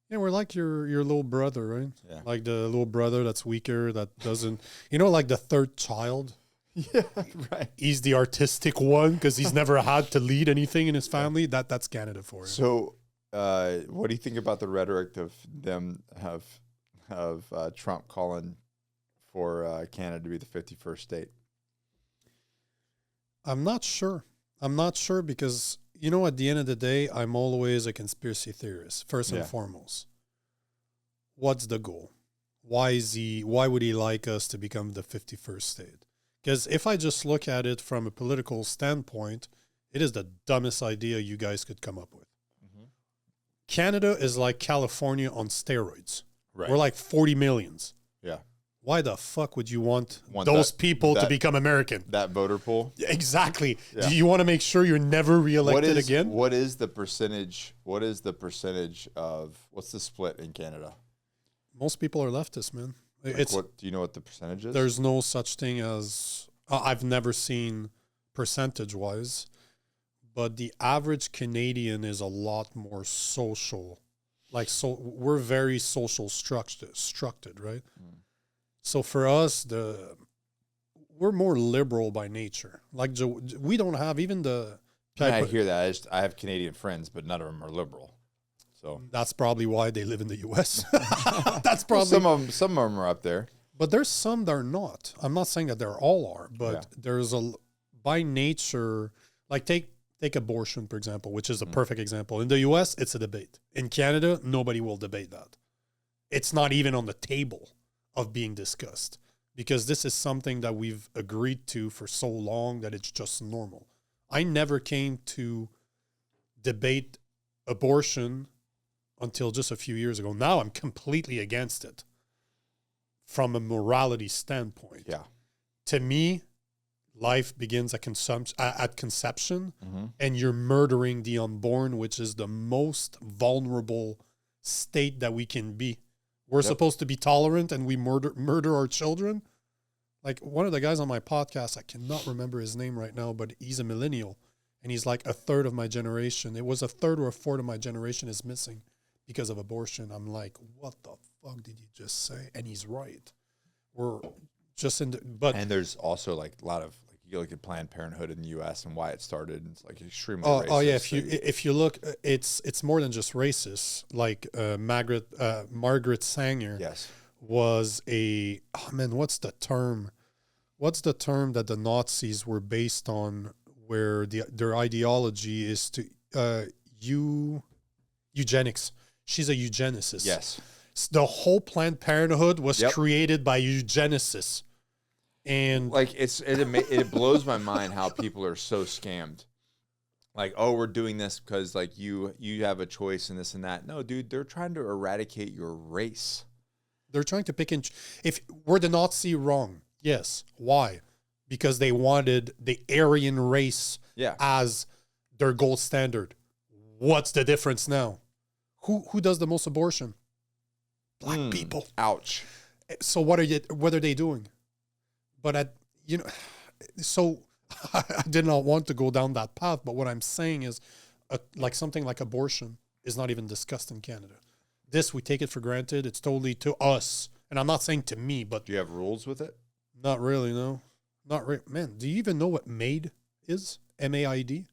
[SPEAKER 1] Yeah, we're like your little brother, right?
[SPEAKER 2] Yeah.
[SPEAKER 1] Like the little brother that's weaker, that doesn't, like the third child.
[SPEAKER 2] Yeah, right.
[SPEAKER 1] He's the artistic one because he's never had to lead anything in his family. That's Canada for you.
[SPEAKER 2] So, what do you think about the rhetoric of them of Trump calling for Canada to be the 51st state?
[SPEAKER 1] I'm not sure because, at the end of the day, I'm always a conspiracy theorist, first and foremost. What's the goal? Why would he like us to become the 51st state? Because if I just look at it from a political standpoint, it is the dumbest idea you guys could come up with. Mm-hmm. Canada is like California on steroids. Right. We're like 40 millions.
[SPEAKER 2] Yeah.
[SPEAKER 1] Why the fuck would you want those people to become American?
[SPEAKER 2] That voter pool?
[SPEAKER 1] Exactly. Yeah. Do you want to make sure you're never reelected again?
[SPEAKER 2] What's the percentage of, what's the split in Canada?
[SPEAKER 1] Most people are leftists, man.
[SPEAKER 2] Do you know what the percentage is?
[SPEAKER 1] There's no such thing as, I've never seen percentage-wise, but the average Canadian is a lot more social. We're very social structured, right? Mm. So for us, we're more liberal by nature. Like, we don't have even the...
[SPEAKER 2] I hear that. I have Canadian friends, but none of them are liberal. So
[SPEAKER 1] that's probably why they live in the U.S. That's probably
[SPEAKER 2] some of them are up there,
[SPEAKER 1] but there's some that are not. I'm not saying that they're all are, but there's by nature. Like take abortion, for example, which is a perfect example. In the U.S., it's a debate. In Canada, nobody will debate that. It's not even on the table of being discussed because this is something that we've agreed to for so long that it's just normal. I never came to debate abortion until just a few years ago. Now I'm completely against it from a morality standpoint.
[SPEAKER 2] Yeah.
[SPEAKER 1] To me, life begins at conception, and you're murdering the unborn, which is the most vulnerable state that we can be. We're supposed to be tolerant, and we murder our children. Like one of the guys on my podcast, I cannot remember his name right now, but he's a millennial, and he's like a third of my generation. It was a third or a fourth of my generation is missing because of abortion. I'm like, what the fuck did you just say? And he's right. We're just in the, but
[SPEAKER 2] And there's also like a lot of, like, you look at Planned Parenthood in the U.S. and why it started. It's like extremely racist.
[SPEAKER 1] Oh yeah, if you look, it's more than just racist. Like Margaret Sanger,
[SPEAKER 2] yes,
[SPEAKER 1] was a, oh man, what's the term? What's the term that the Nazis were based on, where their ideology is to eugenics. She's a eugenicist.
[SPEAKER 2] yes.
[SPEAKER 1] The whole Planned Parenthood was
[SPEAKER 2] Yep.
[SPEAKER 1] created by eugenicists. And
[SPEAKER 2] Like it blows my mind how people are so scammed. Like, oh, we're doing this because like you have a choice in this and that. No, dude, they're trying to eradicate your race.
[SPEAKER 1] they're trying to pick and if were the Nazi wrong? Yes. Why? Because they wanted the Aryan race
[SPEAKER 2] Yeah.
[SPEAKER 1] as their gold standard. What's the difference now? Who does the most abortion? Black people.
[SPEAKER 2] Ouch.
[SPEAKER 1] So what are they doing? But so I did not want to go down that path. But what I'm saying is, like something like abortion is not even discussed in Canada. This, we take it for granted. It's totally to us, and I'm not saying to me, but
[SPEAKER 2] Do you have rules with it?
[SPEAKER 1] not really. No, not really. Man, do you even know what MAID is? MAID.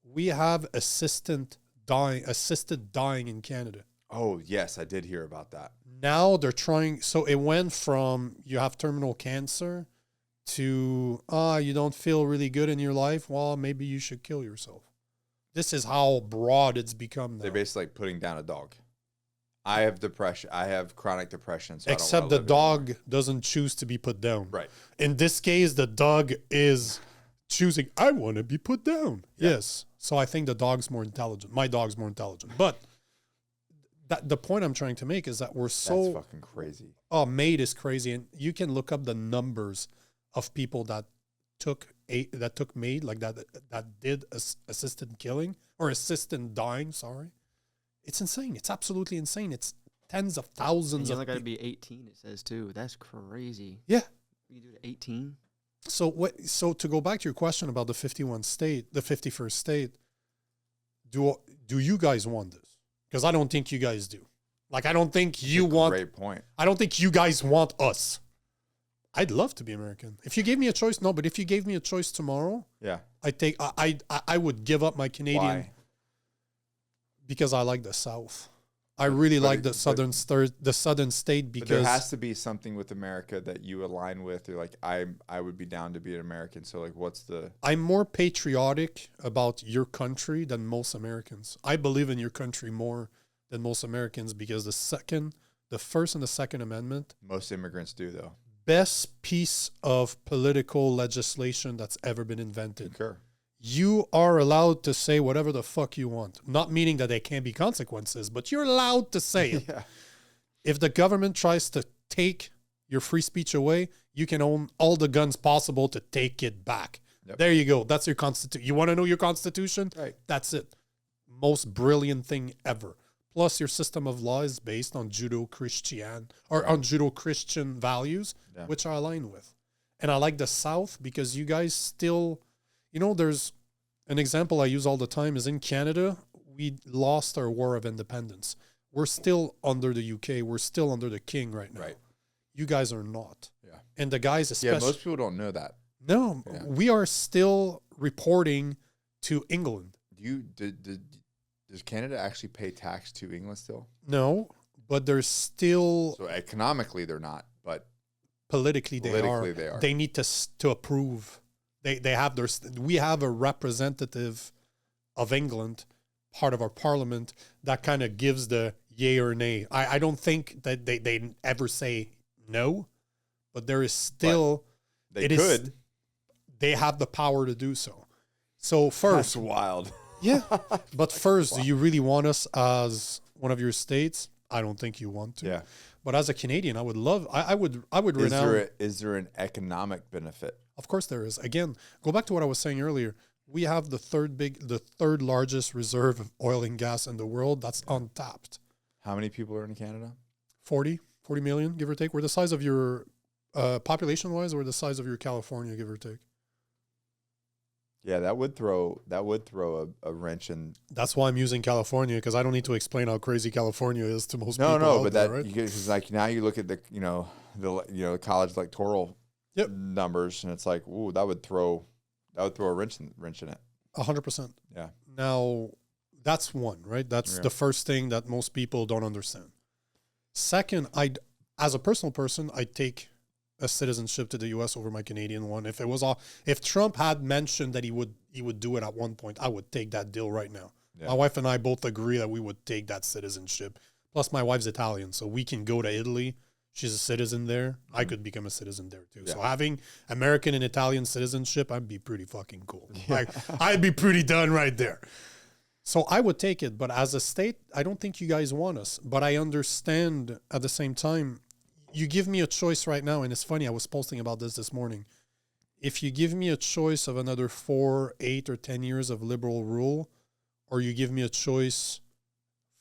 [SPEAKER 1] We have assisted dying in Canada.
[SPEAKER 2] Oh, yes, I did hear about that.
[SPEAKER 1] Now they're trying, so it went from you have terminal cancer to you don't feel really good in your life, well, maybe you should kill yourself. This is how broad it's become now.
[SPEAKER 2] They're basically like putting down a dog. I have depression. I have chronic depression. So
[SPEAKER 1] Except the dog doesn't choose to be put down.
[SPEAKER 2] Right.
[SPEAKER 1] In this case, the dog is choosing, I want to be put down.
[SPEAKER 2] Yeah.
[SPEAKER 1] Yes. So I think the dog's more intelligent. My dog's more intelligent. But the point I'm trying to make is that we're so...
[SPEAKER 2] That's fucking crazy.
[SPEAKER 1] Oh, MAID is crazy. And you can look up the numbers of people that took MAID, like that did assisted killing or assisted dying, sorry. It's insane. It's absolutely insane. It's tens of thousands
[SPEAKER 3] You
[SPEAKER 1] of
[SPEAKER 3] only got to
[SPEAKER 1] people.
[SPEAKER 3] be 18, it says, too. That's crazy.
[SPEAKER 1] Yeah.
[SPEAKER 3] You do it at 18?
[SPEAKER 1] So to go back to your question about the 51st state, do you guys want this? Because I don't think you guys do. Like, I don't think you want...
[SPEAKER 2] Great point.
[SPEAKER 1] I don't think you guys want us. I'd love to be American. If you gave me a choice, no, but if you gave me a choice tomorrow,
[SPEAKER 2] Yeah.
[SPEAKER 1] I would give up my Canadian...
[SPEAKER 2] Why?
[SPEAKER 1] Because I like the South. I really like the southern state
[SPEAKER 2] But
[SPEAKER 1] because
[SPEAKER 2] there has to be something with America that you align with. You're like, I would be down to be an American. So like, what's the...
[SPEAKER 1] I'm more patriotic about your country than most Americans. I believe in your country more than most Americans because the First and the Second Amendment,
[SPEAKER 2] Most immigrants do, though.
[SPEAKER 1] best piece of political legislation that's ever been invented.
[SPEAKER 2] Concur.
[SPEAKER 1] You are allowed to say whatever the fuck you want. Not meaning that there can't be consequences, but you're allowed to say it.
[SPEAKER 2] Yeah.
[SPEAKER 1] If the government tries to take your free speech away, you can own all the guns possible to take it back.
[SPEAKER 2] Yep.
[SPEAKER 1] There you go. That's your constitution. You want to know your constitution?
[SPEAKER 2] Right.
[SPEAKER 1] That's it. Most brilliant thing ever. Plus, your system of law is based on Judeo-Christian or on Judeo-Christian values,
[SPEAKER 2] Yeah.
[SPEAKER 1] which I align with. And I like the South because you guys still... there's an example I use all the time is in Canada, we lost our war of independence. We're still under the UK. We're still under the king right now.
[SPEAKER 2] Right.
[SPEAKER 1] You guys are not.
[SPEAKER 2] Yeah.
[SPEAKER 1] And the guys especially...
[SPEAKER 2] Yeah, most people don't know that.
[SPEAKER 1] No,
[SPEAKER 2] Yeah.
[SPEAKER 1] we are still reporting to England.
[SPEAKER 2] Does Canada actually pay tax to England still?
[SPEAKER 1] No, but there's still...
[SPEAKER 2] So economically, they're not, but
[SPEAKER 1] Politically, they are. They need to approve. They have we have a representative of England, part of our parliament, that kind of gives the yay or nay. I don't think that they ever say no, but there is still...
[SPEAKER 2] they could.
[SPEAKER 1] They have the power to do so. So first...
[SPEAKER 2] That's wild.
[SPEAKER 1] Yeah. But first, do you really want us as one of your states? I don't think you want to.
[SPEAKER 2] Yeah.
[SPEAKER 1] But as a Canadian, I would love... I would renounce...
[SPEAKER 2] Is there an economic benefit?
[SPEAKER 1] Of course there is. Again, go back to what I was saying earlier. We have the third largest reserve of oil and gas in the world that's untapped.
[SPEAKER 2] How many people are in Canada?
[SPEAKER 1] 40 million, give or take. We're the size of your Population-wise, or the size of your California, give or take?
[SPEAKER 2] Yeah, that would throw a wrench in.
[SPEAKER 1] That's why I'm using California, because I don't need to explain how crazy California is to most
[SPEAKER 2] No,
[SPEAKER 1] people.
[SPEAKER 2] no,
[SPEAKER 1] out
[SPEAKER 2] but
[SPEAKER 1] there,
[SPEAKER 2] that
[SPEAKER 1] right?
[SPEAKER 2] because like now you look at the college electoral
[SPEAKER 1] Yep.
[SPEAKER 2] numbers, and it's like, ooh, that would throw a wrench in it.
[SPEAKER 1] 100%.
[SPEAKER 2] Yeah.
[SPEAKER 1] Now, that's one, right? That's the first thing that most people don't understand. Second, as a personal person, I take a citizenship to the U.S. over my Canadian one. If Trump had mentioned that he would do it at one point, I would take that deal right now.
[SPEAKER 2] Yeah.
[SPEAKER 1] My wife and I both agree that we would take that citizenship. Plus, my wife's Italian, so we can go to Italy. She's a citizen there. I could become a citizen there too.
[SPEAKER 2] Yeah.
[SPEAKER 1] So having American and Italian citizenship, I'd be pretty fucking cool. Like, I'd be pretty done right there. So I would take it. But as a state, I don't think you guys want us. But I understand at the same time, you give me a choice right now. And it's funny, I was posting about this morning. If you give me a choice of another 4, 8, or 10 years of liberal rule, or you give me a choice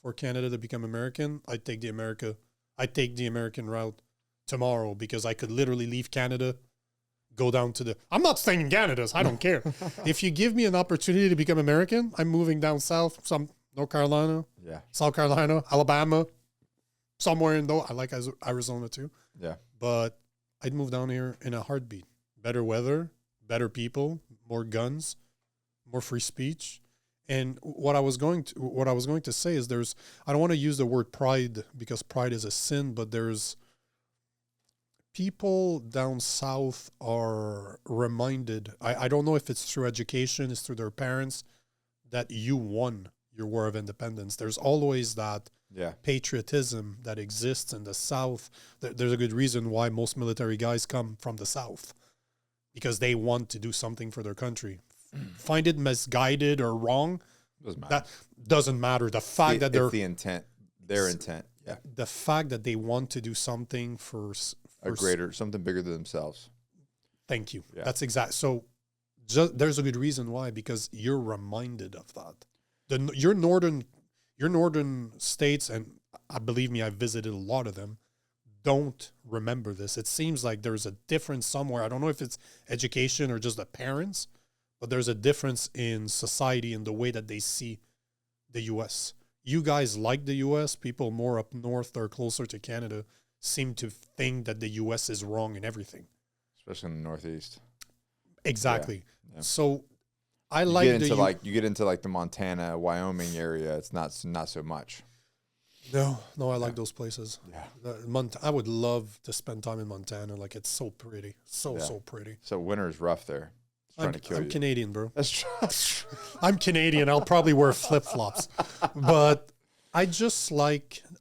[SPEAKER 1] for Canada to become American, I'd take the American route tomorrow, because I could literally leave Canada, go down to I'm not staying in Canada, so I don't care. If you give me an opportunity to become American, I'm moving down south, some North Carolina, South Carolina, Alabama, somewhere in I like Arizona too.
[SPEAKER 2] Yeah.
[SPEAKER 1] But I'd move down here in a heartbeat. Better weather, better people, more guns, more free speech. And what I was going to say is I don't want to use the word pride, because pride is a sin, but there's people down south are reminded, I don't know if it's through education, it's through their parents, that you won your war of independence. There's always that patriotism that exists in the South. There's a good reason why most military guys come from the South, because they want to do something for their country. Find it misguided or wrong, that doesn't matter. The fact that
[SPEAKER 2] their intent, yeah,
[SPEAKER 1] the fact that they want to do something for
[SPEAKER 2] something bigger than themselves.
[SPEAKER 1] Thank you.
[SPEAKER 2] Yeah.
[SPEAKER 1] That's exact. So there's a good reason why, because you're reminded of that. Your northern states, and believe me, I've visited a lot of them, don't remember this. It seems like there's a difference somewhere. I don't know if it's education or just the parents, but there's a difference in society in the way that they see the U.S. You guys like the U.S. People more up north or closer to Canada seem to think that the U.S. is wrong in everything.
[SPEAKER 2] Especially in the Northeast.
[SPEAKER 1] Exactly.
[SPEAKER 2] Yeah.
[SPEAKER 1] So I
[SPEAKER 2] you
[SPEAKER 1] like
[SPEAKER 2] get into the Montana, Wyoming area. It's not so much.
[SPEAKER 1] No, I like those places.
[SPEAKER 2] Yeah.
[SPEAKER 1] I would love to spend time in Montana. Like, it's so pretty. So pretty.
[SPEAKER 2] So winter is rough there. I'm
[SPEAKER 1] Canadian, bro.
[SPEAKER 2] That's true.
[SPEAKER 1] I'm Canadian. I'll probably wear flip-flops. But I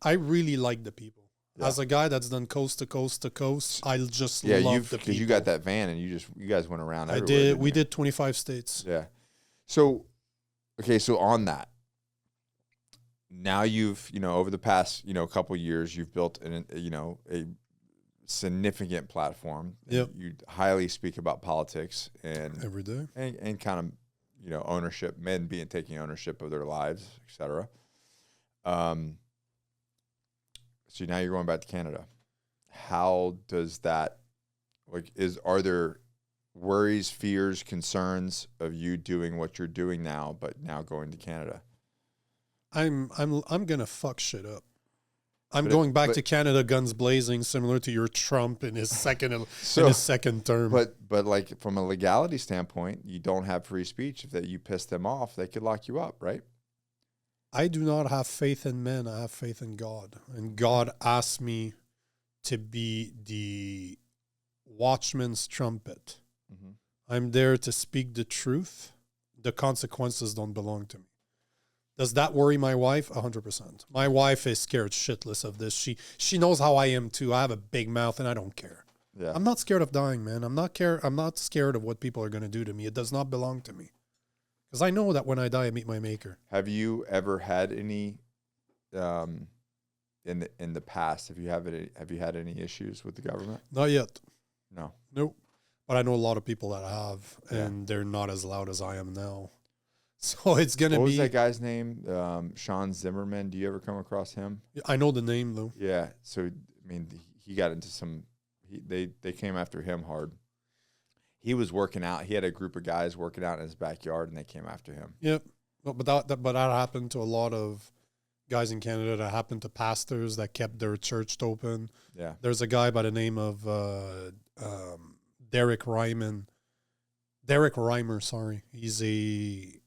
[SPEAKER 1] really like the people. Yeah. As a guy that's done coast to coast to coast, I just love the people.
[SPEAKER 2] Because you got that van and you guys went around everywhere.
[SPEAKER 1] I did. We did 25 states.
[SPEAKER 2] Yeah. So, okay, so on that, now you've, over the past, couple of years, you've built a significant platform.
[SPEAKER 1] Yep.
[SPEAKER 2] You highly speak about politics and
[SPEAKER 1] every day,
[SPEAKER 2] and kind of, ownership, men taking ownership of their lives, etc. So now you're going back to Canada. How does that, are there worries, fears, concerns of you doing what you're doing now, but now going to Canada?
[SPEAKER 1] I'm gonna fuck shit up. I'm going back to Canada, guns blazing, similar to your Trump in his second term.
[SPEAKER 2] But like from a legality standpoint, you don't have free speech. If you piss them off, they could lock you up, right?
[SPEAKER 1] I do not have faith in men. I have faith in God, and God asked me to be the watchman's trumpet. Mm-hmm. I'm there to speak the truth. The consequences don't belong to me. Does that worry my wife? 100%. My wife is scared shitless of this. She knows how I am too. I have a big mouth and I don't care.
[SPEAKER 2] Yeah.
[SPEAKER 1] I'm not scared of dying, man. I'm not scared of what people are going to do to me. It does not belong to me. Because I know that when I die, I meet my maker.
[SPEAKER 2] Have you ever had any, in the past, have you had any issues with the government?
[SPEAKER 1] Not yet.
[SPEAKER 2] No.
[SPEAKER 1] Nope. But I know a lot of people that have, and they're not as loud as I am now. So it's going to be...
[SPEAKER 2] What was that guy's name? Sean Zimmerman. Do you ever come across him?
[SPEAKER 1] I know the name, though.
[SPEAKER 2] Yeah. So, I mean, he got into They came after him hard. He was working out. He had a group of guys working out in his backyard, and they came after him.
[SPEAKER 1] Yep. But that happened to a lot of guys in Canada. That happened to pastors that kept their church open.
[SPEAKER 2] Yeah.
[SPEAKER 1] There's a guy by the name of Derek Reimer, sorry. He's a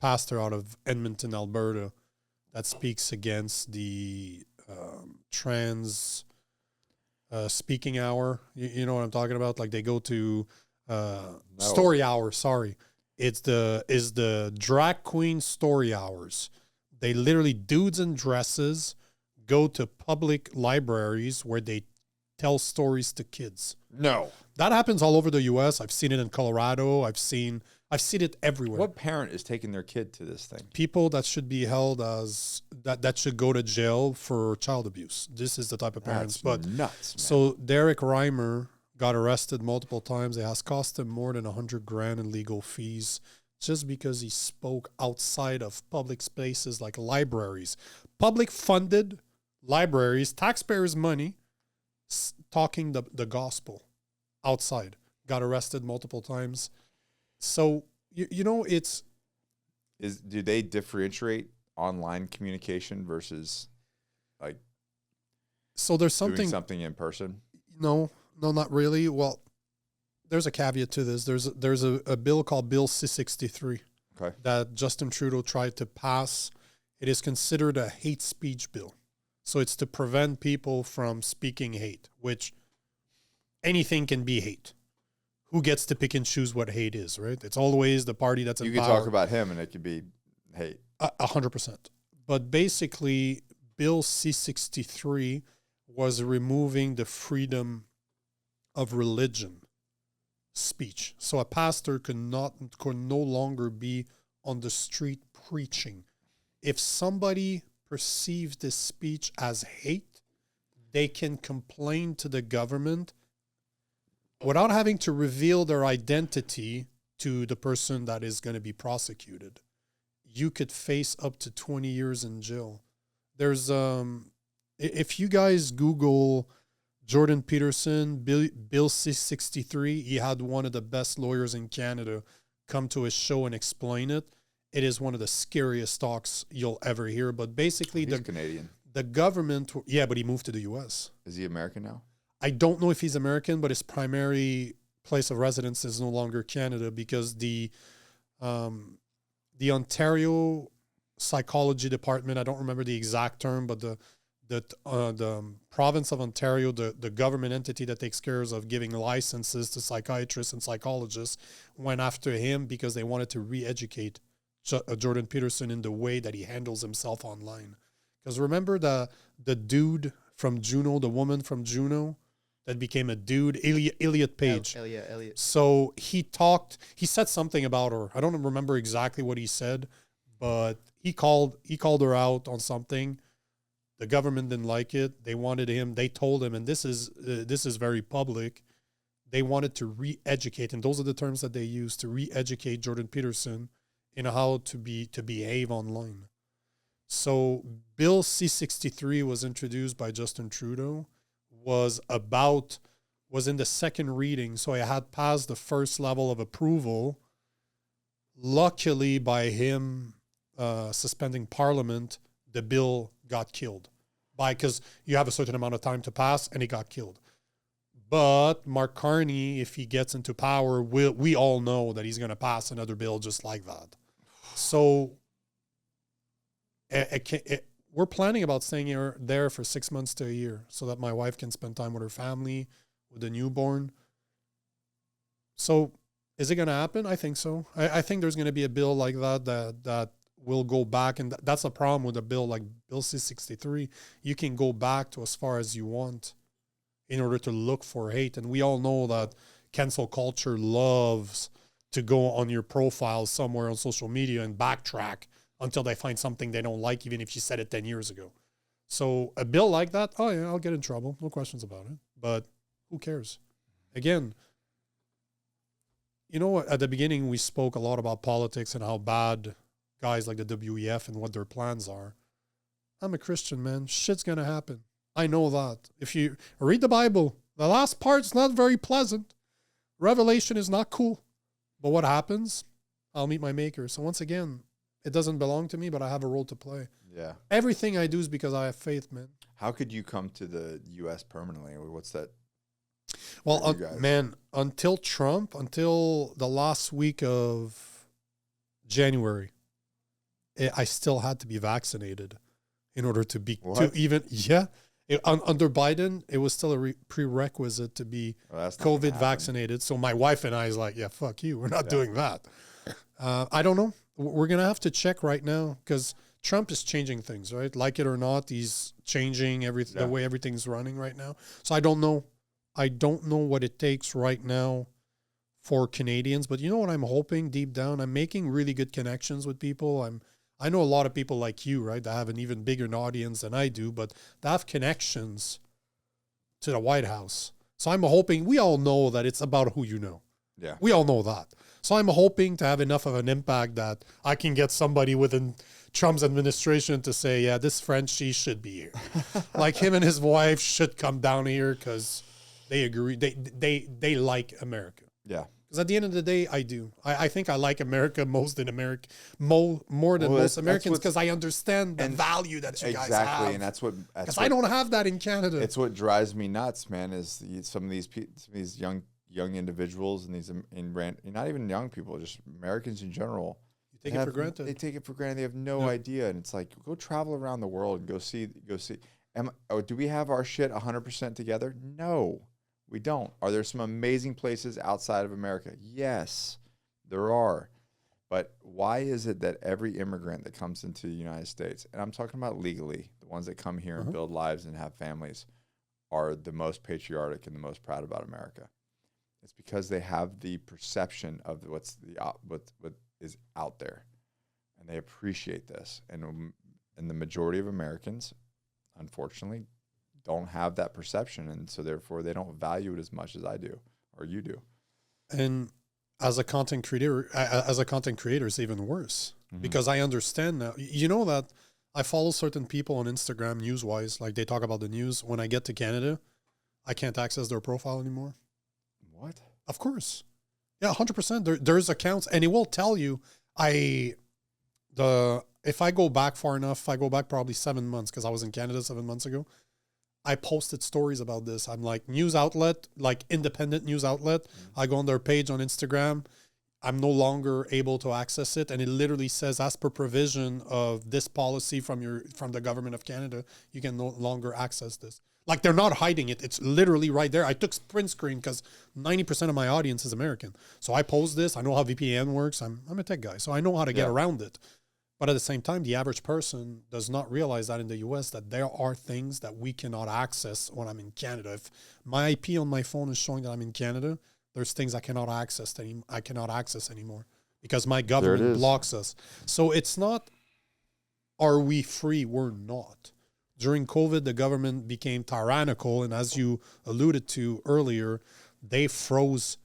[SPEAKER 1] pastor out of Edmonton, Alberta, that speaks against the trans speaking hour. You know what I'm talking about? Like they go to story hour, sorry. It's the drag queen story hours. They literally, dudes in dresses, go to public libraries where they tell stories to kids.
[SPEAKER 2] No.
[SPEAKER 1] That happens all over the U.S. I've seen it in Colorado. I've seen it everywhere.
[SPEAKER 2] What parent is taking their kid to this thing?
[SPEAKER 1] People that should be held as that should go to jail for child abuse. This is the type of parents.
[SPEAKER 2] That's nuts, man.
[SPEAKER 1] So Derek Reimer got arrested multiple times. It has cost him more than $100,000 in legal fees just because he spoke outside of public spaces like libraries, public funded libraries, taxpayers' money, talking the gospel outside. Got arrested multiple times. So, you know,
[SPEAKER 2] do they differentiate online communication versus like
[SPEAKER 1] so there's
[SPEAKER 2] doing something in person?
[SPEAKER 1] No, not really. Well, there's a caveat to this. There's a bill called Bill C-63 that Justin Trudeau tried to pass. It is considered a hate speech bill. So it's to prevent people from speaking hate, which anything can be hate. Who gets to pick and choose what hate is, right? It's always the party that's in power.
[SPEAKER 2] You can talk about him and it could be hate.
[SPEAKER 1] 100%. But basically, Bill C-63 was removing the freedom of religion speech. So a pastor could no longer be on the street preaching. If somebody perceives this speech as hate, they can complain to the government without having to reveal their identity to the person that is going to be prosecuted. You could face up to 20 years in jail. There's if you guys Google Jordan Peterson, Bill C-63, he had one of the best lawyers in Canada come to his show and explain it. It is one of the scariest talks you'll ever hear. But basically,
[SPEAKER 2] he's Canadian.
[SPEAKER 1] The government, yeah, but he moved to the U.S.
[SPEAKER 2] Is he American now?
[SPEAKER 1] I don't know if he's American, but his primary place of residence is no longer Canada because the Ontario Psychology Department, I don't remember the exact term, but the province of Ontario, the government entity that takes care of giving licenses to psychiatrists and psychologists, went after him because they wanted to re-educate Jordan Peterson in the way that he handles himself online. Because remember the dude from Juno, the woman from Juno that became a dude, Elliot Page.
[SPEAKER 3] Elliot.
[SPEAKER 1] So he said something about her. I don't remember exactly what he said, but he called her out on something. The government didn't like it. They wanted him. They told him, and this is very public. They wanted to re-educate, and those are the terms that they used to re-educate Jordan Peterson in how to behave online. So Bill C-63 was introduced by Justin Trudeau, was in the second reading, so it had passed the first level of approval. Luckily, by him suspending Parliament, the bill got killed because you have a certain amount of time to pass, and it got killed. But Mark Carney, if he gets into power, we all know that he's going to pass another bill just like that. So we're planning about staying there for 6 months to a year so that my wife can spend time with her family, with the newborn. So is it going to happen? I think so. I think there's going to be a bill like that will go back. And that's a problem with a bill like Bill C-63. You can go back to as far as you want in order to look for hate. And we all know that cancel culture loves to go on your profile somewhere on social media and backtrack until they find something they don't like, even if you said it 10 years ago. So a bill like that, oh yeah, I'll get in trouble. No questions about it. But who cares? Again, you know what? At the beginning, we spoke a lot about politics and how bad guys like the WEF and what their plans are. I'm a Christian, man. Shit's going to happen. I know that. If you read the Bible, The last part's not very pleasant. Revelation is not cool. But what happens? I'll meet my maker. So once again, it doesn't belong to me, but I have a role to play.
[SPEAKER 2] Yeah.
[SPEAKER 1] Everything I do is because I have faith, man.
[SPEAKER 2] How could you come to the U.S. permanently? What's that?
[SPEAKER 1] Well, man, until Trump, until the last week of January, I still had to be vaccinated in order to be under Biden, it was still a prerequisite to be COVID vaccinated. So my wife and I is like, yeah, fuck you. We're not doing that. I don't know. We're going to have to check right now because Trump is changing things, right? Like it or not, he's changing everything, the way everything's running right now. So I don't know. I don't know what it takes right now for Canadians, but you know what I'm hoping deep down? I'm making really good connections with people. I know a lot of people like you, right, that have an even bigger audience than I do, but they have connections to the White House. So I'm hoping, we all know that it's about who you know.
[SPEAKER 2] Yeah.
[SPEAKER 1] We all know that. So I'm hoping to have enough of an impact that I can get somebody within Trump's administration to say, yeah, this Frenchie should be here. Like him and his wife should come down here because they agree. They like America.
[SPEAKER 2] Yeah.
[SPEAKER 1] Because at the end of the day, I do. I think I like America more than most Americans because I understand the value that you guys have.
[SPEAKER 2] Exactly, and that's what.
[SPEAKER 1] Because I don't have that in Canada.
[SPEAKER 2] It's what drives me nuts, man. Is some of these young individuals and not even young people, just Americans in general.
[SPEAKER 1] You take it for granted.
[SPEAKER 2] They take it for granted. They have no idea, and it's like go travel around the world and go see. Do we have our shit 100% together? No. We don't. Are there some amazing places outside of America? Yes, there are. But why is it that every immigrant that comes into the United States, and I'm talking about legally, the ones that come here and build lives and have families, are the most patriotic and the most proud about America? It's because they have the perception of what is out there, and they appreciate this. And the majority of Americans, unfortunately, don't have that perception, and so therefore they don't value it as much as I do or you do.
[SPEAKER 1] And as a content creator, it's even worse because I understand now. You know that I follow certain people on Instagram news-wise, like they talk about the news. When I get to Canada, I can't access their profile anymore.
[SPEAKER 2] What?
[SPEAKER 1] Of course. Yeah, 100%. There's accounts, and it will tell you. If I go back far enough, if I go back probably 7 months because I was in Canada 7 months ago. I posted stories about this. I'm like news outlet, like independent news outlet. I go on their page on Instagram. I'm no longer able to access it. And it literally says, as per provision of this policy from the government of Canada, you can no longer access this. Like they're not hiding it. It's literally right there. I took print screen because 90% of my audience is American. So I post this. I know how VPN works. I'm a tech guy. So I know how to get around it. But at the same time, the average person does not realize that in the US that there are things that we cannot access when I'm in Canada. If my IP on my phone is showing that I'm in Canada, there's things I cannot access anymore because my government blocks us. So it's not, are we free? We're not. During COVID, the government became tyrannical. And as you alluded to earlier, they froze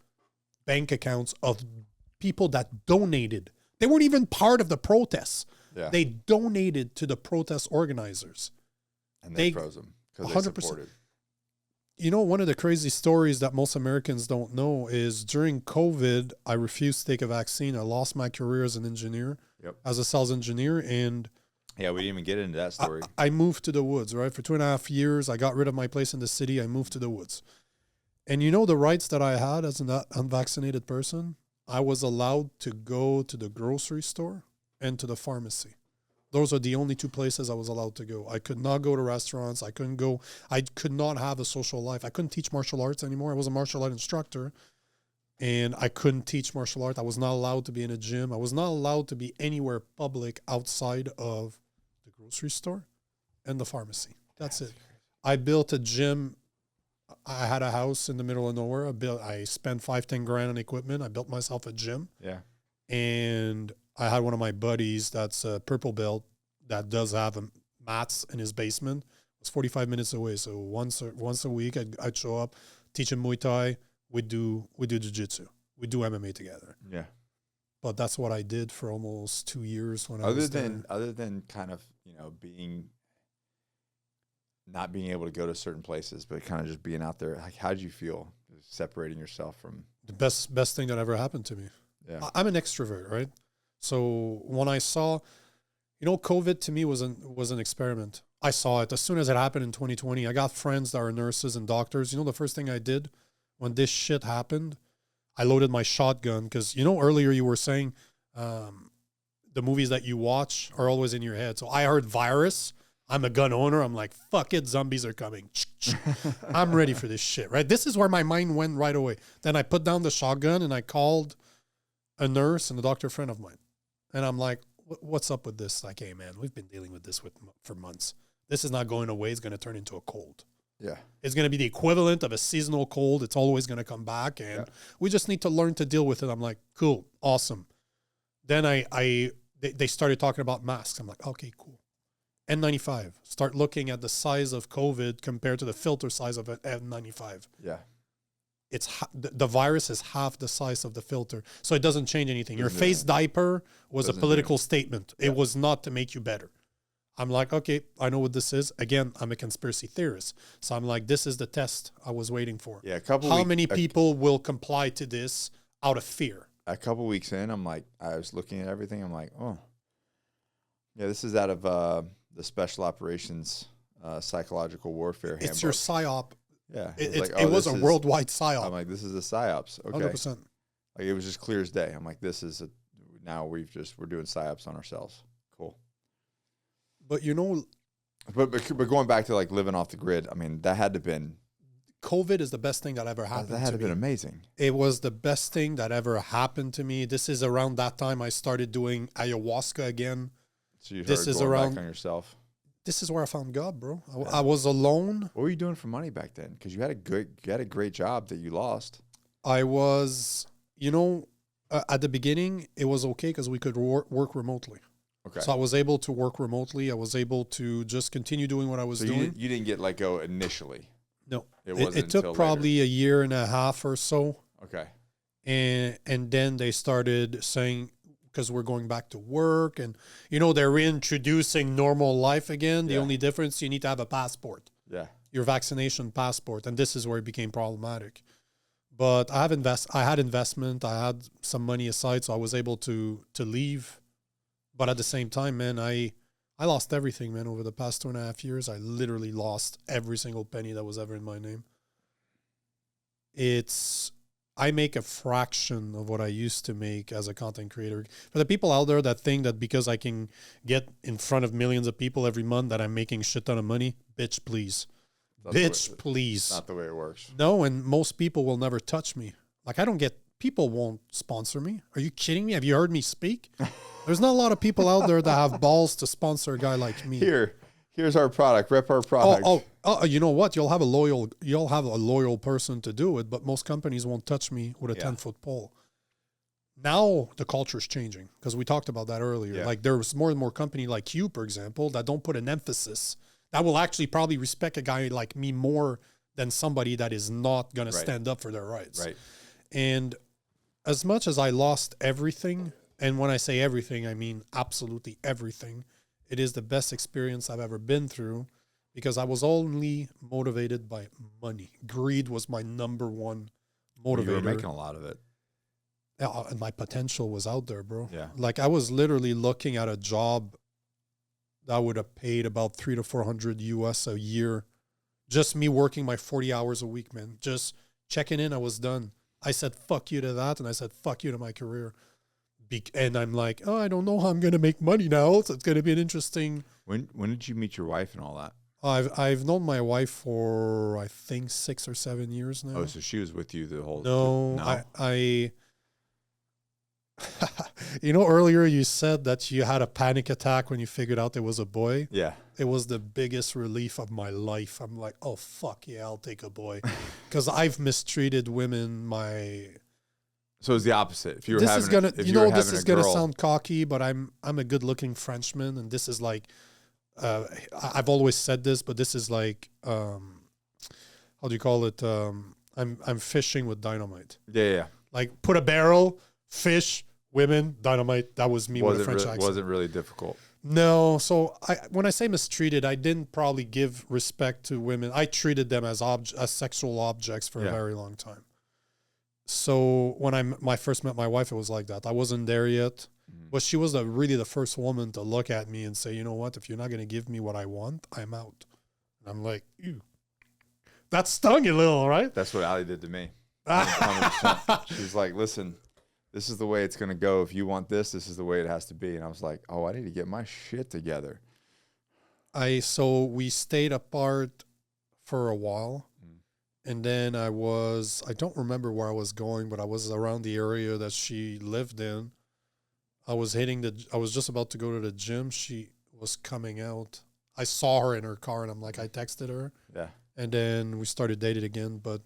[SPEAKER 1] bank accounts of people that donated. They weren't even part of the protests. Yeah. They donated to the protest organizers.
[SPEAKER 2] And they froze them because they supported.
[SPEAKER 1] You know, one of the crazy stories that most Americans don't know is during COVID, I refused to take a vaccine. I lost my career as an engineer, as a sales engineer. And
[SPEAKER 2] yeah, we didn't even get into that story.
[SPEAKER 1] I moved to the woods, right? For 2.5 years, I got rid of my place in the city. I moved to the woods. And you know the rights that I had as an unvaccinated person? I was allowed to go to the grocery store and to the pharmacy. Those are the only two places I was allowed to go. I could not go to restaurants. I could not have a social life. I couldn't teach martial arts anymore. I was a martial art instructor and I couldn't teach martial art. I was not allowed to be in a gym. I was not allowed to be anywhere public outside of the grocery store and the pharmacy. That's it. I built a gym. I had a house in the middle of nowhere. I spent $5-10 grand on equipment. I built myself a gym. Yeah. And I had one of my buddies that's a purple belt that does have mats in his basement. It was 45 minutes away. So once a week, I'd show up, teach him Muay Thai. We'd do jiu-jitsu. We'd do MMA together. Yeah. But that's what I did for almost 2 years when I was there.
[SPEAKER 2] Other than kind of, being not being able to go to certain places, but kind of just being out there. Like, how did you feel separating yourself from
[SPEAKER 1] The best thing that ever happened to me.
[SPEAKER 2] Yeah.
[SPEAKER 1] I'm an extrovert, right? So when I saw, COVID to me was an experiment. I saw it as soon as it happened in 2020. I got friends that are nurses and doctors. The first thing I did when this shit happened, I loaded my shotgun because, earlier you were saying the movies that you watch are always in your head. So I heard virus. I'm a gun owner. I'm like, fuck it, zombies are coming. I'm ready for this shit, right? This is where my mind went right away. Then I put down the shotgun and I called a nurse and a doctor friend of mine. And I'm like, what's up with this? Like, hey, man, we've been dealing with this for months. This is not going away. It's going to turn into a cold.
[SPEAKER 2] Yeah.
[SPEAKER 1] It's going to be the equivalent of a seasonal cold. It's always going to come back. And we just need to learn to deal with it. I'm like, cool, awesome. Then they started talking about masks. I'm like, okay, cool. N95. Start looking at the size of COVID compared to the filter size of an N95.
[SPEAKER 2] Yeah.
[SPEAKER 1] The virus is half the size of the filter. So it doesn't change anything. Your face diaper was a political statement. It was not to make you better. I'm like, okay, I know what this is. Again, I'm a conspiracy theorist. So I'm like, this is the test I was waiting for.
[SPEAKER 2] Yeah.
[SPEAKER 1] How many people will comply to this out of fear?
[SPEAKER 2] A couple weeks in, I'm like, I was looking at everything. I'm like, oh, yeah, this is out of the Special Operations Psychological Warfare Handbook.
[SPEAKER 1] It's your PSYOP.
[SPEAKER 2] Yeah.
[SPEAKER 1] It was a worldwide PSYOP.
[SPEAKER 2] I'm like, this is a PSYOPs. Okay.
[SPEAKER 1] 100%.
[SPEAKER 2] Like, it was just clear as day. I'm like, now we're doing PSYOPs on ourselves. Cool.
[SPEAKER 1] But
[SPEAKER 2] But going back to like living off the grid, I mean, that had to have been
[SPEAKER 1] COVID is the best thing that ever happened.
[SPEAKER 2] That had to have been amazing.
[SPEAKER 1] It was the best thing that ever happened to me. This is around that time I started doing ayahuasca again.
[SPEAKER 2] So you started going back on yourself.
[SPEAKER 1] This is where I found God, bro. I was alone.
[SPEAKER 2] What were you doing for money back then? Because you had a great job that you lost.
[SPEAKER 1] I was, at the beginning, it was okay because we could work remotely.
[SPEAKER 2] Okay.
[SPEAKER 1] So I was able to work remotely. I was able to just continue doing what I was doing.
[SPEAKER 2] You didn't get let go initially?
[SPEAKER 1] No.
[SPEAKER 2] It
[SPEAKER 1] took probably a year and a half or so.
[SPEAKER 2] Okay.
[SPEAKER 1] And then they started saying, because we're going back to work and, they're reintroducing normal life again. The only difference, you need to have a passport.
[SPEAKER 2] Yeah.
[SPEAKER 1] Your vaccination passport. And this is where it became problematic. But I had investment. I had some money aside, so I was able to leave. But at the same time, man, I lost everything, man. Over the past 2.5 years, I literally lost every single penny that was ever in my name. I make a fraction of what I used to make as a content creator. For the people out there that think that because I can get in front of millions of people every month that I'm making shit ton of money, bitch, please. Please.
[SPEAKER 2] Not the way it works.
[SPEAKER 1] No, and most people will never touch me. Like, people won't sponsor me. Are you kidding me? Have you heard me speak? There's not a lot of people out there that have balls to sponsor a guy like me.
[SPEAKER 2] Here's our product. Rep our product.
[SPEAKER 1] Oh, you know what? You'll have a loyal person to do it, but most companies won't touch me with a 10-foot pole. Now the culture is changing because we talked about that earlier.
[SPEAKER 2] Yeah.
[SPEAKER 1] Like, there's more and more company like you, for example, that don't put an emphasis. That will actually probably respect a guy like me more than somebody that is not going to stand up for their rights.
[SPEAKER 2] Right.
[SPEAKER 1] And as much as I lost everything, and when I say everything, I mean absolutely everything, it is the best experience I've ever been through because I was only motivated by money. Greed was my number one motivator.
[SPEAKER 2] You were making a lot of it.
[SPEAKER 1] Yeah, and my potential was out there, bro.
[SPEAKER 2] Yeah.
[SPEAKER 1] Like, I was literally looking at a job that would have paid about $300 to $400 US a year. Just me working my 40 hours a week, man. Just checking in, I was done. I said, fuck you to that. And I said, fuck you to my career. And I'm like, oh, I don't know how I'm going to make money now. So it's going to be an interesting.
[SPEAKER 2] When did you meet your wife and all that?
[SPEAKER 1] I've known my wife for, I think, 6 or 7 years now.
[SPEAKER 2] Oh, so she was with you the whole
[SPEAKER 1] No. Earlier you said that you had a panic attack when you figured out it was a boy.
[SPEAKER 2] Yeah.
[SPEAKER 1] It was the biggest relief of my life. I'm like, oh, fuck yeah, I'll take a boy. Because I've mistreated women
[SPEAKER 2] So it's the opposite. If you were
[SPEAKER 1] this
[SPEAKER 2] having,
[SPEAKER 1] is gonna,
[SPEAKER 2] if
[SPEAKER 1] you
[SPEAKER 2] you were
[SPEAKER 1] know, this is gonna
[SPEAKER 2] girl,
[SPEAKER 1] sound cocky, but I'm a good-looking Frenchman, and this is like, I've always said this, but this is like, how do you call it? I'm fishing with dynamite.
[SPEAKER 2] Yeah.
[SPEAKER 1] Like, put a barrel, fish, women, dynamite. That was me with a French accent.
[SPEAKER 2] Wasn't really difficult.
[SPEAKER 1] No. So when I say mistreated, I didn't probably give respect to women. I treated them as sexual objects for a very long time. So when I first met my wife, it was like that. I wasn't there yet, but she was really the first woman to look at me and say, you know what, if you're not going to give me what I want, I'm out. And I'm like, ew. That stung a little, right?
[SPEAKER 2] That's what Ali did to me. 100%. She's like, listen, this is the way it's going to go. If you want this, this is the way it has to be. And I was like, oh, I need to get my shit together.
[SPEAKER 1] So we stayed apart for a while. And then I don't remember where I was going, but I was around the area that she lived in. I was just about to go to the gym. She was coming out. I saw her in her car and I texted her.
[SPEAKER 2] Yeah.
[SPEAKER 1] And then we started dating again. But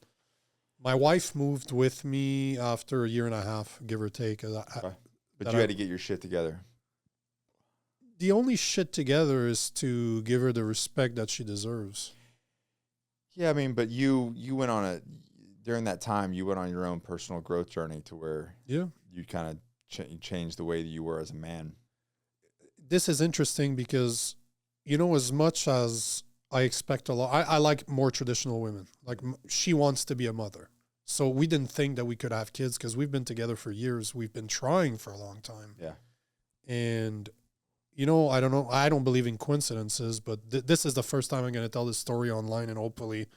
[SPEAKER 1] my wife moved with me after a year and a half, give or take.
[SPEAKER 2] But you had to get your shit together.
[SPEAKER 1] The only shit together is to give her the respect that she deserves.
[SPEAKER 2] Yeah, I mean, but you went on during that time, you went on your own personal growth journey to where you kind of changed the way that you were as a man.
[SPEAKER 1] This is interesting because, as much as I expect a lot, I like more traditional women. Like she wants to be a mother. So we didn't think that we could have kids because we've been together for years. We've been trying for a long time.
[SPEAKER 2] Yeah.
[SPEAKER 1] And, I don't know. I don't believe in coincidences, but this is the first time I'm going to tell this story online, and hopefully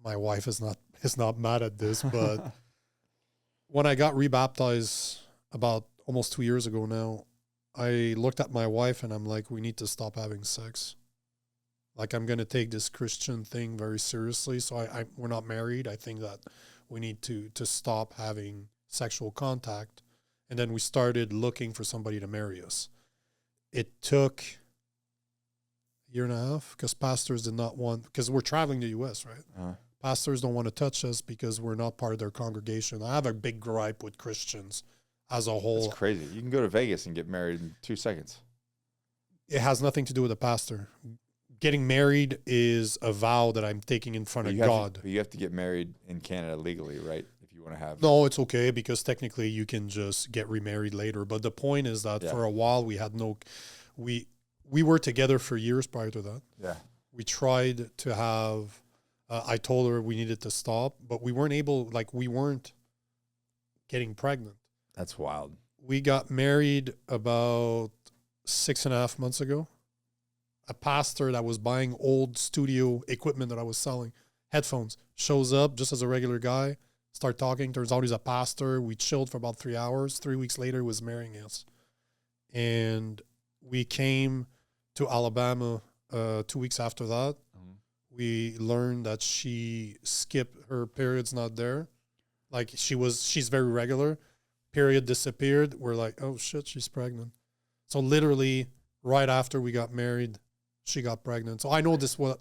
[SPEAKER 1] my wife is not mad at this. But when I got rebaptized about almost 2 years ago now, I looked at my wife and I'm like, we need to stop having sex. Like, I'm going to take this Christian thing very seriously. So we're not married. I think that we need to stop having sexual contact. And then we started looking for somebody to marry us. It took a year and a half because pastors did not want, because we're traveling to the US, right?
[SPEAKER 2] Uh-huh.
[SPEAKER 1] Pastors don't want to touch us because we're not part of their congregation. I have a big gripe with Christians as a whole.
[SPEAKER 2] That's crazy. You can go to Vegas and get married in 2 seconds.
[SPEAKER 1] It has nothing to do with a pastor. Getting married is a vow that I'm taking in front of God.
[SPEAKER 2] But you have to get married in Canada legally, right? If you want to have.
[SPEAKER 1] No, it's okay because technically you can just get remarried later. But the point is that for a while we had we were together for years prior to that.
[SPEAKER 2] Yeah.
[SPEAKER 1] We tried to have, I told her we needed to stop, but we weren't getting pregnant.
[SPEAKER 2] That's wild.
[SPEAKER 1] We got married about 6.5 months ago. A pastor that was buying old studio equipment that I was selling, headphones, shows up just as a regular guy, start talking. Turns out he's a pastor. We chilled for about 3 hours. 3 weeks later, he was marrying us. And we came to Alabama 2 weeks after that. Mm-hmm. We learned that she skipped her period's not there. Like she's very regular. Period disappeared. We're like, oh shit, she's pregnant. So literally right after we got married, she got pregnant. So I know this was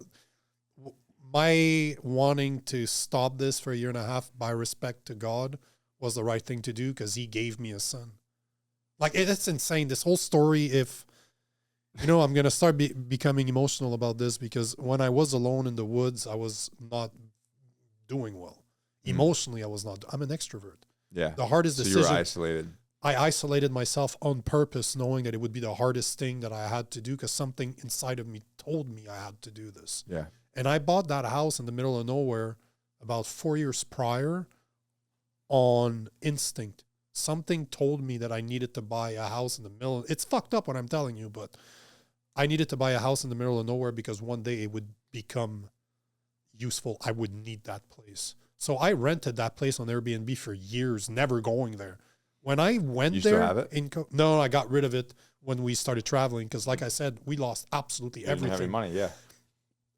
[SPEAKER 1] my wanting to stop this for a year and a half by respect to God was the right thing to do because he gave me a son. Like, it's insane. This whole story, if, I'm going to start becoming emotional about this because when I was alone in the woods, I was not doing well. Emotionally, I was not. I'm an extrovert.
[SPEAKER 2] Yeah.
[SPEAKER 1] The hardest decision.
[SPEAKER 2] So you were isolated.
[SPEAKER 1] I isolated myself on purpose, knowing that it would be the hardest thing that I had to do because something inside of me told me I had to do this.
[SPEAKER 2] Yeah.
[SPEAKER 1] And I bought that house in the middle of nowhere about 4 years prior on instinct. Something told me that I needed to buy a house in the middle. It's fucked up what I'm telling you, but I needed to buy a house in the middle of nowhere because one day it would become useful. I would need that place. So I rented that place on Airbnb for years, never going there. When I went
[SPEAKER 2] you
[SPEAKER 1] there,
[SPEAKER 2] still have it?
[SPEAKER 1] No, I got rid of it when we started traveling because, like I said, we lost absolutely everything.
[SPEAKER 2] Didn't have any money, yeah.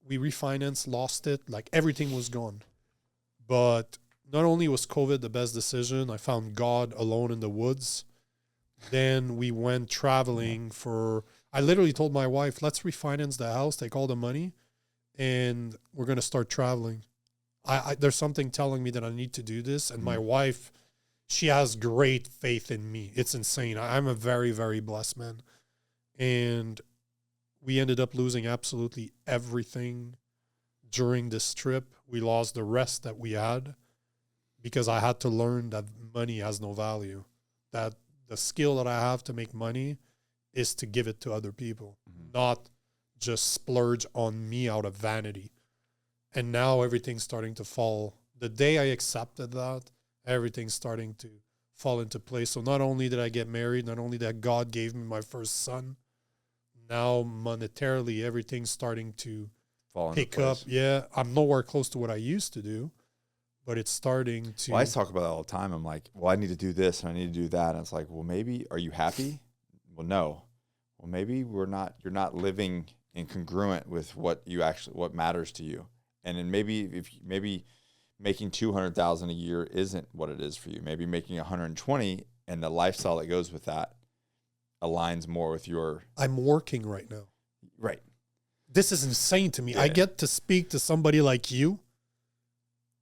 [SPEAKER 1] We refinanced, lost it, like everything was gone. But not only was COVID the best decision, I found God alone in the woods. Then we went traveling I literally told my wife, let's refinance the house, take all the money, and we're going to start traveling. There's something telling me that I need to do this. And my wife, she has great faith in me. It's insane. I'm a very, very blessed man. And we ended up losing absolutely everything during this trip. We lost the rest that we had because I had to learn that money has no value, that the skill that I have to make money is to give it to other people, not just splurge on me out of vanity. And now everything's starting to fall. The day I accepted that, everything's starting to fall into place. So not only did I get married, not only that God gave me my first son, now monetarily everything's starting to
[SPEAKER 2] Fall into
[SPEAKER 1] pick up.
[SPEAKER 2] place.
[SPEAKER 1] Yeah, I'm nowhere close to what I used to do, but it's starting to.
[SPEAKER 2] Well, I talk about that all the time. I'm like, well, I need to do this and I need to do that. And it's like, well, maybe, are you happy? Well, no. Well, maybe you're not living in congruent with what matters to you. And then maybe maybe making 200,000 a year isn't what it is for you. Maybe making 120 and the lifestyle that goes with that aligns more with your.
[SPEAKER 1] I'm working right now.
[SPEAKER 2] Right.
[SPEAKER 1] This is insane to me.
[SPEAKER 2] Yeah.
[SPEAKER 1] I get to speak to somebody like you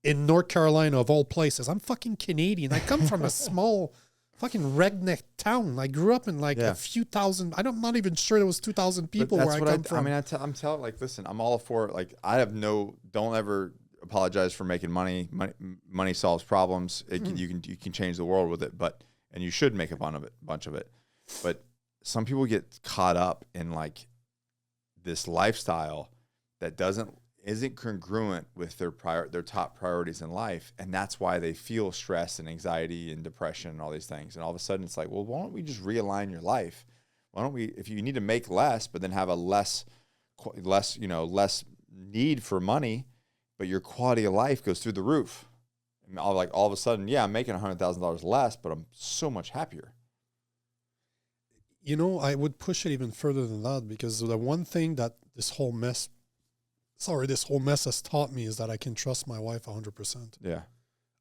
[SPEAKER 1] in North Carolina, of all places. I'm fucking Canadian. I come from a small fucking redneck town. I grew up in like a few thousand. I'm not even sure there was 2,000 people where I come from.
[SPEAKER 2] I mean, I'm telling, like, listen, I'm all for, like, don't ever apologize for making money. Money solves problems. You can change the world with it, and you should make a bunch of it. But some people get caught up in like this lifestyle that isn't congruent with their top priorities in life, and that's why they feel stress and anxiety and depression and all these things. And all of a sudden, it's like, well, why don't we just realign your life? Why don't we, if you need to make less, but then have a less need for money, but your quality of life goes through the roof. And all of a sudden, yeah, I'm making $100,000 less, but I'm so much happier.
[SPEAKER 1] You know, I would push it even further than that, because the one thing that this whole mess has taught me is that I can trust my wife 100%.
[SPEAKER 2] Yeah.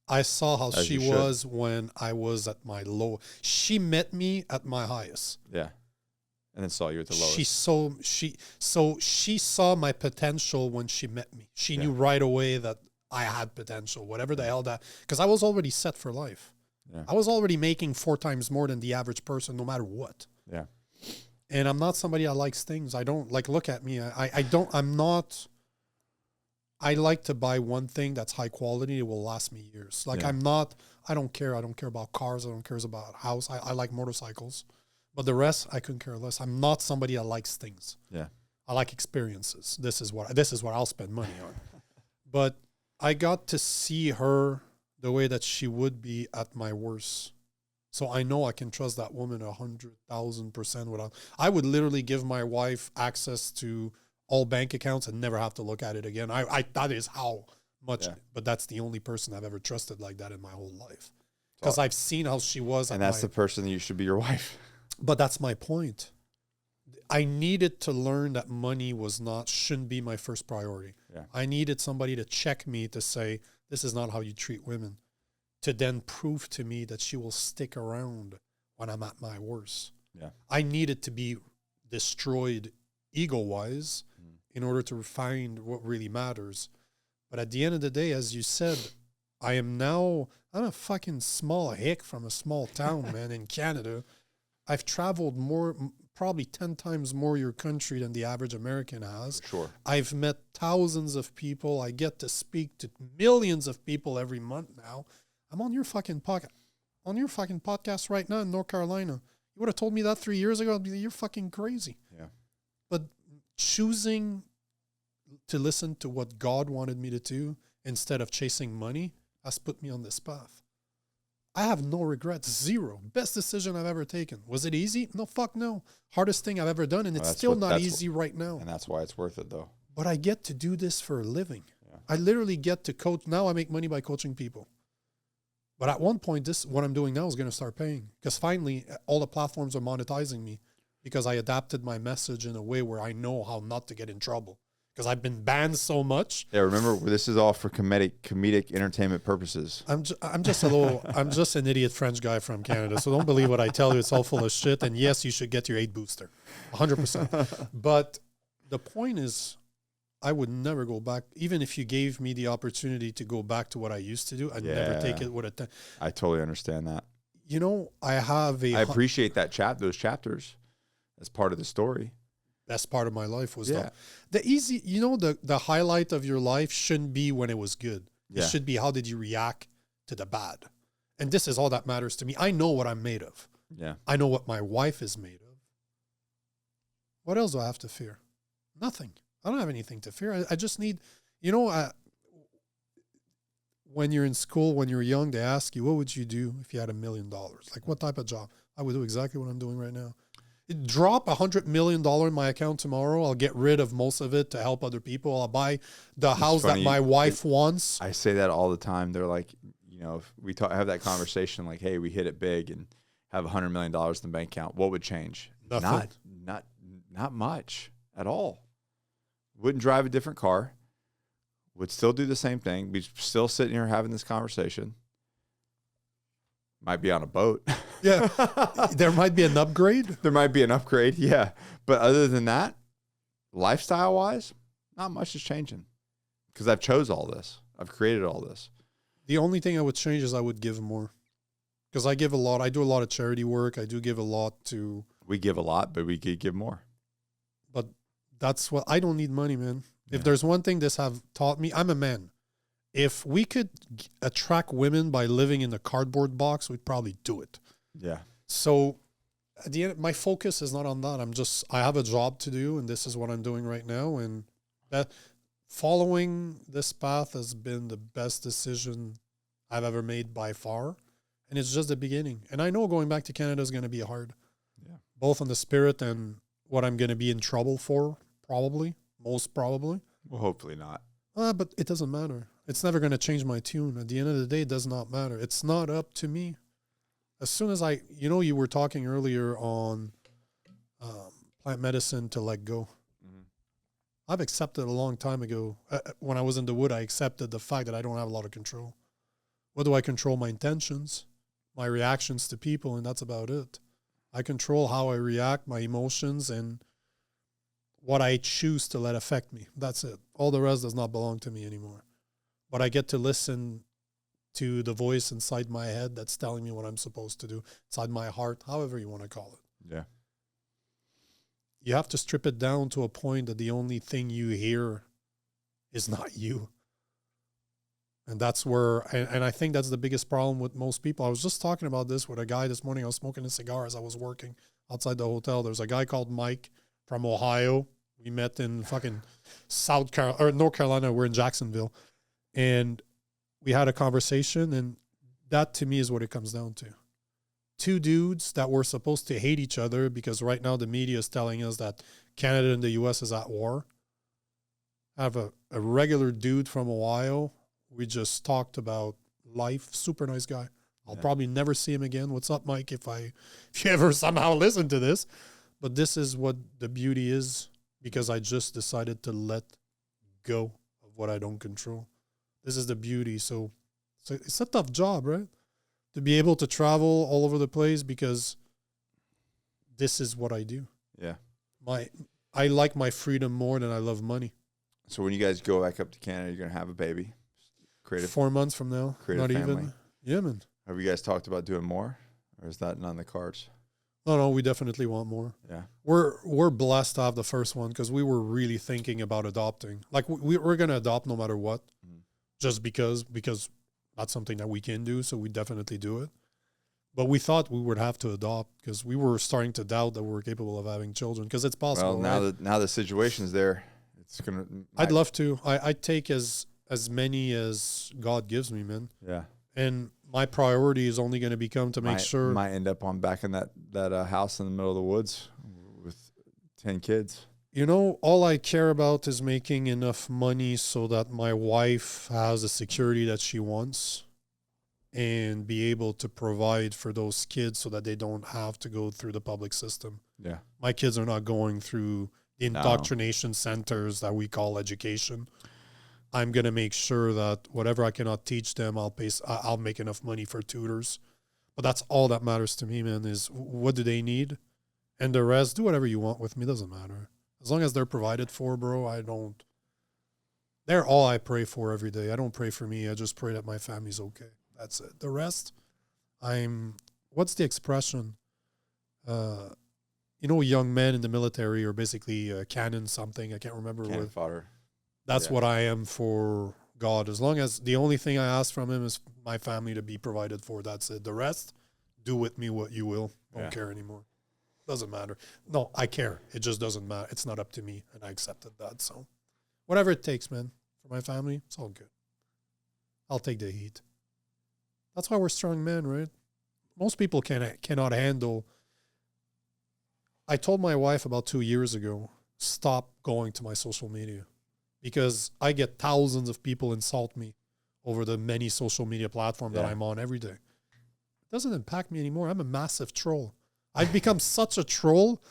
[SPEAKER 1] I saw how
[SPEAKER 2] As
[SPEAKER 1] she
[SPEAKER 2] you should.
[SPEAKER 1] was when I was at my low. She met me at my highest.
[SPEAKER 2] Yeah. And then saw you at the lowest.
[SPEAKER 1] She saw my potential when she met me. She knew right away that I had potential, whatever the hell that, because I was already set for life.
[SPEAKER 2] Yeah.
[SPEAKER 1] I was already making 4 times more than the average person, no matter what.
[SPEAKER 2] Yeah.
[SPEAKER 1] And I'm not somebody that likes things. I don't look at me. I like to buy one thing that's high quality. It will last me years. Like I don't care. I don't care about cars. I don't care about house. I like motorcycles, but the rest I couldn't care less. I'm not somebody that likes things.
[SPEAKER 2] Yeah.
[SPEAKER 1] I like experiences. This is what I'll spend money on. But I got to see her the way that she would be at my worst. So I know I can trust that woman 100,000% without. I would literally give my wife access to all bank accounts and never have to look at it again. That is how much, but that's the only person I've ever trusted like that in my whole life. Because I've seen how she was.
[SPEAKER 2] And that's the person that you should be your wife.
[SPEAKER 1] But that's my point. I needed to learn that money shouldn't be my first priority.
[SPEAKER 2] Yeah.
[SPEAKER 1] I needed somebody to check me to say, this is not how you treat women, to then prove to me that she will stick around when I'm at my worst.
[SPEAKER 2] Yeah.
[SPEAKER 1] I needed to be destroyed ego-wise in order to find what really matters. But at the end of the day, as you said, I'm a fucking small hick from a small town, man, in Canada. I've traveled probably 10 times more your country than the average American has.
[SPEAKER 2] For sure.
[SPEAKER 1] I've met thousands of people. I get to speak to millions of people every month now. I'm on your fucking podcast right now in North Carolina. You would have told me that 3 years ago, I'd be like, you're fucking crazy.
[SPEAKER 2] Yeah.
[SPEAKER 1] But choosing to listen to what God wanted me to do instead of chasing money has put me on this path. I have no regrets, zero. Best decision I've ever taken. Was it easy? No, fuck no. Hardest thing I've ever done, and it's still not easy right now.
[SPEAKER 2] And that's why it's worth it, though.
[SPEAKER 1] But I get to do this for a living.
[SPEAKER 2] Yeah.
[SPEAKER 1] I literally get to coach. Now I make money by coaching people. But at one point, what I'm doing now is going to start paying. Because finally, all the platforms are monetizing me because I adapted my message in a way where I know how not to get in trouble. Because I've been banned so much.
[SPEAKER 2] Yeah, remember, this is all for comedic entertainment purposes.
[SPEAKER 1] I'm just an idiot French guy from Canada. So don't believe what I tell you. It's all full of shit. And yes, you should get your 8 booster, 100%. But the point is, I would never go back. Even if you gave me the opportunity to go back to what I used to do, I'd never take it with a
[SPEAKER 2] I totally understand that.
[SPEAKER 1] You know, I
[SPEAKER 2] appreciate those chapters as part of the story.
[SPEAKER 1] Best part of my life was the highlight of your life shouldn't be when it was good.
[SPEAKER 2] Yeah.
[SPEAKER 1] It should be how did you react to the bad. And this is all that matters to me. I know what I'm made of.
[SPEAKER 2] Yeah.
[SPEAKER 1] I know what my wife is made of. What else do I have to fear? Nothing. I don't have anything to fear. I just need, when you're in school, when you're young, they ask you, what would you do if you had $1 million? Like, what type of job? I would do exactly what I'm doing right now. Drop $100 million in my account tomorrow. I'll get rid of most of it to help other people. I'll buy the house that my wife wants.
[SPEAKER 2] I say that all the time. They're like, if we have that conversation, like, hey, we hit it big and have $100 million in the bank account, what would change?
[SPEAKER 1] Nothing.
[SPEAKER 2] Not much at all. Wouldn't drive a different car. Would still do the same thing. We'd still sitting here having this conversation. Might be on a boat.
[SPEAKER 1] Yeah. There might be an upgrade.
[SPEAKER 2] There might be an upgrade, yeah. But other than that, lifestyle-wise, not much is changing. Because I've chose all this. I've created all this.
[SPEAKER 1] The only thing I would change is I would give more. Because I give a lot. I do a lot of charity work. I do give a lot to...
[SPEAKER 2] We give a lot, but we could give more.
[SPEAKER 1] But that's what... I don't need money, man.
[SPEAKER 2] Yeah.
[SPEAKER 1] If there's one thing this have taught me, I'm a man. If we could attract women by living in a cardboard box, we'd probably do it.
[SPEAKER 2] Yeah.
[SPEAKER 1] So at the end, my focus is not on that. I have a job to do, and this is what I'm doing right now. And that following this path has been the best decision I've ever made by far. And it's just the beginning. And I know going back to Canada is going to be hard.
[SPEAKER 2] Yeah.
[SPEAKER 1] Both on the spirit and what I'm going to be in trouble for, probably, most probably.
[SPEAKER 2] Well, hopefully not.
[SPEAKER 1] But it doesn't matter. It's never going to change my tune. At the end of the day, it does not matter. It's not up to me. As soon as you were talking earlier on plant medicine to let go. Mm-hmm. I've accepted a long time ago. When I was in the wood, I accepted the fact that I don't have a lot of control. What do I control? My intentions, my reactions to people, and that's about it. I control how I react, my emotions, and what I choose to let affect me. That's it. All the rest does not belong to me anymore. But I get to listen to the voice inside my head that's telling me what I'm supposed to do, inside my heart, however you want to call it.
[SPEAKER 2] Yeah.
[SPEAKER 1] You have to strip it down to a point that the only thing you hear is not you. And that's where, and I think that's the biggest problem with most people. I was just talking about this with a guy this morning. I was smoking a cigar as I was working outside the hotel. There's a guy called Mike from Ohio. We met in fucking North Carolina. We're in Jacksonville. And we had a conversation, and that to me is what it comes down to. Two dudes that were supposed to hate each other because right now the media is telling us that Canada and the US is at war. I have a regular dude from Ohio. We just talked about life. Super nice guy. I'll probably never see him again. What's up, Mike, if you ever somehow listen to this? But this is what the beauty is, because I just decided to let go of what I don't control. This is the beauty. So it's a tough job, right? To be able to travel all over the place, because this is what I do.
[SPEAKER 2] Yeah.
[SPEAKER 1] I like my freedom more than I love money.
[SPEAKER 2] So when you guys go back up to Canada, you're going to have a baby?
[SPEAKER 1] 4 months from now. Not
[SPEAKER 2] family.
[SPEAKER 1] even. Yeah, man.
[SPEAKER 2] Have you guys talked about doing more? Or is that not on the cards?
[SPEAKER 1] No, we definitely want more.
[SPEAKER 2] Yeah.
[SPEAKER 1] We're blessed to have the first one, because we were really thinking about adopting. Like, we're going to adopt no matter what, just because that's something that we can do, so we definitely do it. But we thought we would have to adopt, because we were starting to doubt that we were capable of having children, because it's possible.
[SPEAKER 2] Well, now the situation's there. It's gonna.
[SPEAKER 1] I'd love to. I take as many as God gives me, man.
[SPEAKER 2] Yeah.
[SPEAKER 1] And my priority is only going to become to make sure.
[SPEAKER 2] Might end up back in that house in the middle of the woods with 10 kids.
[SPEAKER 1] All I care about is making enough money so that my wife has the security that she wants, and be able to provide for those kids so that they don't have to go through the public system. Yeah. My kids are not going through the indoctrination centers that we call education. I'm going to make sure that whatever I cannot teach them, I'll make enough money for tutors. But that's all that matters to me, man, is what do they need? And the rest, do whatever you want with me. Doesn't matter. As long as they're provided for, bro, they're all I pray for every day. I don't pray for me. I just pray that my family's okay. That's it. The rest, what's the expression? Young men in the military are basically cannon something. I can't remember.
[SPEAKER 2] Cannon fodder.
[SPEAKER 1] That's what I am for God. As long as the only thing I ask from him is my family to be provided for. That's it. The rest, do with me what you will. Don't care anymore. Doesn't matter. No, I care. It just doesn't matter. It's not up to me. And I accepted that. So whatever it takes, man, for my family, it's all good. I'll take the heat. That's why we're strong men, right? Most people cannot handle. I told my wife about 2 years ago, stop going to my social media because I get thousands of people insult me over the many social media platforms that I'm on every day. It doesn't impact me anymore. I'm a massive troll. I've become such a troll.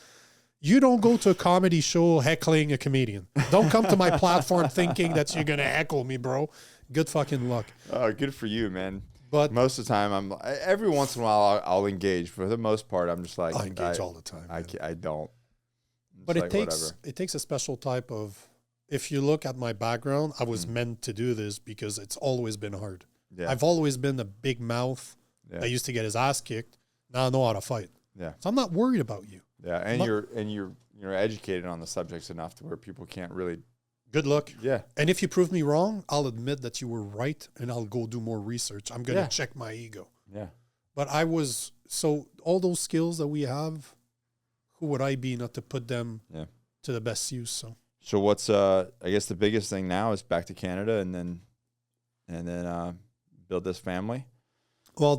[SPEAKER 1] You don't go to a comedy show heckling a comedian. Don't come to my platform thinking that you're going to heckle me, bro. Good fucking luck.
[SPEAKER 2] Oh, good for you, man.
[SPEAKER 1] But
[SPEAKER 2] most of the time, every once in a while I'll engage. For the most part, I'm just like
[SPEAKER 1] I engage all the time.
[SPEAKER 2] I don't.
[SPEAKER 1] But it takes a special type of. If you look at my background, I was meant to do this because it's always been hard. Yeah. I've always been a big mouth that used to get his ass kicked. Now I know how to fight.
[SPEAKER 2] Yeah.
[SPEAKER 1] So I'm not worried about you.
[SPEAKER 2] Yeah, and you're educated on the subjects enough to where people can't really.
[SPEAKER 1] Good luck.
[SPEAKER 2] Yeah.
[SPEAKER 1] And if you prove me wrong, I'll admit that you were right and I'll go do more research. I'm going to check my ego.
[SPEAKER 2] Yeah.
[SPEAKER 1] But so all those skills that we have, who would I be not to put them to the best use?
[SPEAKER 2] So what's, I guess the biggest thing now is back to Canada and then build this family?
[SPEAKER 1] Well,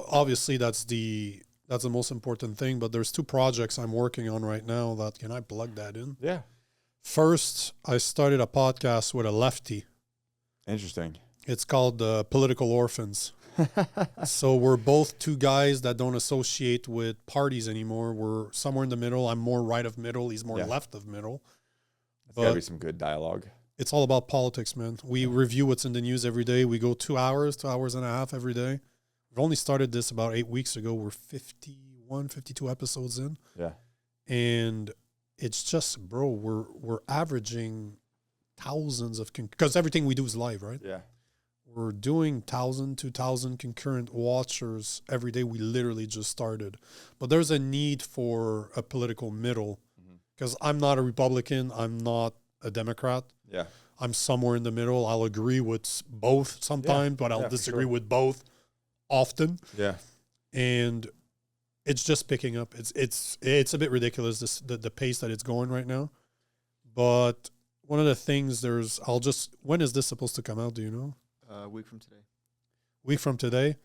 [SPEAKER 1] obviously that's the most important thing, but there's 2 projects I'm working on right now that, can I plug that in?
[SPEAKER 2] Yeah.
[SPEAKER 1] First, I started a podcast with a lefty.
[SPEAKER 2] Interesting.
[SPEAKER 1] It's called Political Orphans. So we're both 2 guys that don't associate with parties anymore. We're somewhere in the middle. I'm more right of middle. He's more left of middle.
[SPEAKER 2] There's got to be some good dialogue.
[SPEAKER 1] It's all about politics, man. We review what's in the news every day. We go 2 hours and a half every day. We've only started this about 8 weeks ago. We're 52 episodes in. Yeah. And it's just, bro, we're averaging thousands of, because everything we do is live, right?
[SPEAKER 2] Yeah.
[SPEAKER 1] We're doing 1,000, 2,000 concurrent watchers every day. We literally just started. But there's a need for a political middle because I'm not a Republican. I'm not a Democrat.
[SPEAKER 2] Yeah.
[SPEAKER 1] I'm somewhere in the middle. I'll agree with both sometimes, but I'll disagree with both often.
[SPEAKER 2] Yeah. And
[SPEAKER 1] it's just picking up. It's a bit ridiculous, the pace that it's going right now. But one of the things when is this supposed to come out? Do you know?
[SPEAKER 3] A week from today.
[SPEAKER 1] Week from today.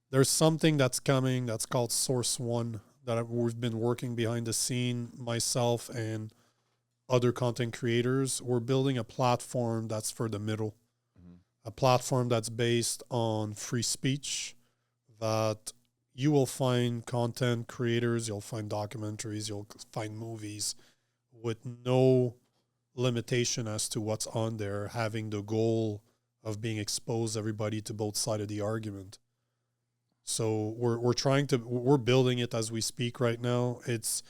[SPEAKER 1] There's something that's coming that's called Source One that we've been working behind the scene, myself and other content creators. We're building a platform that's for the middle, a platform that's based on free speech, that you will find content creators, you'll find documentaries, you'll find movies with no limitation as to what's on there, having the goal of being exposed everybody to both sides of the argument. So we're building it as we speak right now. It's,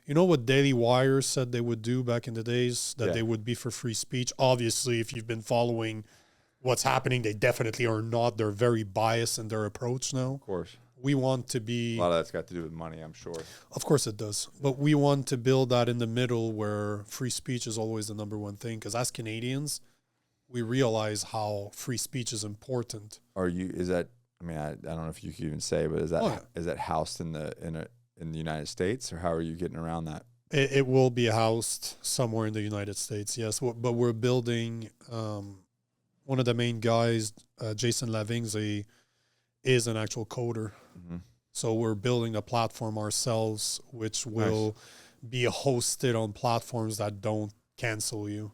[SPEAKER 1] you know what Daily Wire said they would do back in the days, that they would be for free speech. Obviously, if you've been following what's happening, they definitely are not. They're very biased in their approach now.
[SPEAKER 2] Of course.
[SPEAKER 1] We want to be...
[SPEAKER 2] A lot of that's got to do with money, I'm sure.
[SPEAKER 1] Of course it does. But we want to build that in the middle where free speech is always the number one thing. Because as Canadians, we realize how free speech is important.
[SPEAKER 2] I don't know if you can even say, but is that housed in the United States, or how are you getting around that?
[SPEAKER 1] It will be housed somewhere in the United States, yes. But we're building, one of the main guys, Jason Lavings, is an actual coder. Mm-hmm. So we're building a platform ourselves, which will be hosted on platforms that don't cancel you.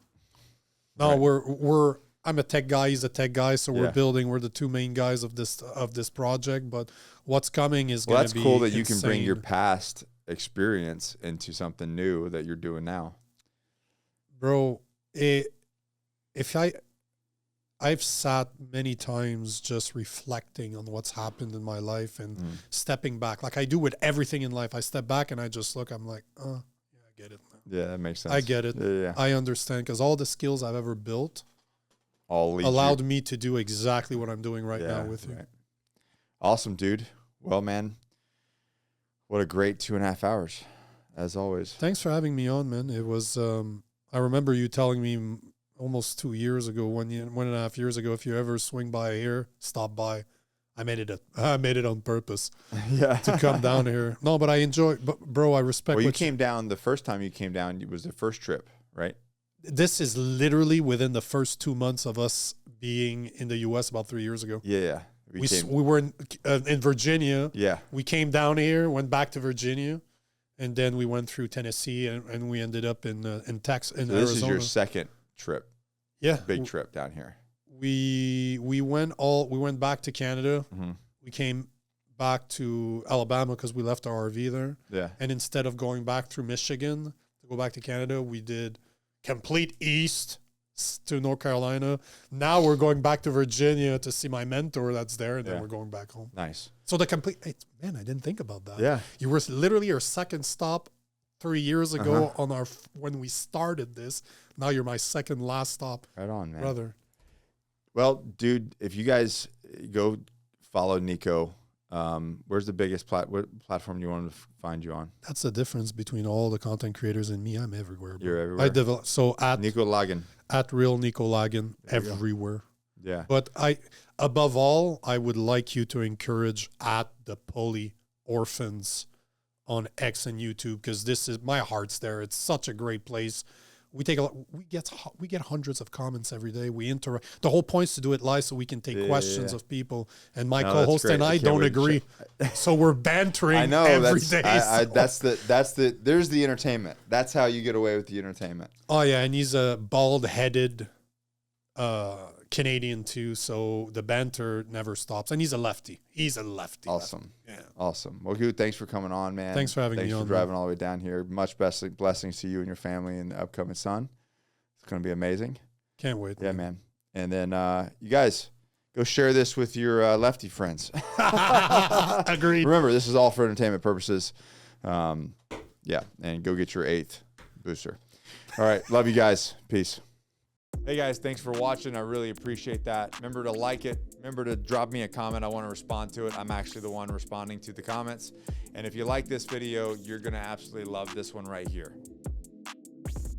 [SPEAKER 1] No, I'm a tech guy. He's a tech guy. So we're the 2 main guys of this project. But what's coming is going to be
[SPEAKER 2] that's cool that you can bring your past experience into something new that you're doing now.
[SPEAKER 1] Bro, I've sat many times just reflecting on what's happened in my life and stepping back. Like I do with everything in life. I step back and I just look, I'm like, I get it now.
[SPEAKER 2] Yeah, that makes sense.
[SPEAKER 1] I get it.
[SPEAKER 2] Yeah.
[SPEAKER 1] I understand, because all the skills I've ever built
[SPEAKER 2] all
[SPEAKER 1] allowed me to do exactly what I'm doing right now with you.
[SPEAKER 2] Right. Awesome, dude. Well, man, what a great 2.5 hours, as always.
[SPEAKER 1] Thanks for having me on, man. It was, I remember you telling me almost 2 years ago, 1.5 years ago, if you ever swing by here, stop by. I made it on purpose
[SPEAKER 2] Yeah.
[SPEAKER 1] to come down here. No, but I enjoy. But bro, I respect.
[SPEAKER 2] Well, you
[SPEAKER 1] what
[SPEAKER 2] came down the first time you came down. It was the first trip, right?
[SPEAKER 1] This is literally within the first 2 months of us being in the U.S. about 3 years ago.
[SPEAKER 2] Yeah.
[SPEAKER 1] We were in Virginia.
[SPEAKER 2] Yeah.
[SPEAKER 1] We came down here, went back to Virginia, and then we went through Tennessee, and we ended up in Texas, in
[SPEAKER 2] So this
[SPEAKER 1] Arizona.
[SPEAKER 2] is your second trip.
[SPEAKER 1] Yeah,
[SPEAKER 2] Big trip down here.
[SPEAKER 1] we went back to Canada.
[SPEAKER 2] Mm-hmm.
[SPEAKER 1] We came back to Alabama because we left our RV there.
[SPEAKER 2] Yeah.
[SPEAKER 1] And instead of going back through Michigan to go back to Canada, we did complete east to North Carolina. Now we're going back to Virginia to see my mentor that's there, and then we're going back home.
[SPEAKER 2] Nice.
[SPEAKER 1] So the complete, man, I didn't think about that.
[SPEAKER 2] Yeah.
[SPEAKER 1] You were literally your second stop 3 years ago on when we started this. Now you're my second last stop.
[SPEAKER 2] Right on, man.
[SPEAKER 1] Brother.
[SPEAKER 2] Well, dude, if you guys go follow Nico, where's the biggest platform you want to find you on?
[SPEAKER 1] That's the difference between all the content creators and me. I'm everywhere. Bro.
[SPEAKER 2] You're everywhere.
[SPEAKER 1] I develop at
[SPEAKER 2] Nico Lagan.
[SPEAKER 1] At real Nico Lagan everywhere.
[SPEAKER 2] Yeah.
[SPEAKER 1] But above all, I would like you to encourage at the Poly Orphans on X and YouTube, because this is my heart's there. It's such a great place. We get hundreds of comments every day. We interact. The whole point is to do it live so we can take questions of people. And my co-host and I don't agree, so we're bantering.
[SPEAKER 2] I know
[SPEAKER 1] every day.
[SPEAKER 2] that's the there's the entertainment. That's how you get away with the entertainment.
[SPEAKER 1] Oh yeah, and he's a bald-headed Canadian too, so the banter never stops. And he's a lefty.
[SPEAKER 2] Awesome.
[SPEAKER 1] Yeah.
[SPEAKER 2] Awesome. Well, dude, thanks for coming on, man.
[SPEAKER 1] Thanks for having me on.
[SPEAKER 2] Thanks for driving all the way down here. Much blessings to you and your family and the upcoming son. It's going to be amazing.
[SPEAKER 1] Can't wait.
[SPEAKER 2] Yeah, man. And then you guys go share this with your lefty friends.
[SPEAKER 1] Agreed.
[SPEAKER 2] Remember, this is all for entertainment purposes. Yeah, and go get your 8th booster. All right. Love you guys. Peace. Hey guys, thanks for watching. I really appreciate that. Remember to like it. Remember to drop me a comment. I want to respond to it. I'm actually the one responding to the comments. And if you like this video, you're going to absolutely love this one right here.